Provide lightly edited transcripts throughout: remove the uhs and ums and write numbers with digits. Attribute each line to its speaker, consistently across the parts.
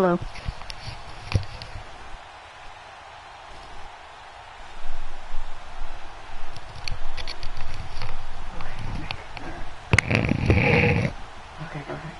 Speaker 1: Hello.
Speaker 2: Okay, go ahead.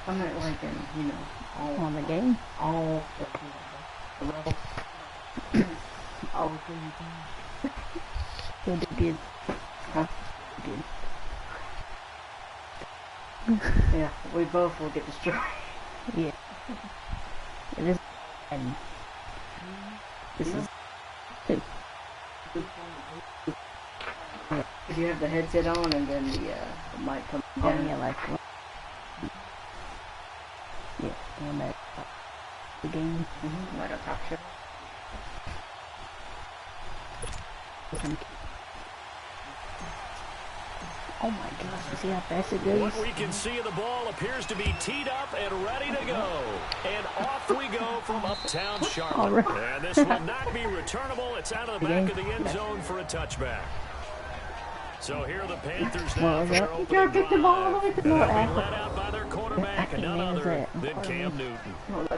Speaker 2: I'm not like in, you know, all
Speaker 1: On the game?
Speaker 2: all the levels. All the things.
Speaker 1: You'll do good.
Speaker 2: Huh?
Speaker 1: Good.
Speaker 2: Yeah, we both will get destroyed.
Speaker 1: Yeah. It is. And this is. Two.
Speaker 2: Because you have the headset on and then the mic comes
Speaker 1: Oh,
Speaker 2: down.
Speaker 1: yeah, like. Yeah, when that. The game.
Speaker 2: Like a talk show.
Speaker 1: Oh my gosh, you see how fast it goes?
Speaker 3: What we can see of the ball appears to be teed up and ready to go. And off we go from uptown Charlotte. And this will not be returnable. It's out of the back of the end zone for a touchback. So here are the Panthers now for their opening drive. And they'll be led out by their quarterback, none other than Cam Newton.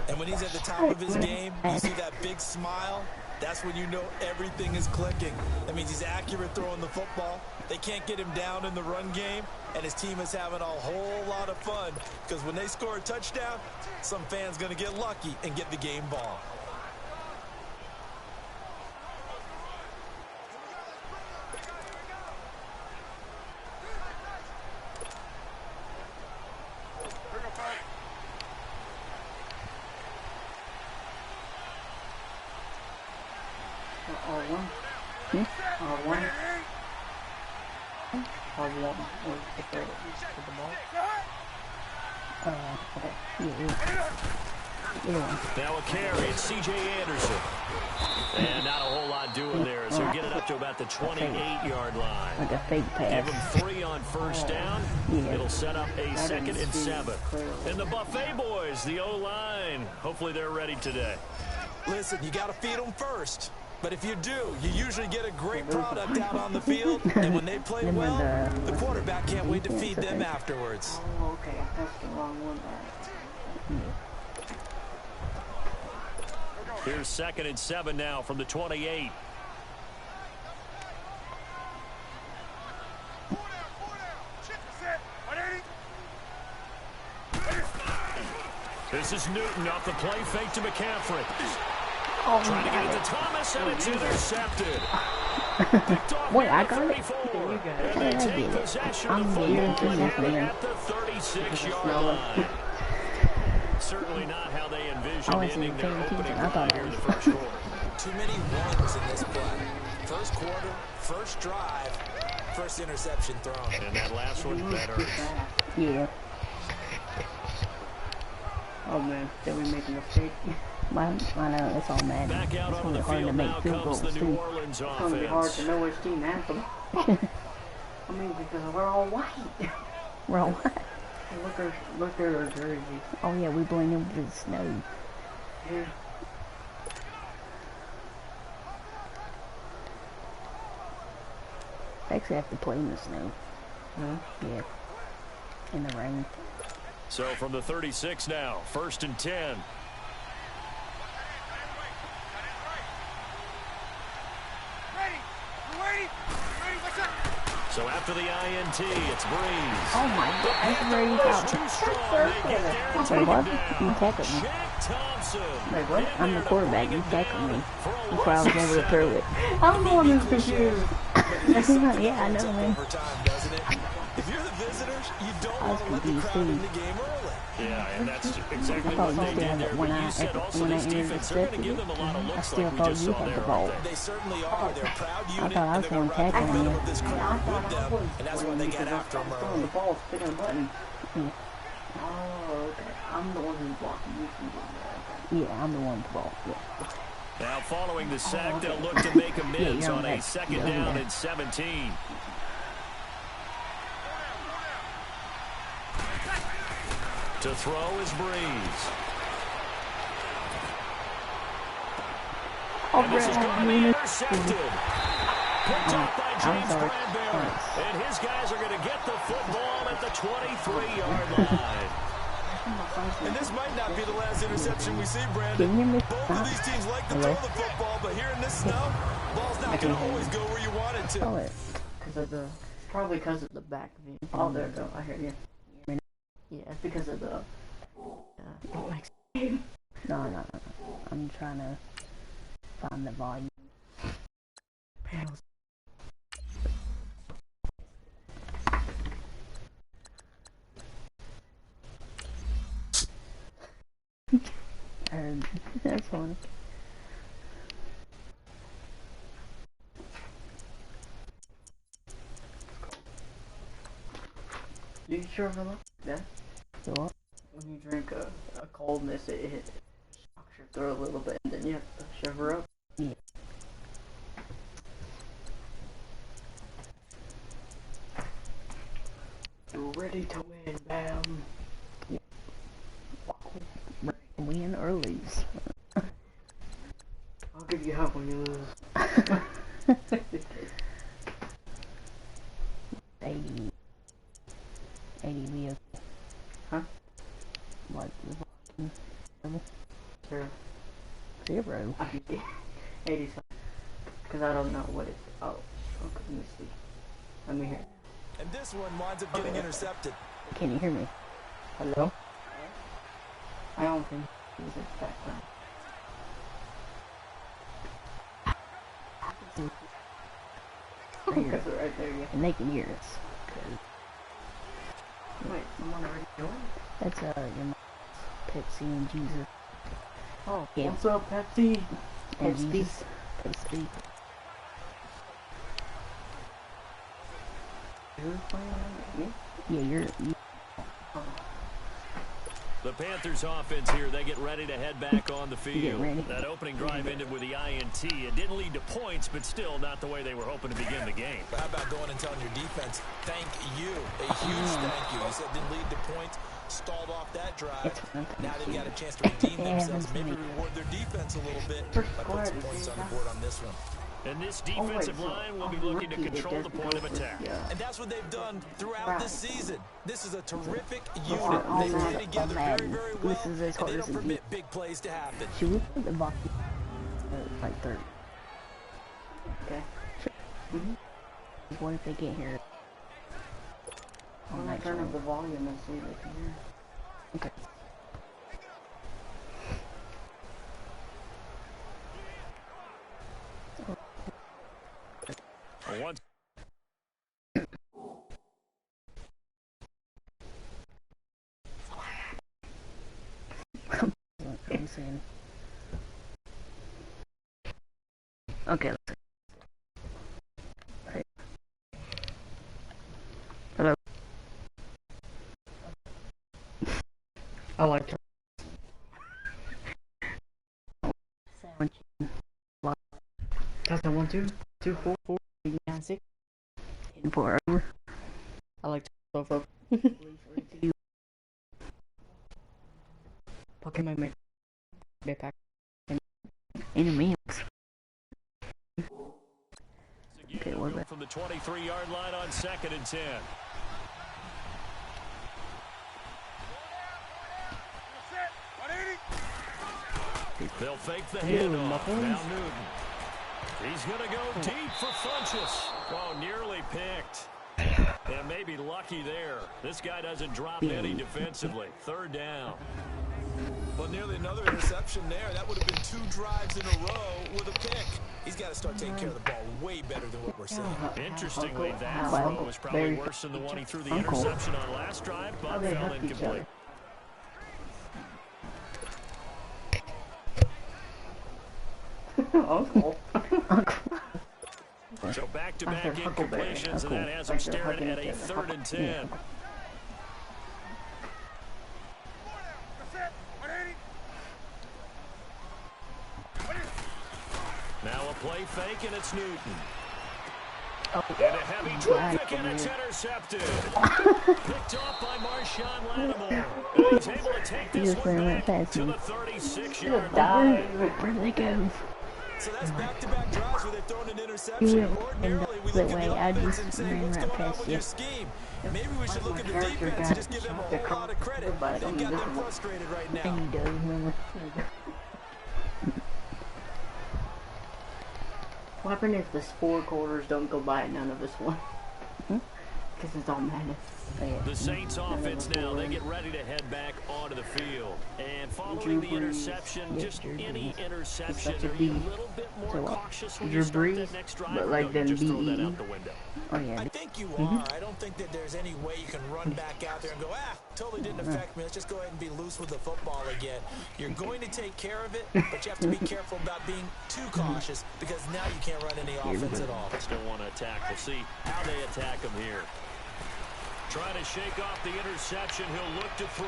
Speaker 4: And when he's at the top of his game, you see that big smile. That's when you know everything is clicking. That means he's accurate throwing the football. They can't get him down in the run game, and his team is having a whole lot of fun because when they score a touchdown, some fan's going to get lucky and get the game ball.
Speaker 3: Now a carry, it's C.J. Anderson. And not a whole lot doing there as he'll get it up to about the 28-yard line.
Speaker 1: Like a fake pass.
Speaker 3: Give him 3 on first down. It'll set up a 2nd and 7. And the Buffet boys, the O-line, hopefully they're ready today.
Speaker 4: Listen, you got to feed them first. But if you do, you usually get a great product out on the field. And when they play well, the quarterback can't wait to feed them afterwards.
Speaker 2: Oh, okay. That's the wrong one.
Speaker 3: Here's 2nd and 7 now from the 28. This is Newton off the play fake to McCaffrey. Trying to get it to Thomas, and it's intercepted.
Speaker 1: Wait, I got it.
Speaker 3: And they take possession of the football at the 36-yard line. Certainly not how they envisioned ending their opening drive here in the first quarter.
Speaker 4: Too many runs in this play. First quarter, first drive, first interception thrown.
Speaker 3: And that last one, that hurts.
Speaker 1: Yeah.
Speaker 2: Oh man, did we make a mistake?
Speaker 1: I know, it's all Madden.
Speaker 3: Back out
Speaker 1: it's
Speaker 3: on the
Speaker 1: hard to
Speaker 3: field
Speaker 1: make
Speaker 3: now
Speaker 1: field
Speaker 3: comes
Speaker 1: goals
Speaker 3: the
Speaker 1: too.
Speaker 3: New Orleans
Speaker 2: It's going to be hard to
Speaker 3: offense.
Speaker 2: know which team has them. I mean, because we're all white.
Speaker 1: We're all white.
Speaker 2: Look at our jerseys.
Speaker 1: Oh yeah, we blend in with the snow.
Speaker 2: Yeah.
Speaker 1: They actually have to play in the snow.
Speaker 2: Huh?
Speaker 1: Yeah. In the rain.
Speaker 3: So from the 36 now, 1st and 10. So after the INT, it's Breeze.
Speaker 1: Oh my god, that's very out.
Speaker 3: Too strong. They get there and
Speaker 1: Wait,
Speaker 3: take
Speaker 1: what?
Speaker 3: it down.
Speaker 1: You tackled me.
Speaker 3: Jack Thompson.
Speaker 1: Wait, what? I'm the quarterback. You tackled me. Before I was able to throw it.
Speaker 2: I'm the one who's confused.
Speaker 1: Yeah, I know, man.
Speaker 4: Overtime, doesn't it? If you're the visitors, you don't want to let the crowd in the game early.
Speaker 3: Yeah, and that's exactly
Speaker 1: I
Speaker 3: what
Speaker 1: thought
Speaker 3: they
Speaker 1: you
Speaker 3: did
Speaker 1: had
Speaker 3: there.
Speaker 1: it when
Speaker 3: But
Speaker 1: I
Speaker 3: you said also this defense, they're going to give them a lot of
Speaker 1: I
Speaker 3: looks
Speaker 1: still
Speaker 3: like we
Speaker 1: thought
Speaker 3: just
Speaker 1: you
Speaker 3: saw
Speaker 1: had the
Speaker 3: there.
Speaker 1: ball.
Speaker 4: They certainly are. They're a proud
Speaker 1: I
Speaker 4: unit,
Speaker 1: thought I
Speaker 4: and
Speaker 1: was
Speaker 4: they're going
Speaker 1: going
Speaker 4: to
Speaker 1: to
Speaker 4: ride the
Speaker 1: tackle
Speaker 4: rhythm
Speaker 1: you.
Speaker 4: of this crowd with them, and that's why they get after them
Speaker 2: throwing the
Speaker 4: early.
Speaker 2: ball, spinning a button.
Speaker 1: Yeah.
Speaker 2: Oh, okay. I'm the one who's blocking you from doing that.
Speaker 1: Yeah, I'm the one with the ball. Yeah.
Speaker 3: Now following the sack, they'll look to make amends
Speaker 1: you're
Speaker 3: on a
Speaker 1: right.
Speaker 3: 2nd
Speaker 1: Yeah,
Speaker 3: down
Speaker 1: yeah.
Speaker 3: and 17. To throw is Breeze.
Speaker 1: Oh,
Speaker 3: And this is going to be intercepted. Picked up by James
Speaker 1: sorry.
Speaker 3: Bradbury. And his guys are going to get the football at the 23-yard line.
Speaker 4: And this might not be the last interception we see, Brandon.
Speaker 1: Can you hear me?
Speaker 4: Both of these teams like to throw the football, but here in this snow, ball's not going to always go where you want it to.
Speaker 1: Oh, it.
Speaker 2: Probably because of the back view. Oh, there it goes. I hear you. Yeah, it's because of the.
Speaker 1: No. I'm trying to find the volume.
Speaker 2: Panels.
Speaker 1: That's funny.
Speaker 2: You sure for that? Yeah.
Speaker 1: So what?
Speaker 2: When you drink a coldness, it shocks your throat a little bit, and then you have to shiver up.
Speaker 1: Yeah.
Speaker 2: ready to win, bam.
Speaker 1: Win or lose.
Speaker 2: I'll give you half when you lose.
Speaker 1: 80 vehicles.
Speaker 2: Huh?
Speaker 1: Like the volume.
Speaker 2: Zero.
Speaker 1: 0.
Speaker 2: 80 something. Because I don't know what it's. Oh, okay, let me see. Let me hear.
Speaker 4: And this one winds up getting intercepted.
Speaker 1: Can you hear me?
Speaker 2: Hello? I don't think it was its background. Because we're right there, yeah.
Speaker 1: And they can hear us.
Speaker 2: Wait, someone already joined?
Speaker 1: That's your mom's Pepsi and Jesus.
Speaker 2: Oh,
Speaker 1: yeah.
Speaker 2: What's up, Pepsi?
Speaker 1: And
Speaker 2: Pepsi.
Speaker 1: Jesus. Pepsi.
Speaker 2: Who's playing on me?
Speaker 1: Yeah, you.
Speaker 3: The Panthers offense here, they get ready to head back on the field.
Speaker 1: Ready.
Speaker 3: That opening drive ended with the INT. It didn't lead to points, but still not the way they were hoping to begin the game.
Speaker 4: But how about going and telling your defense, thank you, a huge thank you. You said didn't lead to points, stalled off that drive. Now they've got a chance to redeem themselves, maybe reward their defense a little bit by putting some points on the board on this one.
Speaker 3: And this defensive line will be looking to control the point of attack.
Speaker 4: And that's what they've done throughout this season. This is a terrific unit. They play together very, very well, and they don't permit big plays to happen.
Speaker 1: Should we put the volume like 30?
Speaker 2: Okay.
Speaker 1: What if they can't hear it?
Speaker 2: I'm gonna turn up the volume and see if they can hear.
Speaker 1: Okay.
Speaker 3: Once.
Speaker 1: I'm saying. Okay, let's see. Right. Hello.
Speaker 2: I like her. That's a 1, 2, 2, 4, 4, 9, 6.
Speaker 1: 4 over.
Speaker 2: I like to go. Pokemon make backpack.
Speaker 1: Enemies. Okay, what about
Speaker 3: from the 23-yard line on 2nd and 10. They'll fake the handoff. Now Newton. He's going to go deep for Funchess. Oh, nearly picked. And maybe lucky there. This guy doesn't drop any defensively. 3rd down.
Speaker 4: Well, nearly another interception there. That would have been 2 drives in a row with a pick. He's got to start taking care of the ball way better than what we're seeing.
Speaker 3: Interestingly, that throw was probably worse than the one he threw the interception on last drive, but fell incomplete.
Speaker 2: Uncle.
Speaker 3: So back-to-back incompletions, and that has him staring at a 3rd and 10. Now a play fake, and it's Newton. And a heavy traffic, and it's intercepted. Picked off by Marshawn Lattimore. And he's able to take this one back to the 36-yard line.
Speaker 1: where do they go?
Speaker 4: So that's back-to-back drives where they've thrown an interception. Ordinarily, we look at the offense and say, what's going on with your scheme? Maybe we should look at the defense and just give them a whole lot of credit. They've got them frustrated right now.
Speaker 1: And he does, remember?
Speaker 2: What happened if the 4 quarters don't go by and none of us won? Because it's all madness.
Speaker 3: The Saints offense now, they get ready to head back onto the field. And following the interception, just any interception, are you a little bit more cautious when you start that next drive?
Speaker 2: But like then
Speaker 3: just throw that out the window?
Speaker 1: Oh, yeah.
Speaker 4: I think you are. I don't think that there's any way you can run back out there and go, totally didn't affect me. Let's just go ahead and be loose with the football again. You're going to take care of it, but you have to be careful about being too cautious because now you can't run any offense at all.
Speaker 3: Still want to attack. We'll see how they attack him here. Trying to shake off the interception. He'll look to throw.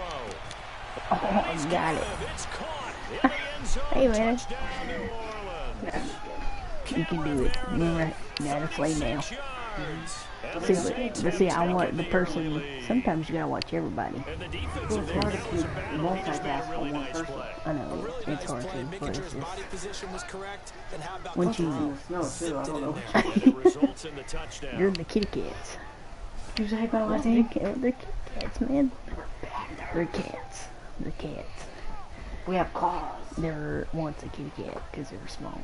Speaker 1: Oh,
Speaker 3: He's
Speaker 1: got it.
Speaker 3: It's caught in the end zone.
Speaker 1: Hey, man.
Speaker 3: Touchdown, New Orleans.
Speaker 1: You can do it. You're right. You gotta play now.
Speaker 3: 6 yards. yards. And
Speaker 1: See,
Speaker 3: the Saints
Speaker 1: but
Speaker 3: have
Speaker 1: see, I
Speaker 3: taken
Speaker 1: want the
Speaker 3: the
Speaker 1: person.
Speaker 3: early lead.
Speaker 1: Sometimes you gotta watch everybody.
Speaker 3: And the
Speaker 2: Well,
Speaker 3: defensive
Speaker 2: it's hard to
Speaker 3: tackle was a
Speaker 2: keep
Speaker 3: battle. He just made a
Speaker 2: multitask
Speaker 3: really
Speaker 2: on one
Speaker 3: nice
Speaker 2: person.
Speaker 3: play.
Speaker 1: I
Speaker 4: A
Speaker 1: know
Speaker 4: really
Speaker 1: it's
Speaker 4: nice
Speaker 1: hard
Speaker 4: play,
Speaker 1: to,
Speaker 4: making
Speaker 1: but
Speaker 4: sure
Speaker 1: it's
Speaker 4: his body
Speaker 1: just
Speaker 4: position was correct, and how about
Speaker 1: once
Speaker 4: the
Speaker 1: you
Speaker 2: In the snow, too.
Speaker 4: zipped
Speaker 2: I
Speaker 4: it
Speaker 2: don't
Speaker 4: in
Speaker 2: know.
Speaker 4: there.
Speaker 3: And it results in the touchdown.
Speaker 1: you're the kitty cats.
Speaker 2: You say about my
Speaker 1: They're
Speaker 2: team?
Speaker 1: kitty cats, man. They're cats. They're cats.
Speaker 2: We have claws.
Speaker 1: They were once a kitty cat because they were small.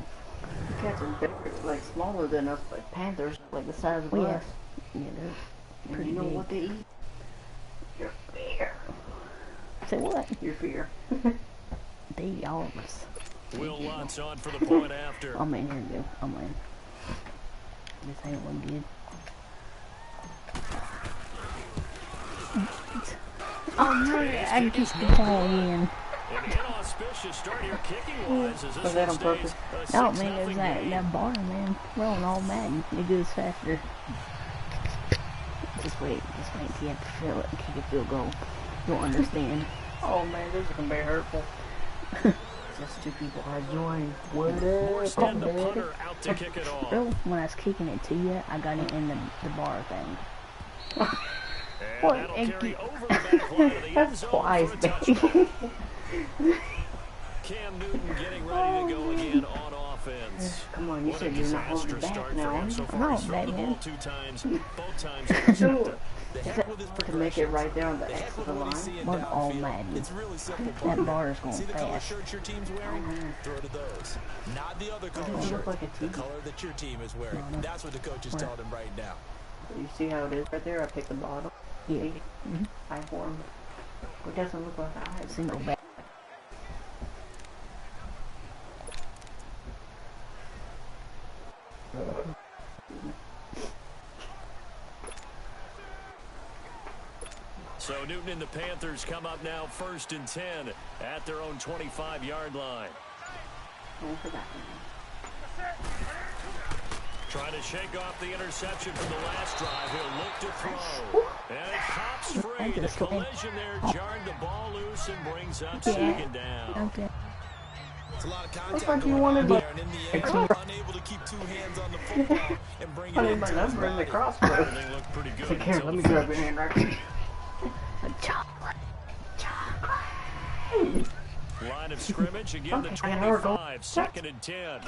Speaker 2: Cats are bigger, like smaller than us, but panthers are like the size of
Speaker 1: Oh, yeah.
Speaker 2: us.
Speaker 1: Yeah, they're
Speaker 2: And
Speaker 1: pretty
Speaker 2: you know
Speaker 1: big.
Speaker 2: what they eat? Your fear.
Speaker 1: Say what?
Speaker 2: Your fear.
Speaker 1: They eat all of us.
Speaker 3: Will Lutz on for the point after.
Speaker 1: Oh man, here we go. Oh man. This ain't one good. Oh no, I kicked the ball again.
Speaker 3: An inauspicious start here kicking-wise as
Speaker 2: Was
Speaker 3: this
Speaker 2: that
Speaker 3: one
Speaker 2: on purpose?
Speaker 3: stays a
Speaker 1: Oh
Speaker 3: 6-0
Speaker 1: man, it was
Speaker 3: game.
Speaker 1: that bar, man. We're on all Madden. It goes faster. Just wait till you have to feel it and kick a field goal. You'll understand.
Speaker 2: Oh man, this is gonna be hurtful. Just two people are joining. What
Speaker 3: Morstead, the
Speaker 2: up?
Speaker 3: punter, out to kick it off.
Speaker 1: Bro, when I was kicking it to you, I got it in the bar thing.
Speaker 3: And
Speaker 1: What?
Speaker 3: that'll
Speaker 1: And
Speaker 3: carry
Speaker 1: keep-
Speaker 3: over the back line of the end
Speaker 2: That's
Speaker 3: zone
Speaker 2: twice,
Speaker 3: for a
Speaker 2: baby.
Speaker 3: touchdown. Cam Newton getting ready to go again on offense.
Speaker 2: Come on, you
Speaker 3: What a
Speaker 2: said you're not holding
Speaker 3: disastrous
Speaker 2: back
Speaker 3: start
Speaker 2: now.
Speaker 3: for him so
Speaker 1: I'm
Speaker 3: far.
Speaker 1: not
Speaker 3: He's thrown the
Speaker 1: back,
Speaker 3: ball
Speaker 1: man.
Speaker 3: 2 times, both times intercepted.
Speaker 4: The heck with his
Speaker 2: To make it
Speaker 4: progressions.
Speaker 2: right there on the
Speaker 4: The
Speaker 2: X
Speaker 4: heck
Speaker 2: of
Speaker 4: with
Speaker 2: the
Speaker 4: what he's
Speaker 2: line.
Speaker 4: seeing
Speaker 1: We're all
Speaker 4: downfield.
Speaker 1: Madden.
Speaker 4: It's really simple,
Speaker 1: That
Speaker 4: partner.
Speaker 1: bar is going
Speaker 4: See the color
Speaker 1: fast.
Speaker 4: shirts your team's wearing? Throw to those. Not the other color
Speaker 2: it look
Speaker 4: shirt.
Speaker 2: like a
Speaker 4: The
Speaker 2: TV?
Speaker 4: color that your team is wearing. That's what the coach is telling him right now.
Speaker 2: You see how it is right there? I picked the bottom.
Speaker 1: Yeah.
Speaker 2: See? Eye form. It doesn't look like eyes.
Speaker 1: Single back.
Speaker 3: So Newton and the Panthers come up now 1st and 10 at their own 25-yard line.
Speaker 2: Going for that one.
Speaker 3: Trying to shake off the interception from the last drive. He'll look to throw. And it pops free. The collision there jarred the ball loose and brings up 2nd down.
Speaker 1: Okay.
Speaker 4: It's a lot of
Speaker 2: Looks
Speaker 4: contact
Speaker 2: like you
Speaker 4: going
Speaker 2: wanted
Speaker 4: on
Speaker 2: to-
Speaker 4: there, and in the end, unable to keep 2 hands on the football and bring it
Speaker 2: I need
Speaker 4: into
Speaker 2: my
Speaker 4: his
Speaker 2: number in the
Speaker 4: body.
Speaker 2: crossbow.
Speaker 3: Everything looked pretty good.
Speaker 2: Take care.
Speaker 3: until
Speaker 2: Let me
Speaker 3: the
Speaker 2: grab your
Speaker 3: finish.
Speaker 2: hand right quick.
Speaker 1: Chocolate.
Speaker 3: Line of scrimmage again, the
Speaker 2: Okay, I know we're going-
Speaker 3: 25, 2nd and 10.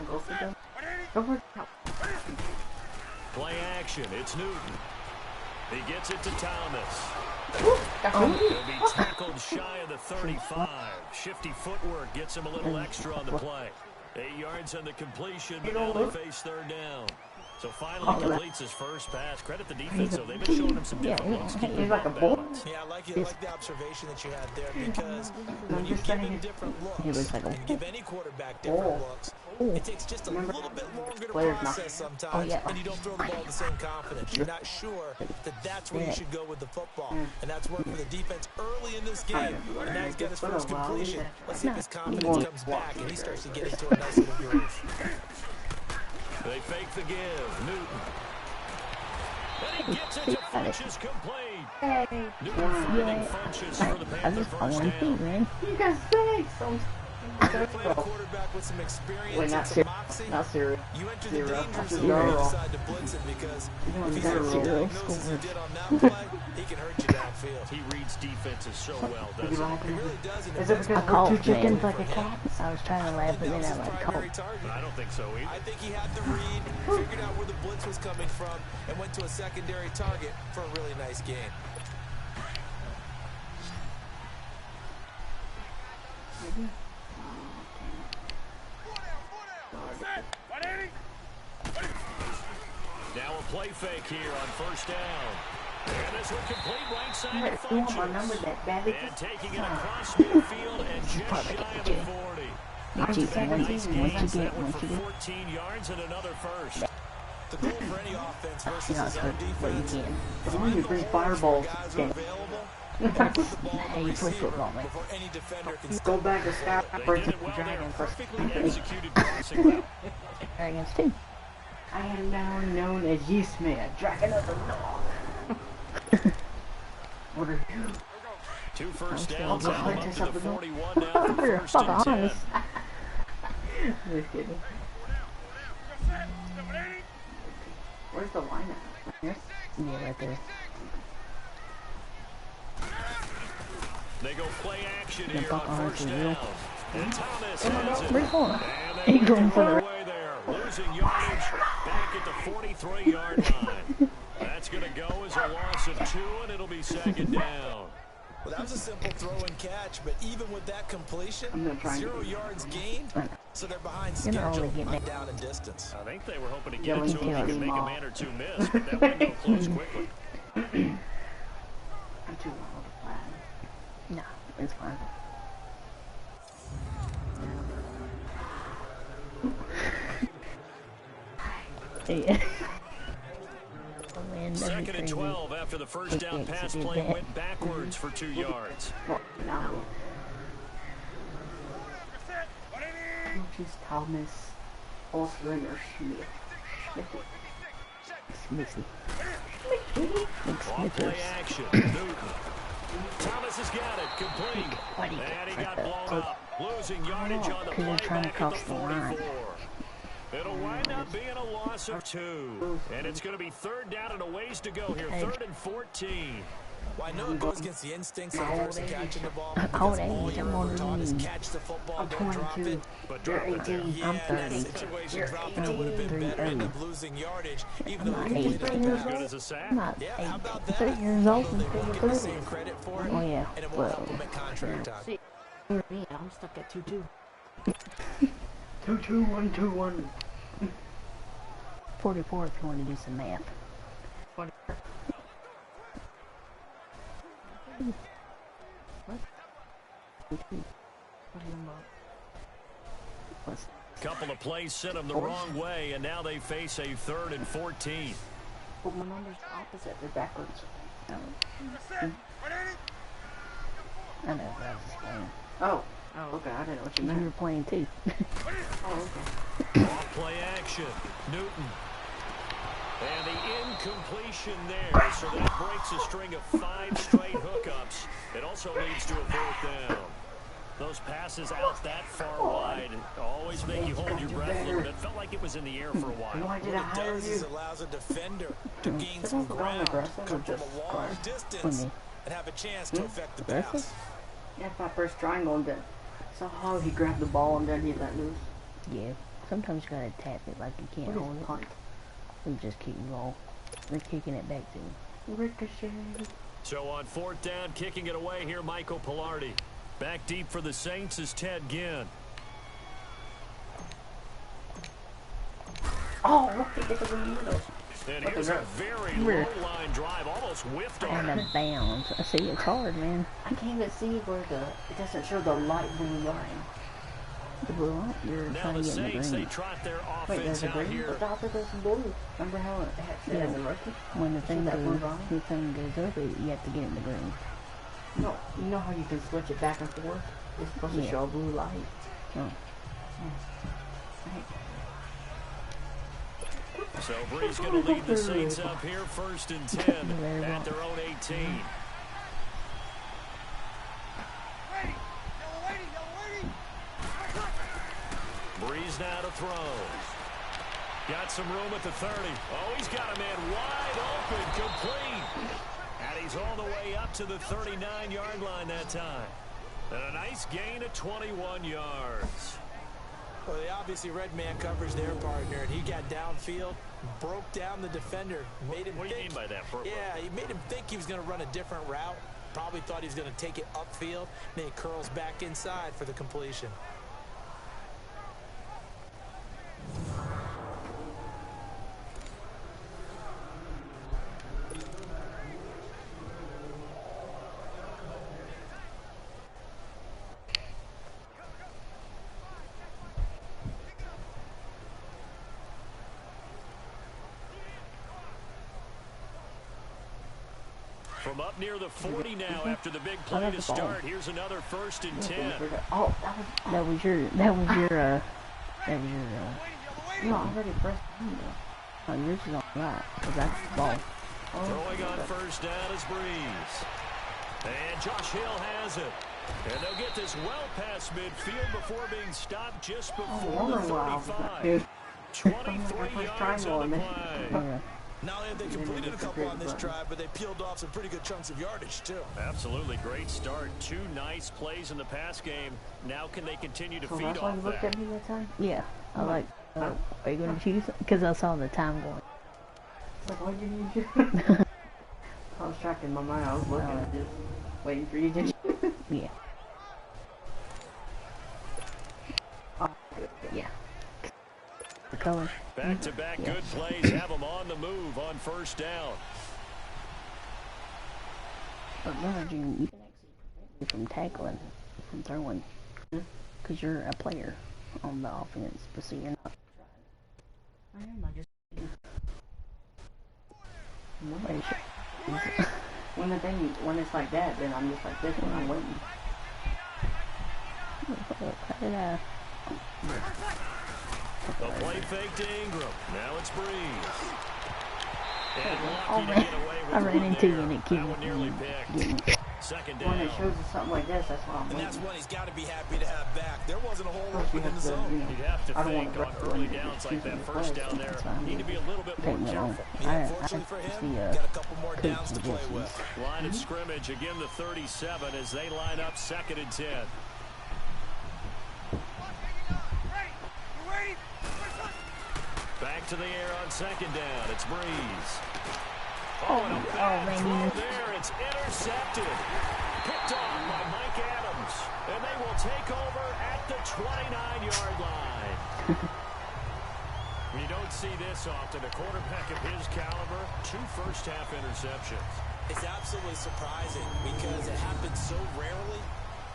Speaker 2: Go for them. Go for it.
Speaker 3: Play action. It's Newton. He gets it to Thomas.
Speaker 2: Oh.
Speaker 3: He'll be tackled shy of the 35. Shifty footwork gets him a little extra on the play. 8 yards on the completion, but now they face 3rd down. So finally completes his first pass. Credit the defense, though. They've been showing him some different looks. keeping
Speaker 2: He's like a
Speaker 3: him
Speaker 2: bull.
Speaker 3: balanced.
Speaker 4: Yeah, I like the observation that you had there, because when you give him different
Speaker 1: He
Speaker 4: looks,
Speaker 1: looks like a
Speaker 4: and you give any quarterback different looks, it takes just a little bit longer to
Speaker 2: Players not-
Speaker 4: process sometimes,
Speaker 1: yeah.
Speaker 4: and you don't throw the ball with the same confidence. You're not sure that that's where you should go with the football, and that's worked for the defense early in this game. And now he's got his first completion. Let's see if his confidence comes back and he starts to get into a nice little groove.
Speaker 3: They fake the give. Newton. And he gets it to Funches complete. Newton finding Funches for the
Speaker 1: I
Speaker 3: Panther
Speaker 1: just I
Speaker 3: first
Speaker 1: want to see,
Speaker 3: down.
Speaker 1: man.
Speaker 2: You guys think so?
Speaker 4: You're playing a quarterback with some experience
Speaker 2: Wait,
Speaker 4: and
Speaker 2: not
Speaker 4: some
Speaker 2: serious.
Speaker 4: moxie.
Speaker 2: Not serious.
Speaker 4: You enter the
Speaker 2: Zero.
Speaker 4: danger zone
Speaker 2: Zero.
Speaker 4: when you decide to blitz him, because if he's
Speaker 2: Zero.
Speaker 4: as diagnosed as he did on that play, he can hurt you downfield.
Speaker 3: He reads defenses so well,
Speaker 2: Did you
Speaker 3: doesn't
Speaker 2: like
Speaker 3: he?
Speaker 4: He
Speaker 2: it?
Speaker 4: really does. And
Speaker 2: Is
Speaker 4: the
Speaker 2: it
Speaker 4: best
Speaker 2: because
Speaker 1: I
Speaker 2: we're
Speaker 1: called,
Speaker 2: two chickens
Speaker 1: man.
Speaker 2: like a cat?
Speaker 1: I was trying to laugh, but then I
Speaker 4: was his
Speaker 1: like
Speaker 4: primary
Speaker 1: called.
Speaker 4: target.
Speaker 3: I don't think so either.
Speaker 4: I think he had the read, figured out where the blitz was coming from, and went to a secondary target for a really nice game.
Speaker 3: Now a play fake here on 1st down. And this one complete right side to
Speaker 2: You want my number
Speaker 3: Funches.
Speaker 2: that badly?
Speaker 3: And taking it across midfield and just shy of the 40.
Speaker 1: Once you get,
Speaker 3: Nice
Speaker 1: once you
Speaker 3: gains.
Speaker 1: get,
Speaker 3: That one
Speaker 1: once
Speaker 3: for
Speaker 1: you get.
Speaker 3: 14 yards and another first.
Speaker 4: The goal for any offense versus
Speaker 1: Yeah,
Speaker 4: his
Speaker 1: so
Speaker 4: own
Speaker 1: what you
Speaker 4: defense,
Speaker 1: get.
Speaker 2: When you bring fireballs,
Speaker 4: guys are
Speaker 2: then
Speaker 4: available, and put the ball on
Speaker 1: Hey,
Speaker 4: the
Speaker 1: you play
Speaker 4: receiver
Speaker 1: football, man.
Speaker 4: before any defender can
Speaker 2: go back to Sky
Speaker 3: They
Speaker 2: Birds
Speaker 3: did
Speaker 2: and
Speaker 3: it well there.
Speaker 2: Dragons.
Speaker 3: Perfectly executed crossing route.
Speaker 1: Dragons too.
Speaker 2: I am now known as Yeastman, Dragon of the North. What are you?
Speaker 3: 2 first
Speaker 1: I'm
Speaker 3: downs.
Speaker 2: still
Speaker 3: Now
Speaker 2: going
Speaker 3: up
Speaker 2: to
Speaker 3: to the
Speaker 2: something.
Speaker 3: 41 now for
Speaker 2: You're
Speaker 3: 1st
Speaker 2: fucking
Speaker 3: and 10.
Speaker 2: honest. Just kidding. Where's the line at? Right here?
Speaker 1: Yeah, right there.
Speaker 3: They go play action
Speaker 1: Yeah,
Speaker 3: here
Speaker 1: fuck
Speaker 3: on
Speaker 1: on
Speaker 3: first
Speaker 1: to
Speaker 3: down.
Speaker 1: you.
Speaker 3: And Thomas has it.
Speaker 1: Where's he going?
Speaker 3: And
Speaker 1: He
Speaker 3: they
Speaker 1: going
Speaker 3: work
Speaker 1: for
Speaker 3: their
Speaker 1: the
Speaker 3: way there. Losing yardage back at the 43-yard line. That's going to go as a loss of 2, and it'll be second down.
Speaker 4: Well, that was a simple throw and catch, but even with that completion, 0 yards gained, so they're behind schedule on down and distance.
Speaker 3: I think they were hoping to get it to him
Speaker 1: Yeah,
Speaker 3: and make a man or two miss, but that window closed quickly.
Speaker 2: I'm too loud to flag.
Speaker 1: No, it's fine. Yeah. Oh, man,
Speaker 3: Second and 12 after the first down pass play went backwards for 2 yards.
Speaker 2: Now. Just Thomas, Osborne, or Smith.
Speaker 1: Smithy.
Speaker 3: On play action, Newton. Thomas has got it, complete. And he got blown up. Losing yardage on the play back at the 44. It'll wind up being a loss of 2. And it's going to be third down and a ways to go here. 3rd and 14.
Speaker 4: Well, I know it goes against the instincts of the person catching the ball.
Speaker 1: How
Speaker 4: Because
Speaker 1: old
Speaker 4: all
Speaker 1: age?
Speaker 4: you're
Speaker 1: I'm
Speaker 4: ever
Speaker 1: older
Speaker 4: taught is
Speaker 1: than you.
Speaker 4: catch the football,
Speaker 2: I'm
Speaker 4: don't drop
Speaker 2: 22.
Speaker 4: it.
Speaker 3: But
Speaker 2: You're
Speaker 3: drop it there.
Speaker 2: 18.
Speaker 4: Yeah,
Speaker 1: I'm
Speaker 4: in that
Speaker 1: 30.
Speaker 4: situation,
Speaker 2: You're
Speaker 4: dropping it would have been
Speaker 1: 18.
Speaker 4: better. End up losing yardage, even though
Speaker 1: I'm
Speaker 4: they
Speaker 1: not
Speaker 4: completed the
Speaker 3: As good
Speaker 4: pass.
Speaker 3: as a sack.
Speaker 1: I'm not
Speaker 4: Yeah, how about that?
Speaker 1: 3 years old.
Speaker 4: Although they won't get the same credit for it,
Speaker 1: Oh, yeah.
Speaker 4: and it won't
Speaker 1: Well,
Speaker 4: help them at contract time.
Speaker 2: See, me, I'm stuck at 2-2. 2-2-1-2-1.
Speaker 1: 44 if you want to do some math.
Speaker 2: What? What are you about?
Speaker 1: What's
Speaker 3: Couple of plays sent them the wrong way, and now they face a 3rd and 14.
Speaker 2: But my number's opposite. They're backwards.
Speaker 1: I know what I was just playing.
Speaker 2: Oh. Oh, okay. I didn't know what you
Speaker 1: You
Speaker 2: meant.
Speaker 1: were playing too.
Speaker 2: Oh, okay.
Speaker 3: Off play action, Newton. And the incompletion there, so that breaks a string of 5 straight hookups. It also leads to a 4th down. Those passes out that far wide always make you hold your breath a little bit. It felt like it was in the air for a while.
Speaker 2: Why did I
Speaker 4: What it
Speaker 2: hire
Speaker 4: does
Speaker 2: you?
Speaker 4: is allows a defender to gain
Speaker 2: This
Speaker 4: some
Speaker 2: is wrong
Speaker 4: ground,
Speaker 2: aggressive or
Speaker 4: come from
Speaker 2: just
Speaker 4: a long distance,
Speaker 1: me.
Speaker 4: and have a chance to affect the
Speaker 1: Aggressive?
Speaker 4: pass.
Speaker 2: Yeah, my first triangle and then saw how he grabbed the ball and then he let loose.
Speaker 1: Yeah. Sometimes you gotta tap it like you can't
Speaker 2: What
Speaker 1: hold
Speaker 2: is
Speaker 1: it.
Speaker 2: punt?
Speaker 1: And just kick the ball. They're kicking it back to you.
Speaker 2: Ricochet.
Speaker 3: So on 4th down, kicking it away here, Michael Pilardi. Back deep for the Saints is Ted Ginn.
Speaker 2: Oh, look, it was in the middle.
Speaker 3: And here's a very low-line drive, almost whiffed on
Speaker 1: And
Speaker 3: it.
Speaker 1: a bounce. I see it's hard, man.
Speaker 2: I can't even see where it doesn't show the light blue line.
Speaker 1: The blue light, you're
Speaker 3: Now
Speaker 1: trying
Speaker 3: the
Speaker 1: to get in the
Speaker 3: Saints, they
Speaker 1: green.
Speaker 3: trot their
Speaker 2: Wait, there's
Speaker 3: offense
Speaker 2: a
Speaker 3: out
Speaker 2: green?
Speaker 3: here.
Speaker 2: I thought there was blue. Remember how it had said in the rookie?
Speaker 1: When the thing
Speaker 2: that blue
Speaker 1: goes,
Speaker 2: line?
Speaker 1: the thing goes up, you have to get in the green.
Speaker 2: No, you know how you can switch it back and forth? It's supposed to
Speaker 1: Yeah.
Speaker 2: show a blue light.
Speaker 1: Oh.
Speaker 3: So Bree's going to lead the Saints up here, 1st and 10 at their own 18. Breeze now to throw. Got some room at the 30. Oh, he's got a man wide open, complete. And he's all the way up to the 39-yard line that time. And a nice gain of 21 yards.
Speaker 4: Well, they obviously red man coverage their partner, and he got downfield, broke down the defender, made him
Speaker 3: What do you
Speaker 4: think.
Speaker 3: mean by that, Purple?
Speaker 4: Yeah, he made him think he was going to run a different route. Probably thought he was going to take it upfield, then he curls back inside for the completion.
Speaker 3: From up near the 40 now after the big play to start. Here's another 1st and 10.
Speaker 2: Oh,
Speaker 1: That was your,
Speaker 2: no, I already pressed him.
Speaker 1: oh, yours is all right, because that's the ball.
Speaker 3: Throwing on 1st down is Breeze. And Josh Hill has it. And they'll get this well past midfield before being stopped just before the 35. 23 yards on the play.
Speaker 1: Yeah.
Speaker 4: Not only have they completed a couple on this drive, but they peeled off some pretty good chunks of yardage, too.
Speaker 3: Absolutely great start. 2 nice plays in the pass game. Now can they continue to feed off
Speaker 2: Looked
Speaker 3: that?
Speaker 2: at me that time?
Speaker 1: Yeah. I like, are you going to choose? Because I saw the time going.
Speaker 2: It's like, why'd you use I was tracked in my mind. I was looking at this, waiting for you to.
Speaker 1: Yeah.
Speaker 2: Oh, good.
Speaker 1: Yeah. The color.
Speaker 3: Back-to-back good plays have them on the move on first down.
Speaker 1: But leveraging, you can actually prevent you from tackling, from throwing, because you're a player on the offense, but so you're not.
Speaker 2: I am. I just. When it's like that, then I'm just like this when I'm waiting.
Speaker 3: The play fake to Ingram. Now it's Breeze. And
Speaker 1: Oh,
Speaker 3: lucky to
Speaker 1: man.
Speaker 3: get away with
Speaker 1: I ran into you
Speaker 3: there.
Speaker 1: and it
Speaker 3: That
Speaker 1: killed
Speaker 3: one
Speaker 1: me.
Speaker 3: nearly picked. Second
Speaker 2: When it
Speaker 3: down.
Speaker 2: shows us something like this, that's why I'm
Speaker 4: And
Speaker 2: waiting.
Speaker 4: that's one he's got to be happy to have back. There wasn't a whole lot
Speaker 2: You
Speaker 4: within the
Speaker 2: have to,
Speaker 4: zone.
Speaker 3: You'd have to
Speaker 2: I don't
Speaker 3: think
Speaker 2: want
Speaker 3: on
Speaker 2: to
Speaker 3: early downs like that first down there, need to be a little bit more
Speaker 1: Take me along.
Speaker 3: careful.
Speaker 4: Yeah, fortunately for him, got a couple more downs to play with.
Speaker 3: Line of scrimmage, again the 37 as they line up 2nd and 10. Back to the air on 2nd down. It's Breeze. Oh, and a bad throw there. It's intercepted. Picked off by Mike Adams. And they will take over at the 29-yard line. You don't see this often. A quarterback of his caliber, 2 first-half interceptions.
Speaker 4: It's absolutely surprising because it happens so rarely.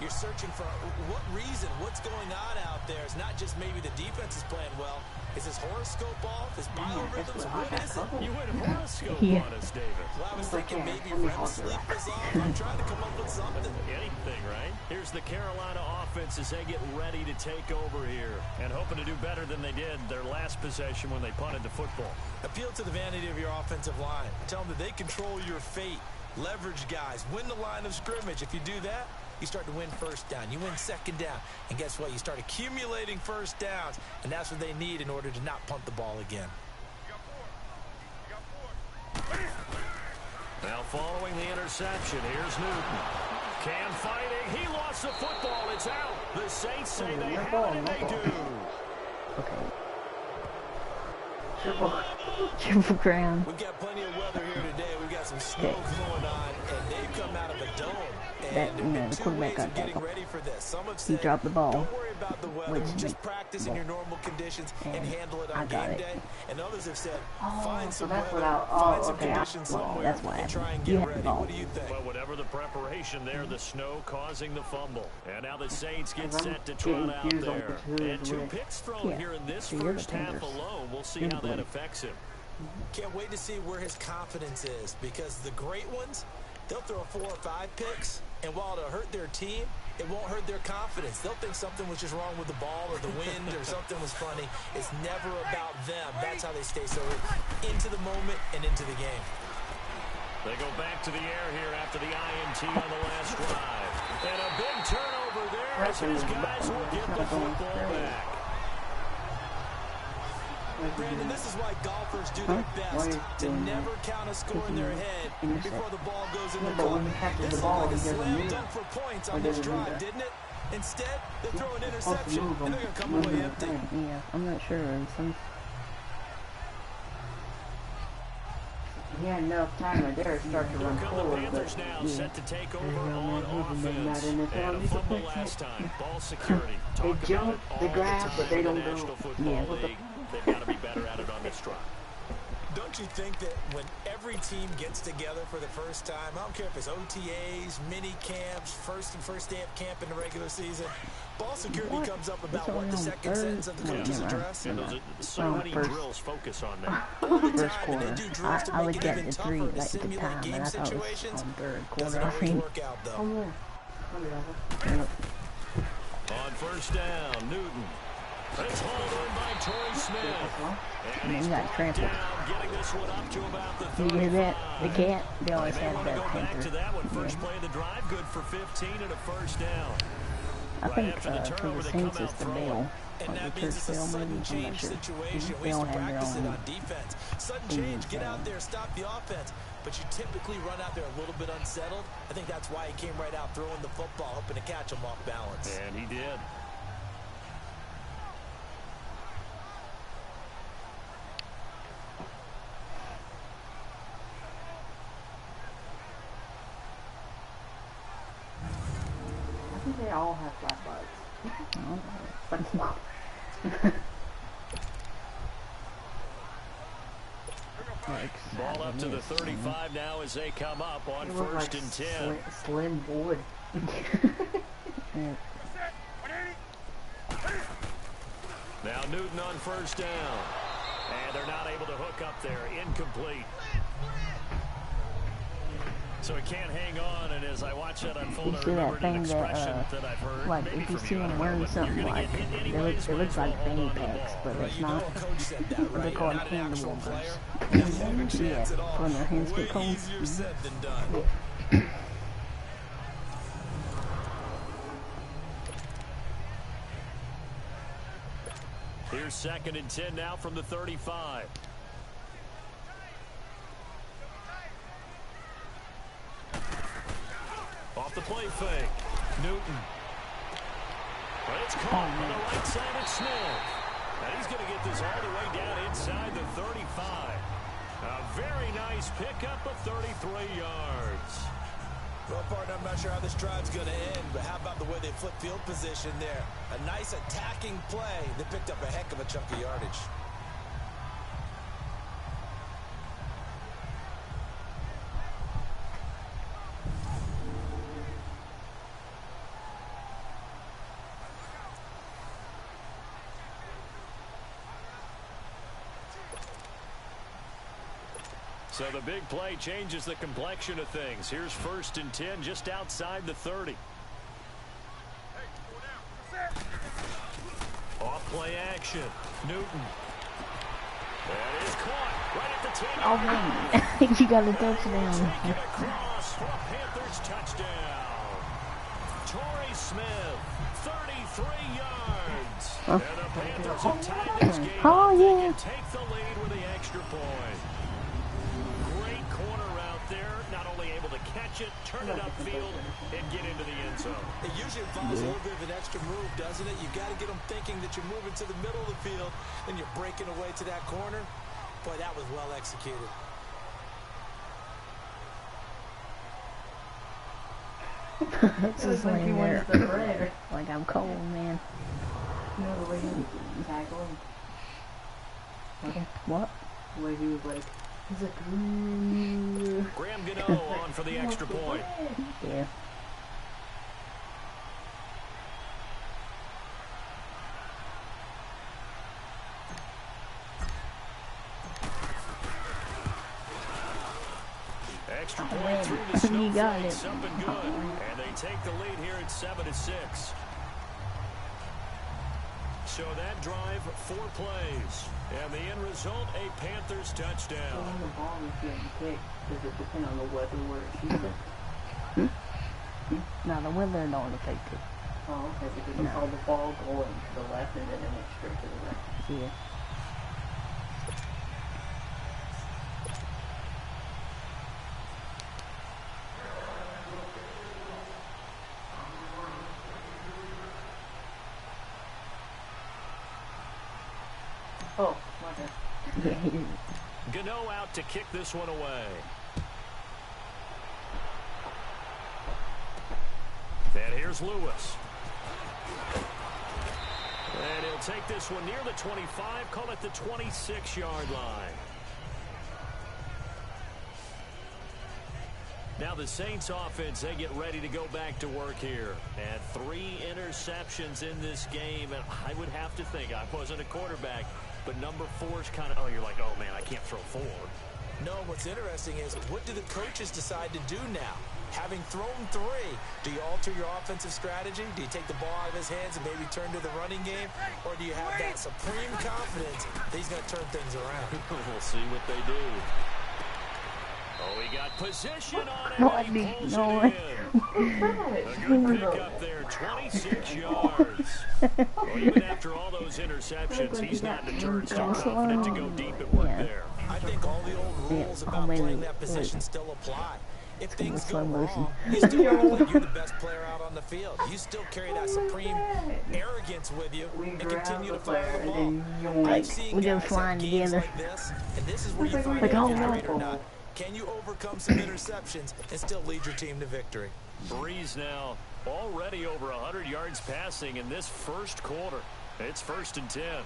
Speaker 4: You're searching for what reason, what's going on out there. It's not just maybe the defense is playing well. Is his horoscope off? His biorhythms? What is it?
Speaker 3: You went horoscope on us, David.
Speaker 4: Well, I was thinking maybe REM sleep was off. I'm trying to come up with something.
Speaker 3: Anything, right? Here's the Carolina offense as they get ready to take over here and hoping to do better than they did their last possession when they punted the football.
Speaker 4: Appeal to the vanity of your offensive line. Tell them that they control your fate. Leverage guys. Win the line of scrimmage. If you do that, you start to win first down. You win second down. And guess what? You start accumulating first downs. And that's what they need in order to not punt the ball again.
Speaker 3: Now following the interception, here's Newton. Cam fighting. He lost the football. It's out. The Saints say they have it, and they do.
Speaker 1: Okay.
Speaker 2: Triple
Speaker 1: ground.
Speaker 4: We've got plenty of weather here today. We've got some snow going on, and they've come out of a dome.
Speaker 1: That,
Speaker 4: And
Speaker 1: the
Speaker 4: two
Speaker 1: quarterback
Speaker 4: ways
Speaker 1: got
Speaker 4: of getting
Speaker 1: tackled.
Speaker 4: ready for this. Some have
Speaker 1: He
Speaker 4: said,
Speaker 1: dropped the ball,
Speaker 4: don't worry about the weather.
Speaker 1: which
Speaker 4: Just practice in your normal conditions and handle it on game day. And others have said, find some weather, find some conditions somewhere,
Speaker 1: that's why
Speaker 4: and try and
Speaker 1: you
Speaker 4: get
Speaker 1: have the
Speaker 4: ready.
Speaker 1: ball.
Speaker 4: What do you think?
Speaker 3: Well, whatever the preparation there, the snow causing the fumble. And now the Saints get set to trot out there. And 2 picks thrown here in this first half alone. We'll see how that affects him.
Speaker 4: Can't wait to see where his confidence is, because the great ones, they'll throw 4 or 5 picks, and while it'll hurt their team, it won't hurt their confidence. They'll think something was just wrong with the ball or the wind or something was funny. It's never about them. That's how they stay so into the moment and into the game.
Speaker 3: They go back to the air here after the INT on the last drive. And a big turnover there as his guys will get the football back.
Speaker 4: Brandon, this is why golfers do their best to never count a score in their head before the ball goes in the club. This looked like a slam dunk for points on this drive, didn't it? Instead, they throw an interception, and they're going to come away empty.
Speaker 1: Yeah, I'm not sure.
Speaker 2: He had enough time right there to start to run forward.
Speaker 3: The Panthers now set to take over on offense. And a fumble last time. Ball security.
Speaker 2: They jump the grass, but they don't go.
Speaker 3: National Football League. They've got to be better at it on this drive.
Speaker 4: Don't you think that when every team gets together for the first time, I don't care if it's OTAs, mini camps, first day of camp in the regular season, ball security comes up about the second sentence of the coach's address?
Speaker 3: And so many drills focus on that.
Speaker 4: All the
Speaker 1: First
Speaker 4: time, and
Speaker 1: quarter.
Speaker 4: they do drills to
Speaker 1: I
Speaker 4: make
Speaker 1: looked
Speaker 4: it
Speaker 1: at
Speaker 4: even
Speaker 1: the 3
Speaker 4: tougher to
Speaker 1: like the
Speaker 4: simulate
Speaker 1: time, and
Speaker 4: game
Speaker 1: I thought it
Speaker 4: situations.
Speaker 1: was on third quarter.
Speaker 4: Doesn't always work out, though.
Speaker 3: On first down, Newton. It's hauled in by Torrey Smith. And he's
Speaker 1: got trampled.
Speaker 3: down, getting this one up to about the 35.
Speaker 1: You hear that? The cat, they always
Speaker 3: They may
Speaker 1: have
Speaker 3: want to
Speaker 1: that
Speaker 3: go back
Speaker 1: Panther.
Speaker 3: to that one. First play of the drive, good for 15 and a first down.
Speaker 1: I think for the Saints it's the bell.
Speaker 4: And that
Speaker 1: Like the
Speaker 4: means
Speaker 1: church
Speaker 4: it's a
Speaker 1: bell,
Speaker 4: sudden
Speaker 1: maybe. I'm not
Speaker 4: change
Speaker 1: sure.
Speaker 4: situation.
Speaker 1: They
Speaker 4: We used
Speaker 1: don't
Speaker 4: to
Speaker 1: have their
Speaker 4: practice it
Speaker 1: own
Speaker 4: on defense. Sudden change, get out there, stop the offense. But you typically run out there a little bit unsettled. I think that's why he came right out throwing the football, hoping to catch him off balance.
Speaker 3: And he did.
Speaker 2: I think they all have flat butts.
Speaker 3: Ball up to the 35 now as they come up on first and 10.
Speaker 2: Slim board.
Speaker 3: Now Newton on first down. And they're not able to hook up there. Incomplete. So he can't hang on, and as I watch that unfold, I remembered an expression that I've heard.
Speaker 1: Like if you see them wearing something like, it looks like fanny packs, but it's not. What they call them candy warmers. Yeah, when their hands get cold.
Speaker 3: Here's second and 10 now from the 35. Off the play fake. Newton. But it's caught on the right side of Smith. And he's going to get this all the way down inside the 35. A very nice pickup of 33 yards.
Speaker 4: Well, partner, I'm not sure how this drive's going to end, but how about the way they flip field position there? A nice attacking play that picked up a heck of a chunk of yardage.
Speaker 3: So the big play changes the complexion of things. Here's first and 10 just outside the 30. Off play action. Newton. That is caught right at the 10.
Speaker 1: Oh man, you got a touchdown.
Speaker 3: Take it across for a Panthers touchdown. Torrey Smith, 33 yards. And the Panthers have tied this game.
Speaker 1: Oh
Speaker 3: They
Speaker 1: yeah.
Speaker 3: can take the lead with the extra point. Great corner out there, not only able to catch it, turn it upfield, and get into the end zone.
Speaker 4: It usually involves a little bit of an extra move, doesn't it? You've got to get them thinking that you're moving to the middle of the field, and you're breaking away to that corner. Boy, that was well executed.
Speaker 1: It's just laying there. Like I'm cold, man.
Speaker 2: You know the way he tackled him?
Speaker 1: What?
Speaker 2: The way he was like, he's like, ooh.
Speaker 3: Graham Gano on for the extra point.
Speaker 1: Yeah.
Speaker 3: Extra point through the
Speaker 1: You got
Speaker 3: snowflake,
Speaker 1: it.
Speaker 3: something good. And they take the lead here at 7-6. So that drive, 4 plays. And the end result, a Panthers
Speaker 2: So
Speaker 3: touchdown.
Speaker 2: when the ball is getting kicked, does it depend on the weather where it shoots it?
Speaker 1: No, the weather don't affect it.
Speaker 2: Oh, okay, because you saw the ball going to the left and then it went straight to the left.
Speaker 1: Yeah.
Speaker 2: Oh, my bad.
Speaker 1: Yeah.
Speaker 3: Gano out to kick this one away. And here's Lewis. And he'll take this one near the 25, call it the 26-yard line. Now the Saints offense, they get ready to go back to work here. And 3 interceptions in this game, and I would have to think, I wasn't a quarterback, but number 4's kind of, oh, you're like, oh, man, I can't throw 4.
Speaker 4: No, what's interesting is, what do the coaches decide to do now? Having thrown 3, do you alter your offensive strategy? Do you take the ball out of his hands and maybe turn to the running game? Or do you have that supreme confidence that he's going to turn things around?
Speaker 3: We'll see what they do. Oh, he got position on it.
Speaker 1: What?
Speaker 3: And he pulls
Speaker 1: No
Speaker 3: it
Speaker 1: way.
Speaker 3: in. A good pickup there, 26 yards. Well, even after all those interceptions, he's not deterred. Still confident to go deep at work there.
Speaker 4: I think all the old rules about playing that position still apply. If things go wrong, you still act like you're the best player out on the field. You still carry that supreme arrogance with you and continue to fire the ball. I've seen guys have games like this, and this is where you find out if you're great or not. Can you overcome some interceptions and still lead your team to victory?
Speaker 3: Breeze now already over 100 yards passing in this first quarter. It's 1st and 10.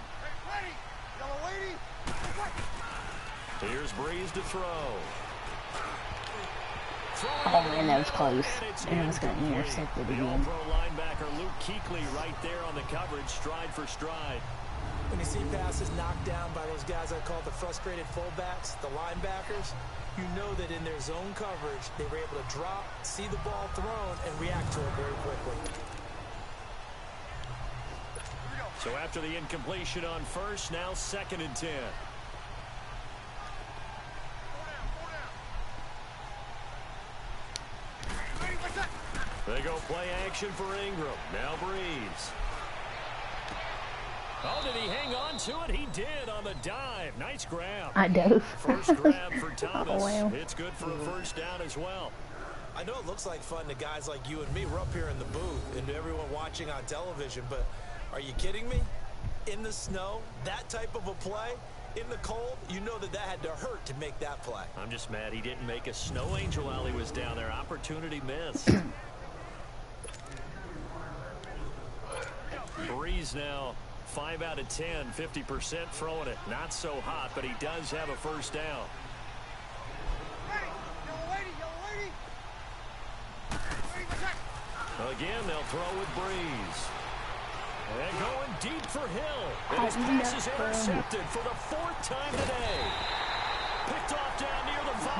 Speaker 3: Here's Breeze to throw.
Speaker 1: Oh man, that was close. And I was going to intercept it
Speaker 3: The
Speaker 1: again.
Speaker 3: all-pro linebacker Luke Kuechly right there on the coverage, stride for stride.
Speaker 4: When you see passes knocked down by those guys I call the frustrated fullbacks, the linebackers, you know that in their zone coverage, they were able to drop, see the ball thrown, and react to it very quickly.
Speaker 3: So after the incompletion on first, now 2nd and 10. They go play action for Ingram. Now Breeze. Oh, did he hang on to it? He did on the dive. Nice grab.
Speaker 1: I dove.
Speaker 3: First grab for Thomas.
Speaker 1: Oh, wow.
Speaker 3: It's good for a first down as well.
Speaker 4: I know it looks like fun to guys like you and me. We're up here in the booth and to everyone watching on television, but are you kidding me? In the snow, that type of a play, in the cold, you know that had to hurt to make that play.
Speaker 3: I'm just mad he didn't make a snow angel while he was down there. Opportunity missed. Breeze now 5 out of 10, 50% throwing it. Not so hot, but he does have a first down. Again, they'll throw with Breeze. And going deep for Hill. And his pass is intercepted for the 4th time today. Picked off down near the 5.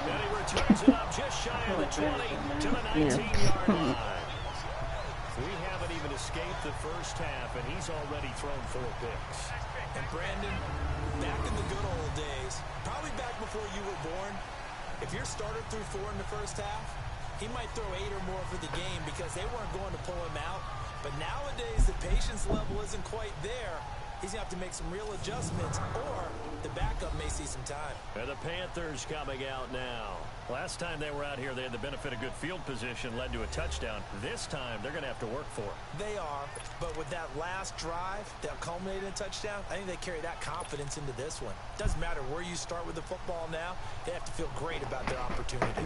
Speaker 3: And he returns it up just shy of the 20 to the 19-yard line. We haven't even escaped the first half, and he's already thrown 4 picks.
Speaker 4: And Brandon, back in the good old days, probably back before you were born, if your starter threw 4 in the first half, he might throw 8 or more for the game because they weren't going to pull him out. But nowadays, the patience level isn't quite there. He's going to have to make some real adjustments, or the backup may see some time.
Speaker 3: And the Panthers coming out now. Last time they were out here, they had the benefit of good field position, led to a touchdown. This time, they're going to have to work for it.
Speaker 4: They are, but with that last drive that culminated in a touchdown, I think they carry that confidence into this one. Doesn't matter where you start with the football now, they have to feel great about their opportunity.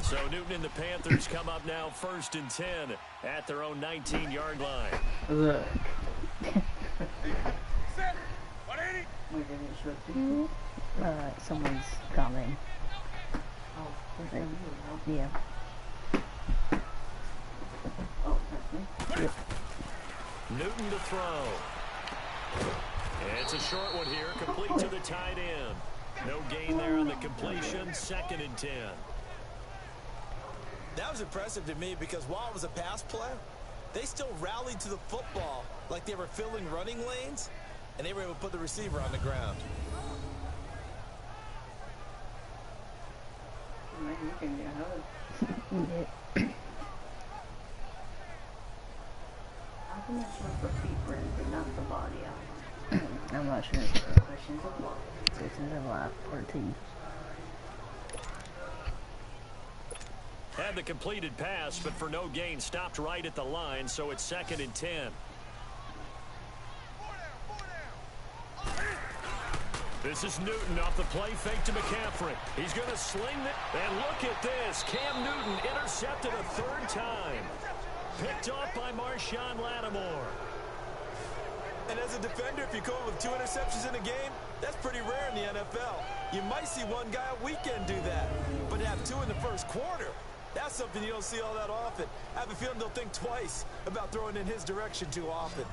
Speaker 3: So Newton and the Panthers come up now 1st and 10 at their own 19-yard line.
Speaker 2: Look.
Speaker 1: Someone's coming. Yeah. Yep.
Speaker 3: Newton to throw. It's a short one here, complete to the tight end. No gain there on the completion, 2nd and 10.
Speaker 4: That was impressive to me because while it was a pass play, they still rallied to the football like they were filling running lanes, and they were able to put the receiver on the ground.
Speaker 2: Man, you can get a hug. How can that short for feet burn, but not the body out?
Speaker 1: I'm not sure.
Speaker 2: Questions of life.
Speaker 1: Questions of life, or 2.
Speaker 3: Had the completed pass, but for no gain, stopped right at the line, so it's 2nd and 10. This is Newton off the play fake to McCaffrey. He's going to sling it. And look at this. Cam Newton intercepted a 3rd time. Picked off by Marshawn Lattimore.
Speaker 4: And as a defender, if you come up with 2 interceptions in a game, that's pretty rare in the NFL. You might see one guy a weekend do that. But to have 2 in the first quarter, that's something you don't see all that often. I have a feeling they'll think twice about throwing in his direction too often.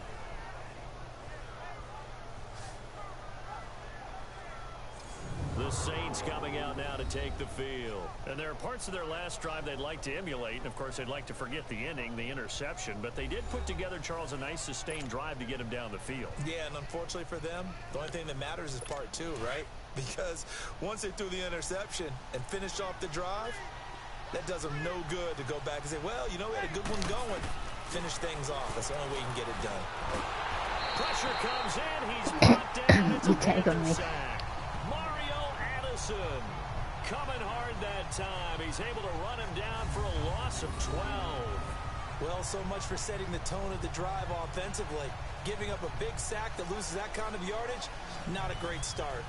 Speaker 3: The Saints coming out now to take the field. And there are parts of their last drive they'd like to emulate. And, of course, they'd like to forget the inning, the interception. But they did put together, Charles, a nice sustained drive to get him down the field.
Speaker 4: Yeah, and unfortunately for them, the only thing that matters is part 2, right? because once they threw the interception and finished off the drive, that does them no good to go back and say, well, you know, we had a good one going. Finish things off. That's the only way you can get it done.
Speaker 3: Pressure comes in. He's brought down. It's a Panthers sack. Mario Addison coming hard that time. He's able to run him down for a loss of 12.
Speaker 4: Well, so much for setting the tone of the drive offensively. Giving up a big sack that loses that kind of yardage, not a great start.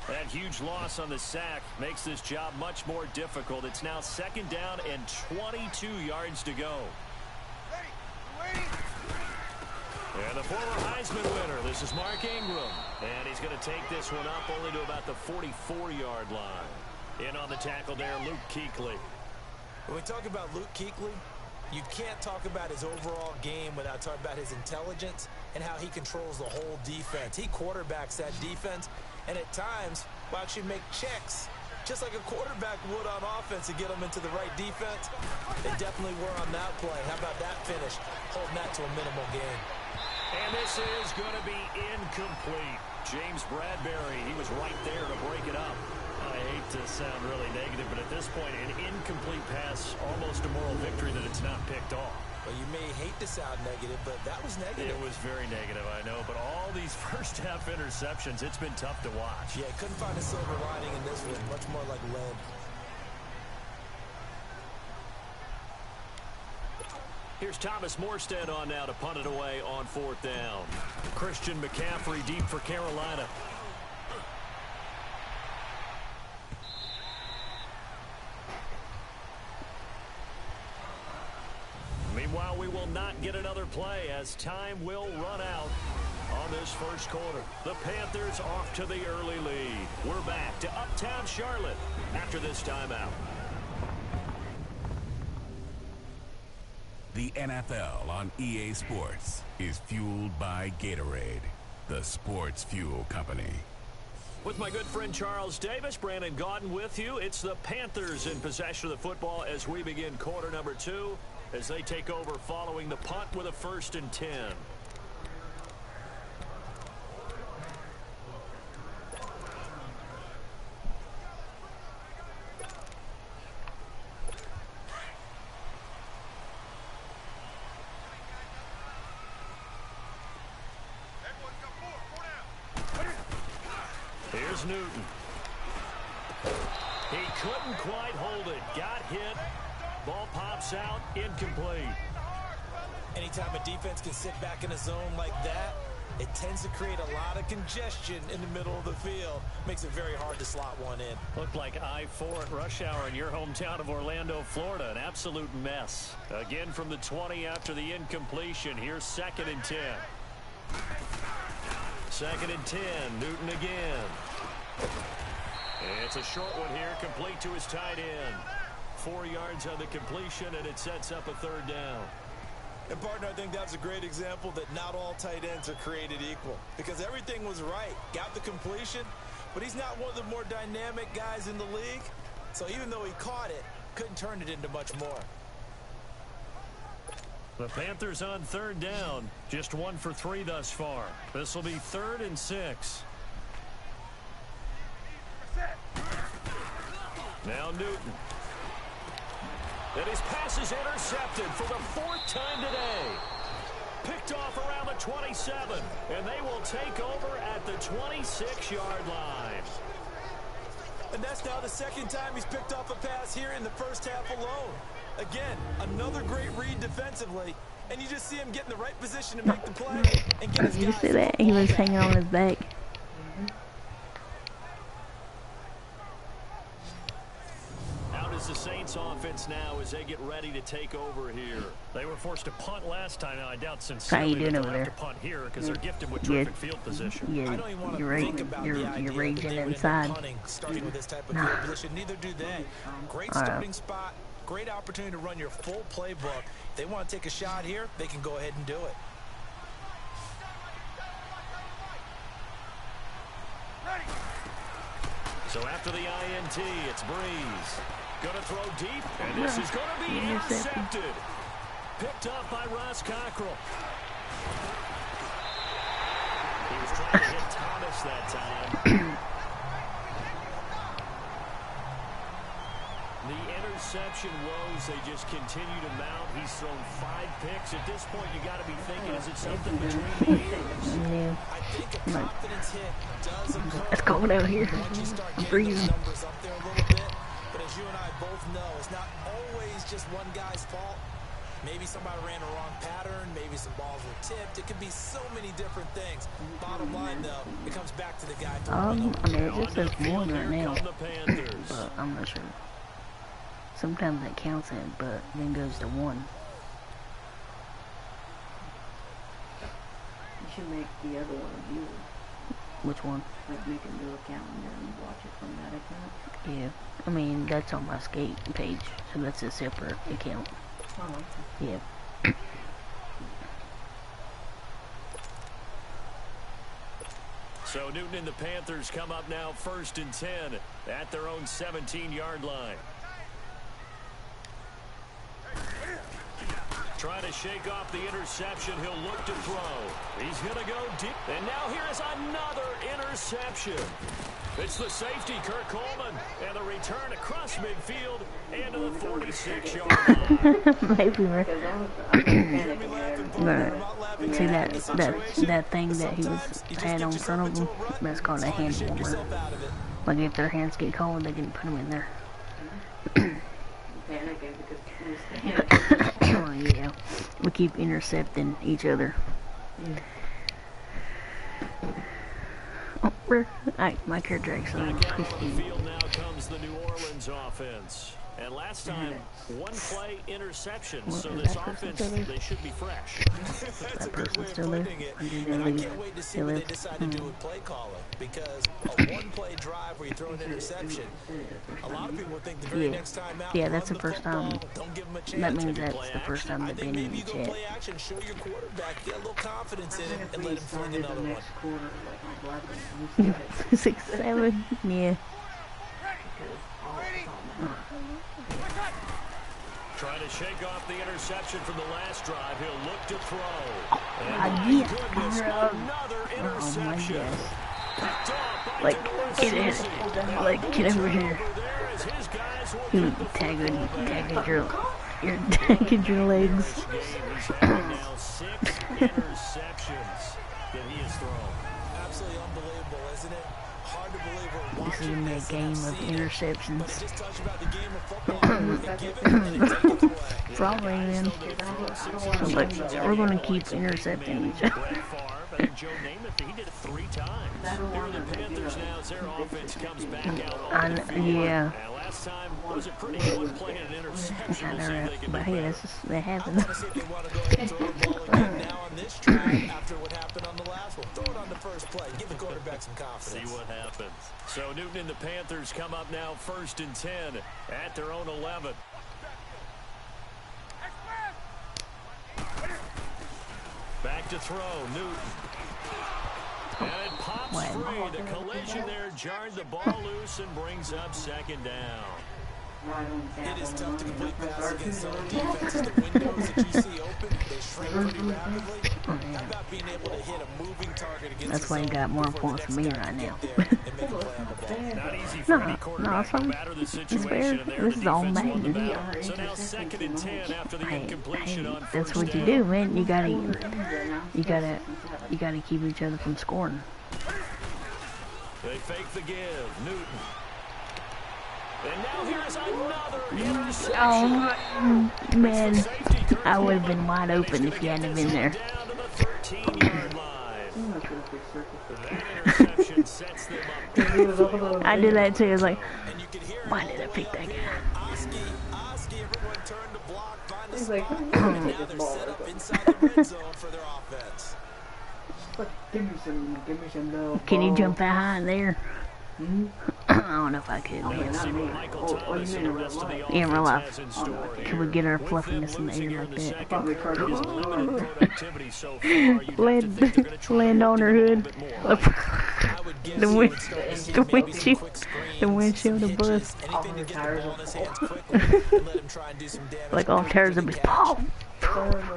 Speaker 3: That huge loss on the sack makes this job much more difficult. It's now 2nd down and 22 yards to go. And the former Heisman winner, this is Mark Ingram. And he's going to take this one up only to about the 44-yard line. In on the tackle there, Luke Kuechly.
Speaker 4: When we talk about Luke Kuechly, you can't talk about his overall game without talking about his intelligence and how he controls the whole defense. He quarterbacks that defense, and at times will actually make checks, just like a quarterback would on offense to get them into the right defense. They definitely were on that play. How about that finish? Holding that to a minimal gain.
Speaker 3: And this is going to be incomplete. James Bradbury, he was right there to break it up. I hate to sound really negative, but at this point, an incomplete pass, almost a moral victory that it's not picked off.
Speaker 4: Well, you may hate to sound negative, but that was negative.
Speaker 3: It was very negative, I know, but all these first-half interceptions, it's been tough to watch.
Speaker 4: Yeah, couldn't find a silver lining in this one. Much more like lead.
Speaker 3: Here's Thomas Morstead on now to punt it away on 4th down. Christian McCaffrey deep for Carolina. Meanwhile, we will not get another play as time will run out on this first quarter. The Panthers off to the early lead. We're back to Uptown Charlotte after this timeout.
Speaker 5: The NFL on EA Sports is fueled by Gatorade, the sports fuel company.
Speaker 3: With my good friend Charles Davis, Brandon Gaudin with you. It's the Panthers in possession of the football as we begin quarter number 2 as they take over following the punt with a 1st and 10. Here's Newton. He couldn't quite hold it. Got hit. Ball pops out. Incomplete.
Speaker 4: Anytime a defense can sit back in a zone like that, it tends to create a lot of congestion in the middle of the field. Makes it very hard to slot one in.
Speaker 3: Looked like I-4 at rush hour in your hometown of Orlando, Florida. An absolute mess. Again from the 20 after the incompletion. Here's 2nd and 10. 2nd and 10. Newton again. It's a short one here, complete to his tight end. 4 yards on the completion, and it sets up a 3rd down.
Speaker 4: And, partner, I think that's a great example that not all tight ends are created equal. Because everything was right. Got the completion, but he's not one of the more dynamic guys in the league. So even though he caught it, couldn't turn it into much more.
Speaker 3: The Panthers on 3rd down. Just 1 for 3 thus far. This will be 3rd and 6. Now Newton. And his pass is intercepted for the 4th time today. Picked off around the 27. And they will take over at the 26-yard line.
Speaker 4: And that's now the 2nd time he's picked off a pass here in the first half alone. Again, another great read defensively. And you just see him get in the right position to make the play. And get his
Speaker 1: Did you see that? He was hanging on his back.
Speaker 3: The Saints offense now as they get ready to take over here. They were forced to punt last time. Now I doubt sincerely that they'll have to punt here because they're gifted with terrific field position.
Speaker 1: You're raging inside.
Speaker 4: Starting with this type of field position, neither do they. Great starting spot, great opportunity to run your full playbook. If they want to take a shot here, they can go ahead and do it.
Speaker 3: So after the INT, it's Breeze. Gonna throw deep, and this is gonna be intercepted. Picked up by Ross Cockrell. He was trying to hit Thomas that time. The interception woes, they just continue to mount. He's thrown 5 picks. At this point, you got to be thinking, is it something between the ears?
Speaker 1: Yeah.
Speaker 4: I think a confidence hit does occur.
Speaker 1: It's cold out here.
Speaker 4: Once you start
Speaker 1: I'm
Speaker 4: getting
Speaker 1: freezing.
Speaker 4: those numbers up there a little bit. But as you and I both know, it's not always just one guy's fault. Maybe somebody ran a wrong pattern. Maybe some balls were tipped. It could be so many different things. Bottom line, though, it comes back to the guy throwing
Speaker 1: I mean, it just says 1 right now,
Speaker 3: The Panthers.
Speaker 1: but I'm not sure. Sometimes that counts it, but then goes to 1.
Speaker 2: You should make the other one a viewer.
Speaker 1: Which one?
Speaker 2: Like make a new account and then watch it from that account.
Speaker 1: Yeah. I mean, that's on my skate page, so that's a separate account.
Speaker 2: Oh,
Speaker 1: Yeah.
Speaker 3: So Newton and the Panthers come up now 1st and 10 at their own 17-yard line. Trying to shake off the interception. He'll look to throw. He's going to go deep. And now here is another interception. It's the safety, Kurt Coleman. And the return across midfield and to the 46-yard line.
Speaker 1: Maybe, right? Right. See that thing that he had on front of him? That's called a hand warmer. Like if their hands get cold, they can put them in there. Oh, yeah, we keep intercepting each other. Oh, my car drags on.
Speaker 3: Back out on the field now comes the New Orleans offense. And last time, 1-play interception. So this offense, they should be fresh.
Speaker 4: That's a good way of putting it. And I can't wait to see what they decide to do with play calling. Because a 1-play drive where you throw an interception, a lot of people think the very next time out,
Speaker 1: yeah, that's the first time.
Speaker 4: don't give them a chance.
Speaker 1: That means that's the first time they've been in the chat.
Speaker 4: Play action, show your quarterback, get a little confidence in it, and let him fling another one.
Speaker 1: 6, 7, yeah.
Speaker 3: Trying to shake off the interception from the last drive. He'll look to throw.
Speaker 1: Yeah.
Speaker 3: Goodness, another
Speaker 1: Oh my
Speaker 3: interception.
Speaker 1: gosh. Like, get in. Like, get over here. You tag your legs.
Speaker 3: Now 6 interceptions that he has thrown.
Speaker 4: Absolutely unbelievable, isn't it? Hard to believe we're
Speaker 1: This is
Speaker 4: watching
Speaker 1: a
Speaker 4: this
Speaker 1: game
Speaker 4: and
Speaker 1: of
Speaker 4: seeing it.
Speaker 1: interceptions.
Speaker 4: But it just tells you about the game of football. They give it and they take it away.
Speaker 1: Probably then. But we're gonna keep intercepting each other.
Speaker 3: I think Joe Namath, he did it 3 times. Here are the Panthers now as their offense comes back out on the field.
Speaker 1: Yeah.
Speaker 3: And last time was a pretty good play and an interception. We'll see if they can
Speaker 1: But
Speaker 3: do
Speaker 1: hey,
Speaker 3: better.
Speaker 1: that happens.
Speaker 4: I want to see if they want to go ahead and throw the ball again now on this drive after what happened on the last one. Throw it on the first play. Give the quarterback some confidence.
Speaker 3: See what happens. So Newton and the Panthers come up now 1st and 10 at their own 11. Back to throw, Newton. And it pops free. The collision there jarred the ball loose and brings up 2nd down.
Speaker 4: It is tough to complete passes against zone defenses. The windows that you see open, they shrink pretty rapidly. How about being able to hit a moving target against
Speaker 1: That's why you got more points than me right now.
Speaker 3: Not easy for any quarterback, no matter the situation. And there
Speaker 1: this
Speaker 3: the
Speaker 1: is all
Speaker 3: defense won the
Speaker 1: Madden.
Speaker 3: battle. So now 2nd and 10 after the
Speaker 1: Hey,
Speaker 3: incompletion on
Speaker 1: that's
Speaker 3: 1st
Speaker 1: what you
Speaker 3: down.
Speaker 1: do, man. You gotta keep each other from scoring.
Speaker 3: They fake the give. Newton. And now here's another interception.
Speaker 1: Oh, man. I would have been wide open if you hadn't been there.
Speaker 3: Down to the 13-yard line. That interception sets them up.
Speaker 1: I did that too. I was like, why did I pick that guy?
Speaker 4: Oski, everyone turned to block, find the spot, and now they're set up inside the red zone for their offense.
Speaker 2: Give me some
Speaker 1: Can you jump that high in there? don't know if I could, man.
Speaker 3: See what Michael Thomas and the rest of the
Speaker 1: In real
Speaker 3: offense
Speaker 1: life.
Speaker 3: has in store
Speaker 1: Could
Speaker 3: here.
Speaker 1: we get our
Speaker 3: With
Speaker 1: fluffiness
Speaker 3: Foot
Speaker 1: in the
Speaker 3: losing
Speaker 1: air
Speaker 3: here in
Speaker 1: like
Speaker 3: the
Speaker 1: that?
Speaker 3: second quarter, his limited productivity so far, you'd have to think they're going to try
Speaker 1: Land on her
Speaker 3: a little
Speaker 1: hood.
Speaker 3: bit more, right?
Speaker 4: I would guess
Speaker 1: The
Speaker 4: you
Speaker 1: wind,
Speaker 4: would start to see
Speaker 1: the
Speaker 4: maybe some
Speaker 1: windshield,
Speaker 4: quick screens,
Speaker 1: the windshield
Speaker 4: some
Speaker 1: of bus.
Speaker 4: hitches, anything to get the ball in his hands quickly and let him try and do some damage.
Speaker 1: Like all tears of his paw.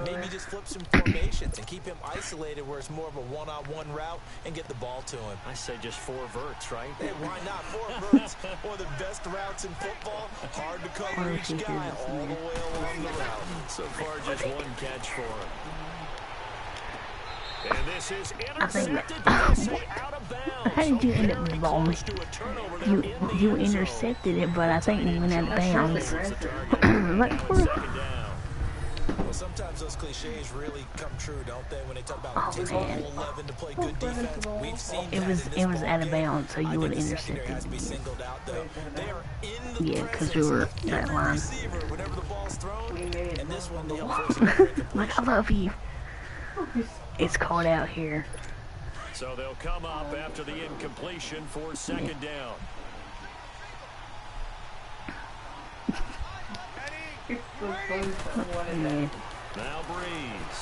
Speaker 4: Maybe just flip some formations and keep him isolated where it's more of a one-on-one route and get the ball to him.
Speaker 3: I say just 4 verts, right?
Speaker 4: Hey, why not? 4 verts, one of the best routes in football. Hard to cover each guy all the way along the route.
Speaker 3: So far, just 1 catch for him. And this is
Speaker 1: I think
Speaker 3: intercepted.
Speaker 1: that,
Speaker 3: They say out of bounds.
Speaker 1: how did you end up
Speaker 3: Very
Speaker 1: with ball?
Speaker 3: close to a turnover there in the
Speaker 1: You
Speaker 3: end zone.
Speaker 1: intercepted it, but I think you went out of bounds. Like,
Speaker 3: Second down.
Speaker 4: Well, sometimes those cliches really come true, don't they? When they talk about taking a whole 11 to play good defense, we've seen
Speaker 1: it was
Speaker 4: that in this
Speaker 1: out of
Speaker 4: ball game.
Speaker 1: bounds, so you would have
Speaker 4: Secondary has to be
Speaker 1: intercepted it.
Speaker 4: singled out, though. They are in the
Speaker 1: Yeah, because we were
Speaker 4: presence of
Speaker 1: that
Speaker 4: every
Speaker 1: line.
Speaker 4: receiver whenever the ball's thrown, and this one they unfortunately break it.
Speaker 1: Like, I love you. It's cold out here.
Speaker 3: So they'll come up after the incompletion for second down.
Speaker 1: Yeah.
Speaker 3: Now Breeze.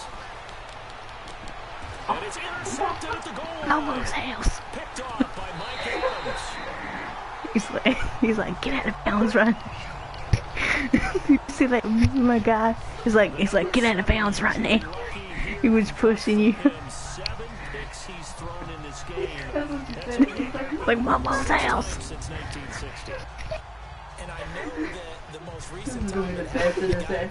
Speaker 3: And it's intercepted at the goal line.
Speaker 1: Almost house.
Speaker 3: Picked off by Mike Adams.
Speaker 1: He's like, get out of bounds, run. You see that my guy? He's like, get out of bounds right now. He was pushing you.
Speaker 3: 7 picks he's thrown in this game. That's been
Speaker 1: Like Mama's house.
Speaker 3: since 1960.
Speaker 4: And I know that the most recent time that happened, the guy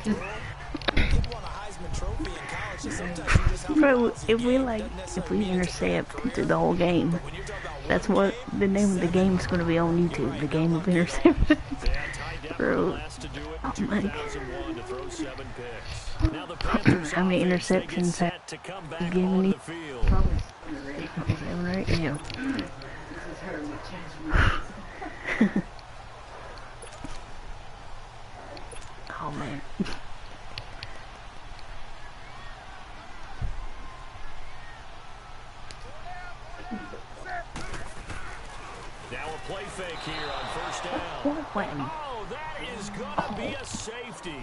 Speaker 4: he won a Heisman Trophy in college, so sometimes you just have to
Speaker 1: Bro,
Speaker 4: balance the
Speaker 1: if we
Speaker 4: game.
Speaker 1: like,
Speaker 4: Doesn't
Speaker 1: if
Speaker 4: necessarily
Speaker 1: we
Speaker 4: mean it's a
Speaker 1: intercept through the whole game,
Speaker 4: when you're talking about
Speaker 1: that's
Speaker 4: winning
Speaker 1: what the name of the game's gonna be on YouTube. The game of interception. Bro,
Speaker 3: Last to do it
Speaker 1: oh
Speaker 3: in
Speaker 1: my
Speaker 3: 2001 to throw 7 picks. Now the Panthers
Speaker 1: how many
Speaker 3: offense, they get
Speaker 1: interceptions
Speaker 3: set to come back
Speaker 1: given
Speaker 3: on
Speaker 1: you?
Speaker 3: the field.
Speaker 1: 7 or 8, yeah. Oh man.
Speaker 3: Now a play fake here on first down.
Speaker 1: What?
Speaker 3: Oh, that is gonna be a safety.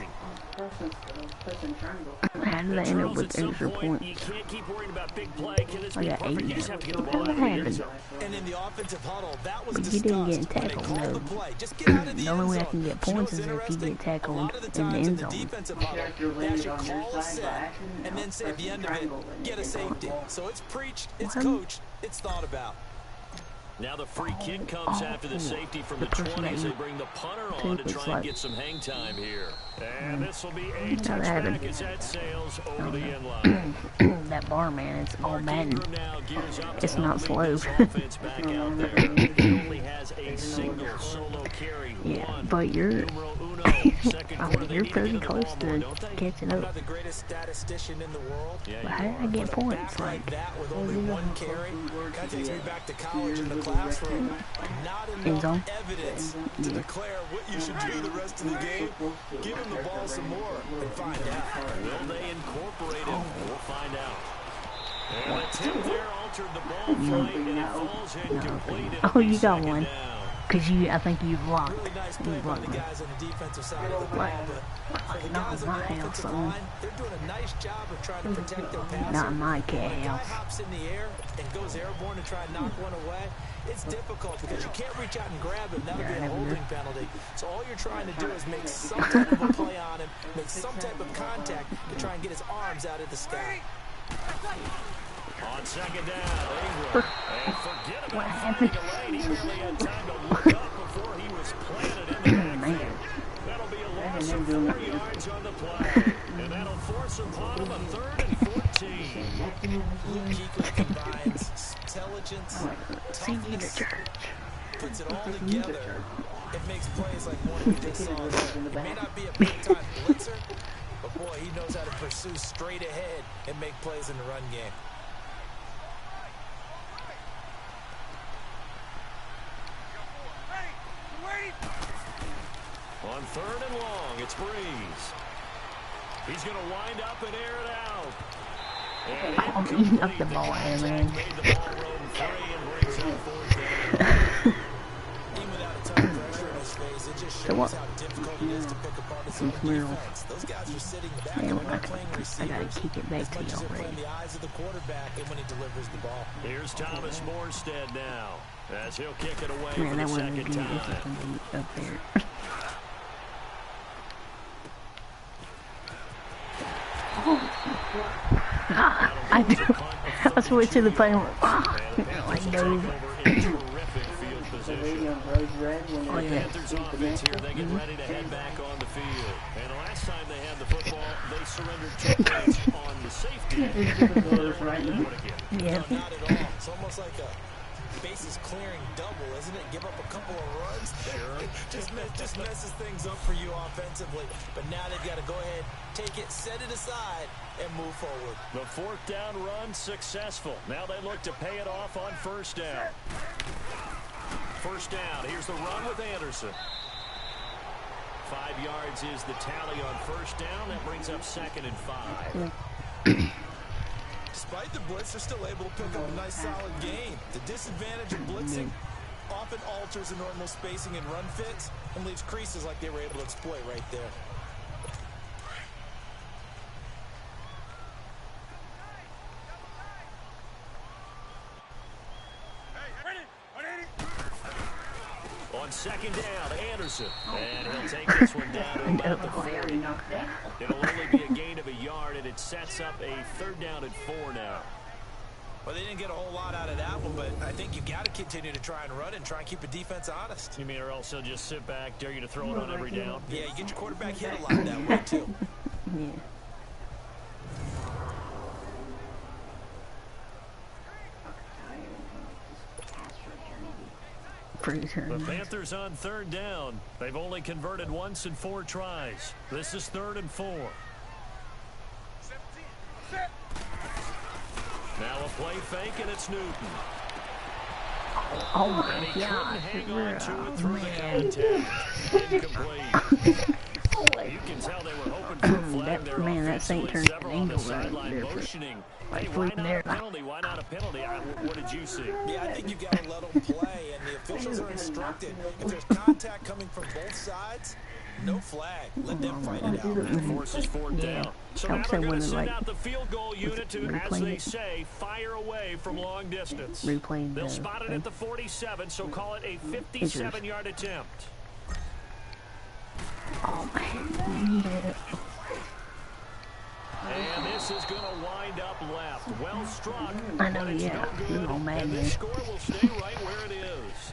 Speaker 1: How did I end up
Speaker 3: Charles,
Speaker 1: with
Speaker 3: at some
Speaker 1: extra
Speaker 3: point,
Speaker 1: points?
Speaker 3: you can't keep worrying about big play. Can this
Speaker 1: I
Speaker 3: be
Speaker 1: got
Speaker 3: perfect?
Speaker 1: 8.
Speaker 3: You just have to get the
Speaker 1: What
Speaker 3: ball out of the end
Speaker 1: happened?
Speaker 3: zone.
Speaker 4: And in the offensive huddle, that was
Speaker 1: But you didn't get
Speaker 4: discussed when they
Speaker 1: tackled,
Speaker 4: called
Speaker 1: no.
Speaker 4: the play. Just get out of the
Speaker 1: The only
Speaker 4: end
Speaker 1: way I
Speaker 4: zone.
Speaker 1: can get
Speaker 4: You know
Speaker 1: points
Speaker 4: what's
Speaker 1: is if you
Speaker 4: interesting?
Speaker 1: get tackled
Speaker 4: A lot of the
Speaker 1: in the
Speaker 4: times
Speaker 1: end
Speaker 4: the
Speaker 1: zone.
Speaker 4: defensive huddle, they actually call a set and then say at the end of it, get a safety. So it's preached, it's coached, it's thought about.
Speaker 3: Now the free kick comes after the safety from the
Speaker 1: person
Speaker 3: 20 as
Speaker 1: that
Speaker 3: they bring the punter
Speaker 1: you
Speaker 3: on to
Speaker 1: think
Speaker 3: try
Speaker 1: was
Speaker 3: and
Speaker 1: like-
Speaker 3: get some hang time here. And this will be a
Speaker 1: How that happened.
Speaker 3: touchback as that sails over the end line.
Speaker 1: That bar, man, it's all Madden.
Speaker 3: Ingram now gears up to
Speaker 1: It's not
Speaker 3: help
Speaker 1: slow.
Speaker 3: lead this offense back out there. He only has a single solo carry.
Speaker 1: Yeah,
Speaker 3: One.
Speaker 1: but you're,
Speaker 3: Numero uno. Second
Speaker 1: I
Speaker 3: quarter,
Speaker 1: mean,
Speaker 3: they
Speaker 1: you're
Speaker 3: need to
Speaker 1: pretty
Speaker 3: get the
Speaker 1: close
Speaker 3: ball
Speaker 1: to
Speaker 3: more, don't they?
Speaker 1: catching
Speaker 4: I'm
Speaker 1: up.
Speaker 4: not the greatest statistician in the world.
Speaker 3: Yeah,
Speaker 1: But
Speaker 3: you
Speaker 1: how did I
Speaker 3: are.
Speaker 1: get
Speaker 4: But a
Speaker 1: points?
Speaker 4: back like that with only one carry kind of takes me back to college in the classroom. Not
Speaker 1: End
Speaker 4: enough
Speaker 1: zone?
Speaker 4: evidence to declare what you should do the rest of the game. Give him the ball some more and find out.
Speaker 3: Will they incorporate him? We'll find out. And the tip there altered the ball flight, and it falls incomplete. It'll
Speaker 1: Oh,
Speaker 3: be
Speaker 1: you got
Speaker 3: second
Speaker 1: one.
Speaker 3: down.
Speaker 1: Cause I think you blocked.
Speaker 4: Really nice
Speaker 1: You
Speaker 4: play by
Speaker 1: blocked
Speaker 4: the
Speaker 1: me.
Speaker 4: guys on the defensive side of the ball,
Speaker 1: Like,
Speaker 4: but for the
Speaker 1: not
Speaker 4: guys
Speaker 1: in
Speaker 4: on
Speaker 1: my
Speaker 4: the
Speaker 1: house,
Speaker 4: offensive
Speaker 1: son.
Speaker 4: line, they're doing a nice job of trying to protect their passer.
Speaker 1: Not in my cat
Speaker 4: When a guy
Speaker 1: house.
Speaker 4: hops in the air and goes airborne to try and knock one away, it's difficult because you can't reach out and grab him. That'll be a holding penalty. So all you're trying to do is make some type of a play on him, make some type of contact to try and get his arms out of the sky.
Speaker 3: On second down, Ingram. And forget
Speaker 1: What
Speaker 3: about
Speaker 1: happened?
Speaker 3: finding a lane. He barely had time to look up before he was planted in the backfield.
Speaker 1: Man.
Speaker 3: That'll be a loss of 4 yards on the play. And that'll force upon him a 3rd and 14.
Speaker 4: Luke Kuechly combines intelligence,
Speaker 1: Send you to
Speaker 4: toughness,
Speaker 1: church.
Speaker 4: puts it all together. It makes plays like one we just saw there. He may not be a big-time blitzer, but boy, he knows how to pursue straight ahead and make plays in the run game.
Speaker 3: On 3rd and long, it's Breeze. He's going to wind up and air it out. And
Speaker 1: I'm eating up the ball here, man.
Speaker 3: made the ball roam free and brings up 4th down.
Speaker 4: Even without
Speaker 1: So what?
Speaker 4: how difficult it is to pick apart his
Speaker 1: Some
Speaker 4: own
Speaker 1: smell.
Speaker 4: defense. Those guys are sitting back
Speaker 1: Man,
Speaker 4: and they're
Speaker 1: I
Speaker 4: not playing receiver
Speaker 1: gotta kick it back
Speaker 4: as
Speaker 1: to
Speaker 4: much as
Speaker 1: y'all
Speaker 4: they're playing
Speaker 1: already.
Speaker 4: the eyes of the quarterback and when he delivers the ball.
Speaker 3: Here's Thomas Morstead now, as he'll kick it away
Speaker 1: Man,
Speaker 3: for
Speaker 1: that
Speaker 3: the
Speaker 1: wasn't
Speaker 3: second
Speaker 1: good. This is
Speaker 3: time.
Speaker 1: gonna be up there. I switched to the plane. Like Dave. Oh yeah.
Speaker 3: Panthers offense here, they get ready to head back on the field. And the last time they had the football, they surrendered 2 points on the safety.
Speaker 1: Yeah.
Speaker 4: No, not at all. It's almost like a bases clearing double, isn't it? Give up a couple of runs. just messes things up for you offensively. But now they've got to go ahead, take it, set it aside, and move forward.
Speaker 3: The 4th down run successful. Now they look to pay it off on 1st down. 1st down. Here's the run with Anderson. 5 yards is the tally on 1st down. That brings up 2nd and 5.
Speaker 4: Despite the blitz, they're still able to pick up a nice solid gain. The disadvantage of blitzing often alters the normal spacing and run fits and leaves creases like they were able to exploit right there.
Speaker 3: On 2nd down, Anderson. And he'll take this one down to about the 40. It'll only be a gain of a yard, and it sets up a 3rd down and 4 now.
Speaker 4: Well, they didn't get a whole lot out of that one, but I think you've got to continue to try and run and try and keep the defense honest.
Speaker 3: You mean, or else they'll just sit back, dare you to throw it on every down?
Speaker 4: Yeah, you get your quarterback hit a lot that way, too.
Speaker 1: Yeah. Pretty sure.
Speaker 3: The Panthers on 3rd down. They've only converted once in 4 tries. This is 3rd and 4. Now a play fake, and it's Newton.
Speaker 1: Oh my
Speaker 3: And he
Speaker 1: God.
Speaker 3: couldn't hang on to it through the contact. Incomplete. You can tell they were hoping for a flag there.
Speaker 1: Man, that Saint turned an
Speaker 3: Several on the
Speaker 1: angle right
Speaker 3: sideline
Speaker 1: there.
Speaker 3: motioning.
Speaker 1: Like
Speaker 3: Hey, why
Speaker 1: flipping
Speaker 3: not
Speaker 1: there.
Speaker 3: a penalty? Why not a penalty? What did you see?
Speaker 4: Yeah, I think you've got to let them play, and the officials are instructed. If there's contact coming from both sides, no flag. Let them fight it out.
Speaker 3: And forces 4th down. So now they're going to send out the field goal unit to, as they
Speaker 1: it.
Speaker 3: say, fire away from long distance.
Speaker 1: Replaying
Speaker 3: They'll
Speaker 1: the
Speaker 3: spot it at the 47, so call it a 57-yard attempt.
Speaker 1: Oh man.
Speaker 3: And this is going to wind up left. Well struck.
Speaker 1: I know,
Speaker 3: but it's
Speaker 1: yeah.
Speaker 3: no good.
Speaker 1: You know, man,
Speaker 3: And
Speaker 1: yeah.
Speaker 3: this score will stay right where it is.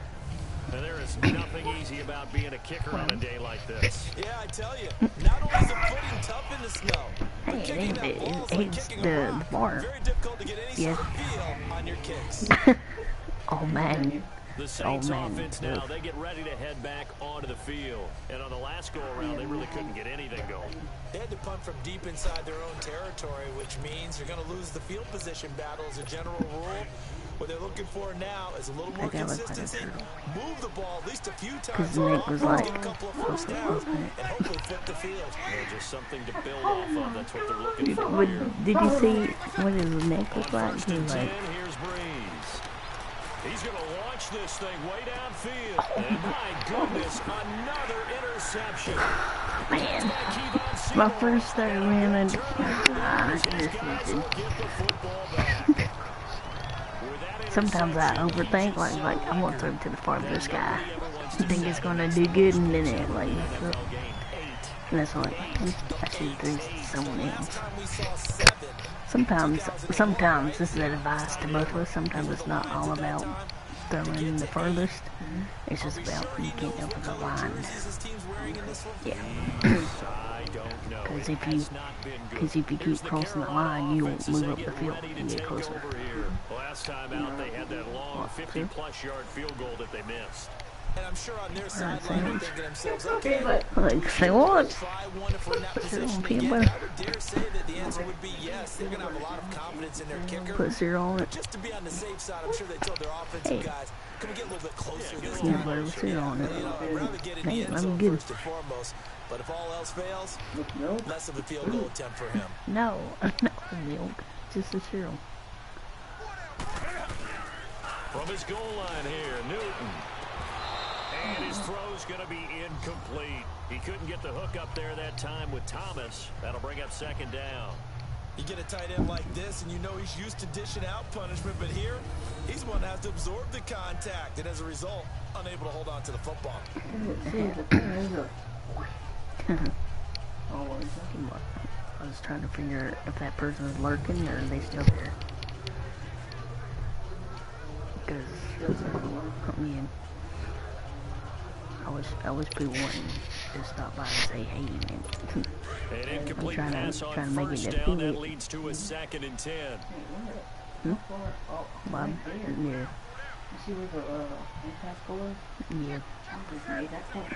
Speaker 3: And there is nothing easy about being a kicker on a day like this.
Speaker 4: Yeah, I tell you, not only is the footing tough in the snow, but
Speaker 1: Hey,
Speaker 4: kicking that ball is like
Speaker 1: it's
Speaker 4: kicking
Speaker 1: the
Speaker 4: a rock.
Speaker 1: bar.
Speaker 4: Very difficult to get any
Speaker 1: Yeah.
Speaker 4: sort of feel on your kicks.
Speaker 1: Oh man.
Speaker 3: The Saints
Speaker 1: man.
Speaker 3: offense now, they get ready to head back onto the field. And on the last go-around, they really couldn't get anything going.
Speaker 4: They had to punt from deep inside their own territory, which means you're going to lose the field position battle as a general rule. What they're looking for now is a little more consistency. Move the ball at least a few times on
Speaker 1: Nick was
Speaker 4: offense,
Speaker 1: like,
Speaker 4: get a couple of first downs, and hopefully flip the field.
Speaker 3: Yeah, just something to build off of. That's what they're looking for
Speaker 1: But
Speaker 3: here.
Speaker 1: did you see what his neck was
Speaker 3: On
Speaker 1: like?
Speaker 3: 1st
Speaker 1: He
Speaker 3: and
Speaker 1: was
Speaker 3: 10,
Speaker 1: like,
Speaker 3: here's Breeze. He's going to launch this thing way downfield. And my goodness, another interception.
Speaker 1: man, my first third, man, and sometimes I overthink, like I'm gonna throw it to the farthest guy. I think it's gonna do good, and then it like, and that's like, I should do someone else. Sometimes this is advice to both of us. Sometimes it's not all about throwing the furthest. It's just about you can't go for the line. Yeah. Because if you keep crossing the line, you won't move up the field and get closer.
Speaker 3: Last time out, they had that long 50-plus yard field goal that they missed.
Speaker 4: And I'm sure on their sideline they're thinking to themselves, okay,
Speaker 1: Like, say what?
Speaker 4: try one if we're in that position
Speaker 1: Peanut
Speaker 4: again.
Speaker 1: butter.
Speaker 4: I would dare say that the answer would be yes. They're going to have a lot of confidence in their kicker.
Speaker 1: Put cereal on it.
Speaker 4: Just to be on the safe side, I'm sure they told their offensive guys, can we get a little bit closer this
Speaker 1: Peanut
Speaker 4: time?
Speaker 1: butter with cereal on it.
Speaker 4: You know, I'd rather get in the
Speaker 1: Hey,
Speaker 4: end
Speaker 1: that'd
Speaker 4: zone
Speaker 1: be good.
Speaker 4: first and foremost. But if all else fails, less of a field goal attempt for him.
Speaker 1: No, milk. Just the cereal.
Speaker 3: From his goal line here, Newton. And his throw's going to be incomplete. He couldn't get the hook up there that time with Thomas. That'll bring up second down.
Speaker 4: You get a tight end like this, and you know he's used to dishing out punishment, but here, he's one that has to absorb the contact, and as a result, unable to hold on to the football.
Speaker 1: I was trying to figure if that person is lurking or are they still there. Because, I mean, I wish people wouldn't just stop by and say, hey, man.
Speaker 3: An incomplete pass on
Speaker 1: trying to make
Speaker 3: first
Speaker 1: it
Speaker 3: down. That
Speaker 1: defeated.
Speaker 3: leads to a 2nd and 10.
Speaker 1: Bob? Yeah.
Speaker 2: You see where the impact goal is?
Speaker 1: Yeah.
Speaker 2: I just made that point.